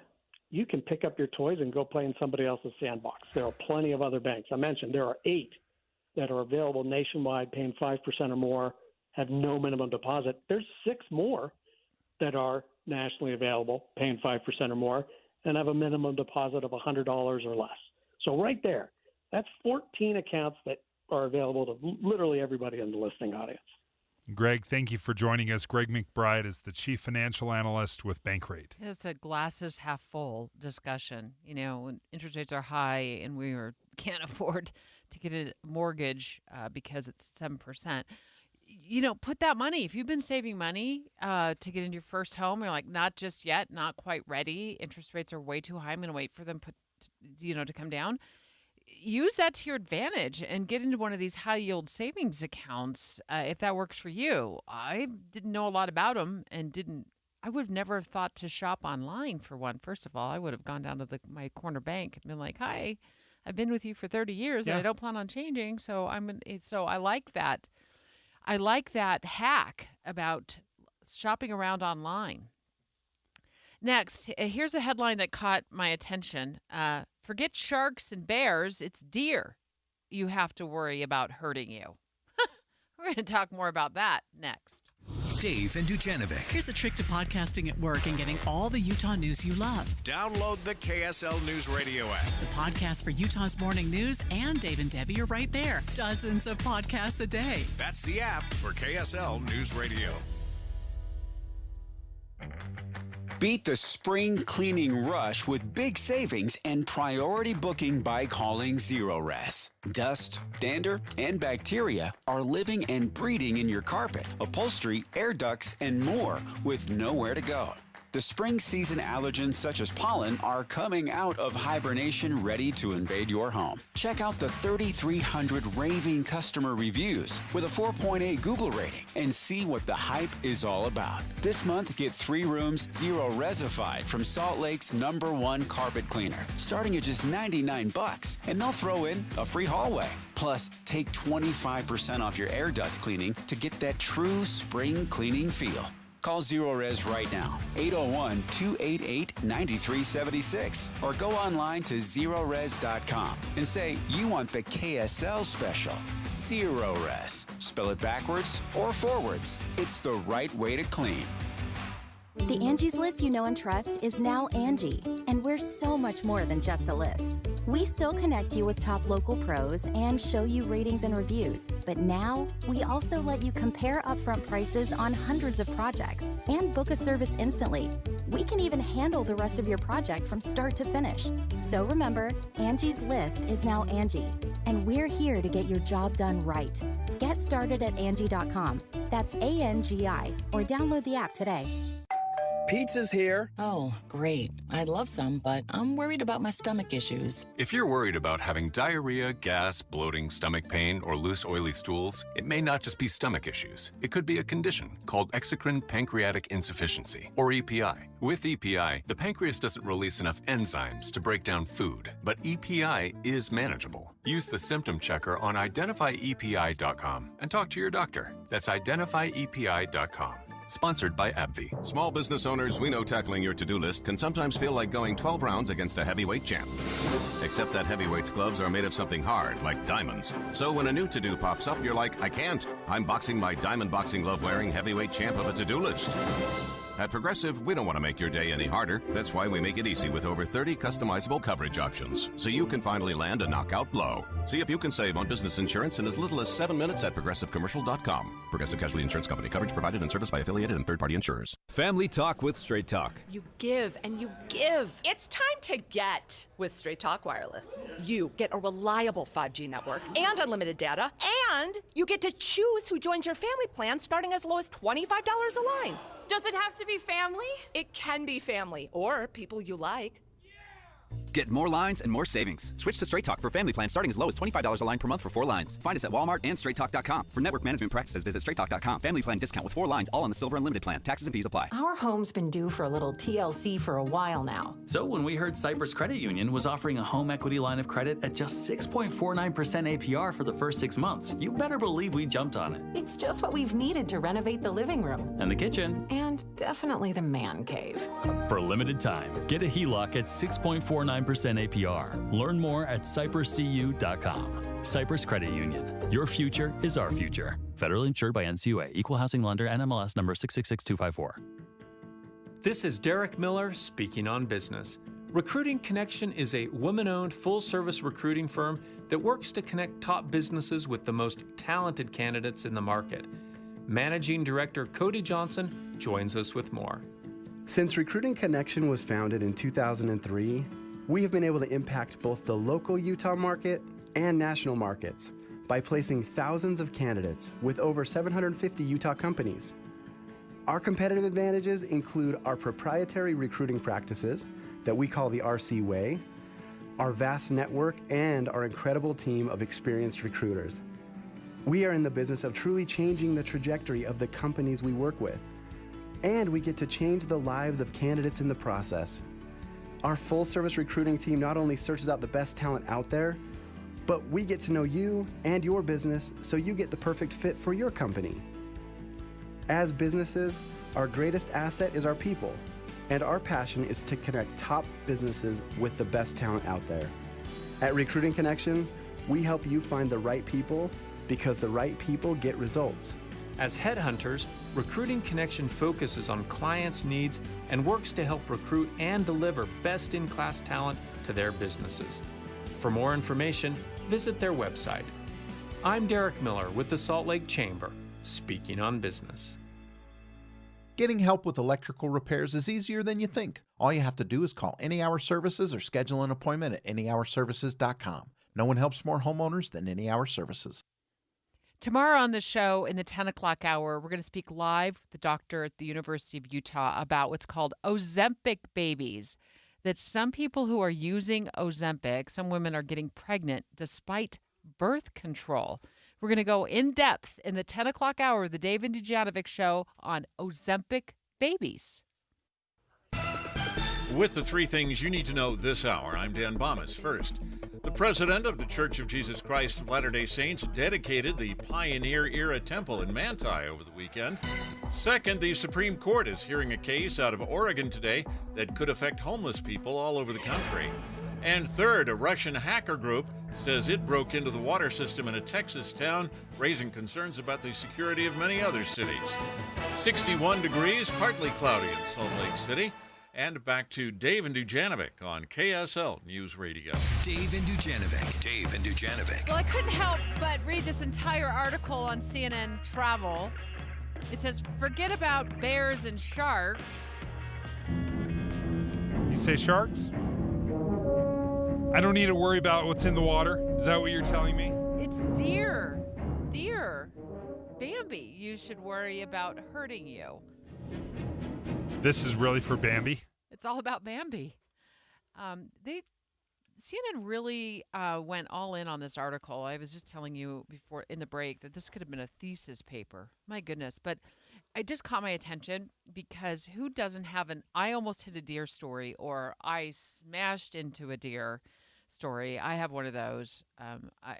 you can pick up your toys and go play in somebody else's sandbox. There are plenty of other banks. I mentioned there are 8 that are available nationwide, paying 5% or more, have no minimum deposit. There's 6 more that are nationally available, paying 5% or more, and have a minimum deposit of $100 or less. So right there, that's 14 accounts that are available to literally everybody in the listening audience. Greg, thank you for joining us. Greg McBride is the Chief Financial Analyst with Bankrate. It's a glasses half full discussion. You know, when interest rates are high and we can't afford to get a mortgage because it's 7%. You know, put that money. If you've been saving money to get into your first home, you're like, not just yet, not quite ready. Interest rates are way too high. I'm going to wait for them to come down. Use that to your advantage and get into one of these high yield savings accounts if that works for you. I didn't know a lot about them and I would have never thought to shop online for one. First of all, I would have gone down to my corner bank and been like, hi, I've been with you for 30 years and I don't plan on changing. So I like that. I like that hack about shopping around online. Next, here's a headline that caught my attention. Forget sharks and bears, it's deer you have to worry about hurting you. We're going to talk more about that next. Dave and Dujanovic. Here's a trick to podcasting at work and getting all the Utah news you love. Download the KSL News Radio app. The podcast for Utah's morning news and Dave and Debbie are right there. Dozens of podcasts a day. That's the app for KSL News Radio. Beat the spring cleaning rush with big savings and priority booking by calling Zerorez. Dust, dander, and bacteria are living and breeding in your carpet, upholstery, air ducts, and more with nowhere to go. The spring season allergens such as pollen are coming out of hibernation ready to invade your home. Check out the 3,300 raving customer reviews with a 4.8 Google rating and see what the hype is all about. This month, get 3 rooms Zerorez-ified from Salt Lake's #1 carpet cleaner, starting at just $99, and they'll throw in a free hallway. Plus, take 25% off your air ducts cleaning to get that true spring cleaning feel. Call Zerorez right now, 801-288-9376, or go online to Zerorez.com and say you want the KSL special, Zerorez. Spell it backwards or forwards. It's the right way to clean. The Angie's List you know and trust is now Angie, and we're so much more than just a list. We still connect you with top local pros and show you ratings and reviews, but now we also let you compare upfront prices on hundreds of projects and book a service instantly. We can even handle the rest of your project from start to finish. So remember, Angie's List is now Angie, and we're here to get your job done right. Get started at Angie.com. That's ANGI, or download the app today. Pizza's here. Oh, great. I'd love some, but I'm worried about my stomach issues. If you're worried about having diarrhea, gas, bloating, stomach pain, or loose, oily stools, it may not just be stomach issues. It could be a condition called exocrine pancreatic insufficiency, or EPI. With EPI, the pancreas doesn't release enough enzymes to break down food, but EPI is manageable. Use the symptom checker on identifyepi.com and talk to your doctor. That's identifyepi.com. Sponsored by AbbVie. Small business owners, we know tackling your to-do list can sometimes feel like going 12 rounds against a heavyweight champ. Except that heavyweight's gloves are made of something hard, like diamonds. So when a new to-do pops up, you're like, I can't. I'm boxing my diamond boxing glove-wearing heavyweight champ of a to-do list. At Progressive, we don't want to make your day any harder. That's why we make it easy with over 30 customizable coverage options, so you can finally land a knockout blow. See if you can save on business insurance in as little as 7 minutes at ProgressiveCommercial.com. Progressive Casualty Insurance Company. Coverage provided and serviced by affiliated and third-party insurers. Family Talk with Straight Talk. You give and you give. It's time to get with Straight Talk Wireless. You get a reliable 5G network and unlimited data, and you get to choose who joins your family plan starting as low as $25 a line. Does it have to be family? It can be family or people you like. Get more lines and more savings. Switch to Straight Talk for family plans starting as low as $25 a line per month for 4 lines. Find us at Walmart and straighttalk.com. For network management practices, visit straighttalk.com. Family plan discount with 4 lines, all on the Silver Unlimited plan. Taxes and fees apply. Our home's been due for a little TLC for a while now. So when we heard Cyprus Credit Union was offering a home equity line of credit at just 6.49% APR for the first 6 months, you better believe we jumped on it. It's just what we've needed to renovate the living room. And the kitchen. And definitely the man cave. For a limited time, get a HELOC at 6.49% APR. Learn more at cypruscu.com. Cyprus Credit Union. Your future is our future. Federally insured by NCUA. Equal housing lender. NMLS number 666254. This is Derek Miller speaking on business. Recruiting Connection is a woman-owned full-service recruiting firm that works to connect top businesses with the most talented candidates in the market. Managing Director Cody Johnson joins us with more. Since Recruiting Connection was founded in 2003, we have been able to impact both the local Utah market and national markets by placing thousands of candidates with over 750 Utah companies. Our competitive advantages include our proprietary recruiting practices that we call the RC Way, our vast network, and our incredible team of experienced recruiters. We are in the business of truly changing the trajectory of the companies we work with, and we get to change the lives of candidates in the process. Our full-service recruiting team not only searches out the best talent out there, but we get to know you and your business so you get the perfect fit for your company. As businesses, our greatest asset is our people, and our passion is to connect top businesses with the best talent out there. At Recruiting Connection, we help you find the right people because the right people get results. As headhunters, Recruiting Connection focuses on clients' needs and works to help recruit and deliver best-in-class talent to their businesses. For more information, visit their website. I'm Derek Miller with the Salt Lake Chamber, speaking on business. Getting help with electrical repairs is easier than you think. All you have to do is call Any Hour Services or schedule an appointment at anyhourservices.com. No one helps more homeowners than Any Hour Services. Tomorrow on the show in the 10 o'clock hour, we're going to speak live with the doctor at the University of Utah about what's called Ozempic babies. That some people who are using Ozempic, some women are getting pregnant despite birth control. We're going to go in depth in the 10 o'clock hour of the Dave and Dujanovic show on Ozempic babies. With the 3 things you need to know this hour, I'm Dan Bomas. First, the president of the Church of Jesus Christ of Latter-day Saints dedicated the Pioneer-era temple in Manti over the weekend. Second, the Supreme Court is hearing a case out of Oregon today that could affect homeless people all over the country. And third, a Russian hacker group says it broke into the water system in a Texas town, raising concerns about the security of many other cities. 61 degrees, partly cloudy in Salt Lake City. And back to Dave and Dujanovic on KSL News Radio. Dave and Dujanovic. Dave and Dujanovic. Well, I couldn't help but read this entire article on CNN Travel. It says, forget about bears and sharks. You say sharks? I don't need to worry about what's in the water. Is that what you're telling me? It's deer. Deer. Bambi. You should worry about hurting you. This is really for Bambi? It's all about Bambi. CNN really went all in on this article. I was just telling you before in the break that this could have been a thesis paper. My goodness. But it just caught my attention because who doesn't have an I almost hit a deer story or I smashed into a deer story? I have one of those. I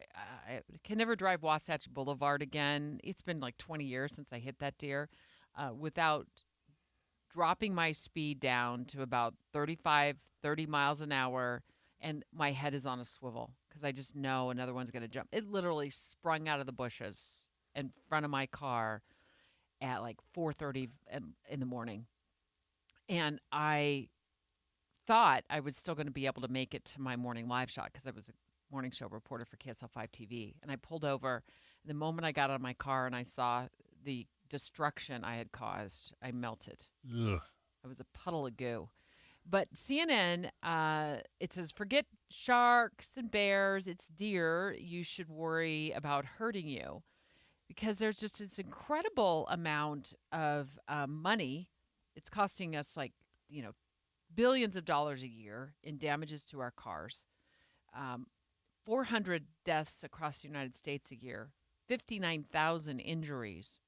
can never drive Wasatch Boulevard again. It's been like 20 years since I hit that deer without dropping my speed down to about 35, 30 miles an hour, and my head is on a swivel because I just know another one's going to jump. It literally sprung out of the bushes in front of my car at like 4:30 in the morning. And I thought I was still going to be able to make it to my morning live shot because I was a morning show reporter for KSL5 TV. And I pulled over. The moment I got out of my car and I saw the destruction I had caused, I melted. Ugh. I was a puddle of goo. But CNN, it says, forget sharks and bears, it's deer. You should worry about hurting you. Because there's just this incredible amount of money. It's costing us billions of dollars a year in damages to our cars, 400 deaths across the United States a year, 59,000 injuries,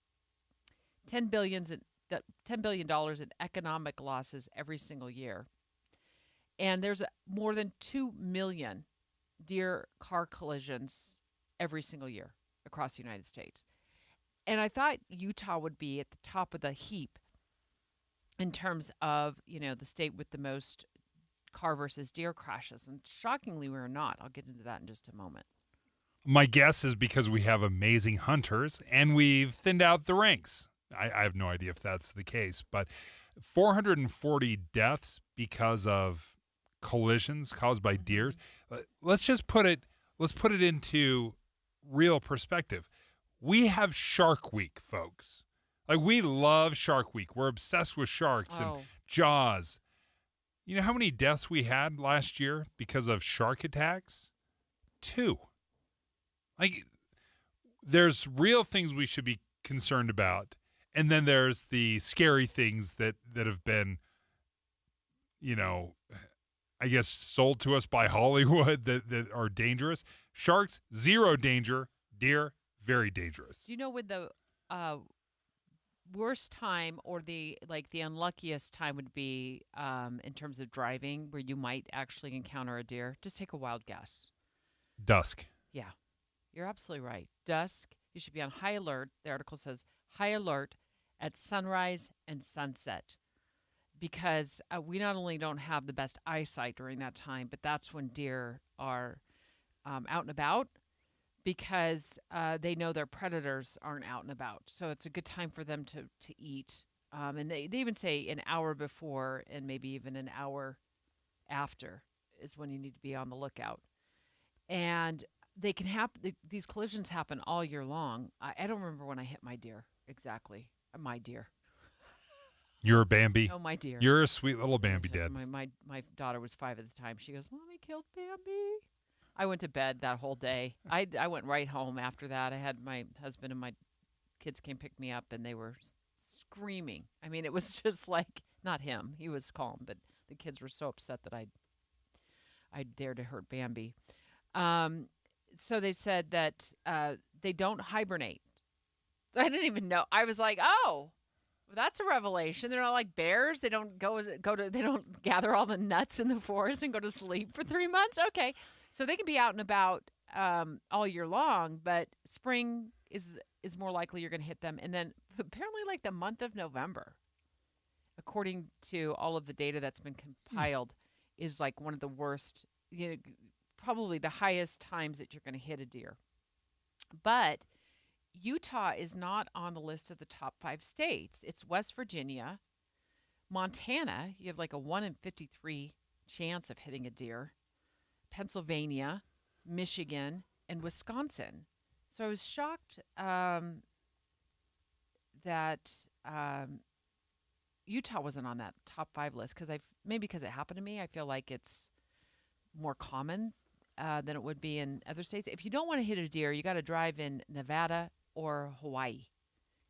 $10 billion in economic losses every single year. And there's more than 2 million deer car collisions every single year across the United States. And I thought Utah would be at the top of the heap in terms of, the state with the most car versus deer crashes. And shockingly, we're not. I'll get into that in just a moment. My guess is because we have amazing hunters and we've thinned out the ranks. I have no idea if that's the case, but 440 deaths because of collisions caused by deer. Let's put it into real perspective. We have Shark Week, folks. Like, we love Shark Week. We're obsessed with sharks and Jaws. You know how many deaths we had last year because of shark attacks? 2. Like, there's real things we should be concerned about, and then there's the scary things that have been, I guess, sold to us by Hollywood that are dangerous. Sharks, 0 danger. Deer, very dangerous. Do you know when the worst time or the unluckiest time would be in terms of driving where you might actually encounter a deer? Just take a wild guess. Dusk. Yeah, you're absolutely right. Dusk, you should be on high alert. The article says high alert at sunrise and sunset, because we not only don't have the best eyesight during that time, but that's when deer are out and about, because they know their predators aren't out and about. So it's a good time for them to eat. And they even say an hour before and maybe even an hour after is when you need to be on the lookout. And they can happen. These collisions happen all year long. I don't remember when I hit my deer exactly. My deer. You're a Bambi. Oh, my dear. You're a sweet little Bambi, Yes, Dad. My daughter was 5 at the time. She goes, Mommy killed Bambi. I went to bed that whole day. I went right home after that. I had my husband and my kids came pick me up, and they were screaming. I mean, it was just like, not him. He was calm, but the kids were so upset that I dared to hurt Bambi. So they said that they don't hibernate. So I didn't even know. I was like, oh, well, that's a revelation. They're not like bears. They don't they don't gather all the nuts in the forest and go to sleep for 3 months. Okay. So they can be out and about all year long, but spring is more likely you're going to hit them. And then apparently like the month of November, according to all of the data that's been compiled, is like one of the worst, probably the highest times that you're going to hit a deer. But Utah is not on the list of the top 5 states. It's West Virginia, Montana. You have like a 1 in 53 chance of hitting a deer. Pennsylvania, Michigan, and Wisconsin. So I was shocked that Utah wasn't on that top 5 list, because maybe because it happened to me, I feel like it's more common than it would be in other states. If you don't want to hit a deer, you got to drive in Nevada or Hawaii.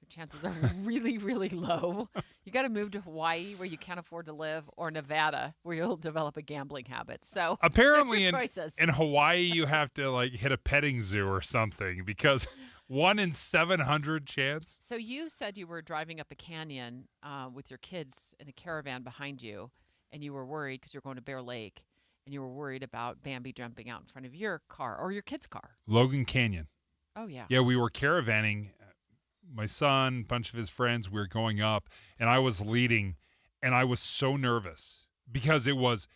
Your chances are really, really low. You got to move to Hawaii, where you can't afford to live, or Nevada, where you'll develop a gambling habit. So apparently in Hawaii, you have to like hit a petting zoo or something, because 1 in 700 chance. So you said you were driving up a canyon with your kids in a caravan behind you, and you were worried because you're going to Bear Lake, and you were worried about Bambi jumping out in front of your car or your kid's car. Logan Canyon. Oh, yeah. Yeah, we were caravanning. My son, a bunch of his friends, we were going up, and I was leading, and I was so nervous because it was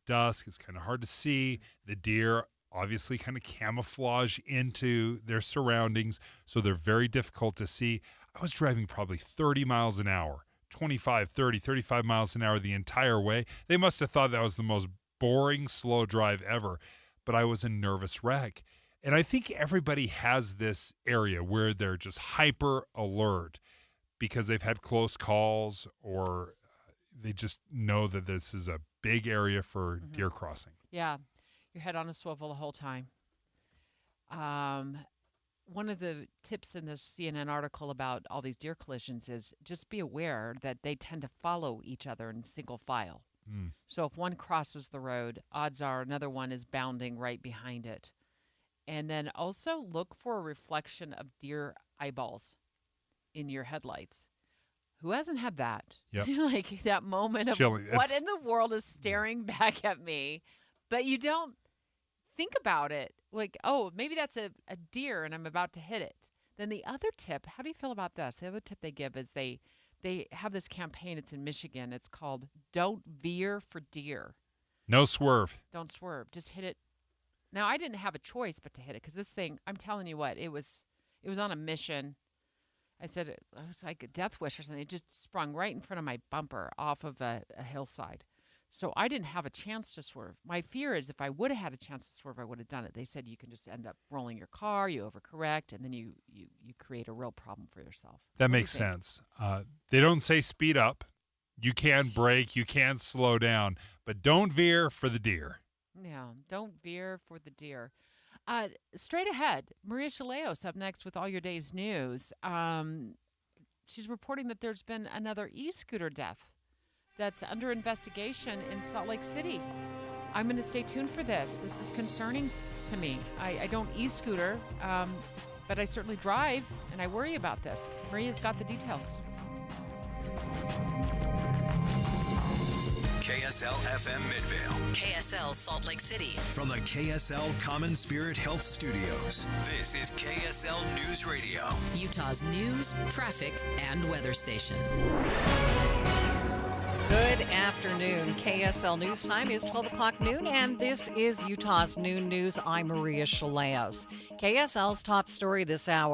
dusk. It's kind of hard to see. The deer obviously kind of camouflage into their surroundings, so they're very difficult to see. I was driving probably 30 miles an hour, 25, 30, 35 miles an hour the entire way. They must have thought that was the most boring, slow drive ever, but I was a nervous wreck. And I think everybody has this area where they're just hyper alert because they've had close calls, or they just know that this is a big area for deer crossing. Yeah, your head on a swivel the whole time. One of the tips in this CNN article about all these deer collisions is just be aware that they tend to follow each other in single file. So if one crosses the road, odds are another one is bounding right behind it. And then also look for a reflection of deer eyeballs in your headlights. Who hasn't had that? Yep. Like that moment of Chilling. what in the world is staring back at me? But you don't think about it. Like, oh, maybe that's a deer and I'm about to hit it. Then the other tip, how do you feel about this? The other tip they give is they have this campaign. It's in Michigan. It's called Don't Veer for Deer. No swerve. Don't swerve. Just hit it. Now, I didn't have a choice but to hit it because this thing, I'm telling you what, it was on a mission. I said it was like a death wish or something. It just sprung right in front of my bumper off of a hillside. So I didn't have a chance to swerve. My fear is if I would have had a chance to swerve, I would have done it. They said you can just end up rolling your car, you overcorrect, and then you create a real problem for yourself. That makes sense. They don't say speed up. You can brake, you can slow down, but don't veer for the deer. Yeah, don't veer for the deer. Straight ahead, Maria Chaleos up next with all your day's news. She's reporting that there's been another e-scooter death that's under investigation in Salt Lake City. I'm going to stay tuned for this. This is concerning to me. I don't e-scooter, but I certainly drive, and I worry about this. Maria's got the details. KSL FM Midvale. KSL Salt Lake City. From the KSL Common Spirit Health Studios, this is KSL News Radio. Utah's news, traffic, and weather station. Good afternoon. KSL News Time is 12 o'clock noon, and this is Utah's Noon News. I'm Maria Chaleos. KSL's top story this hour.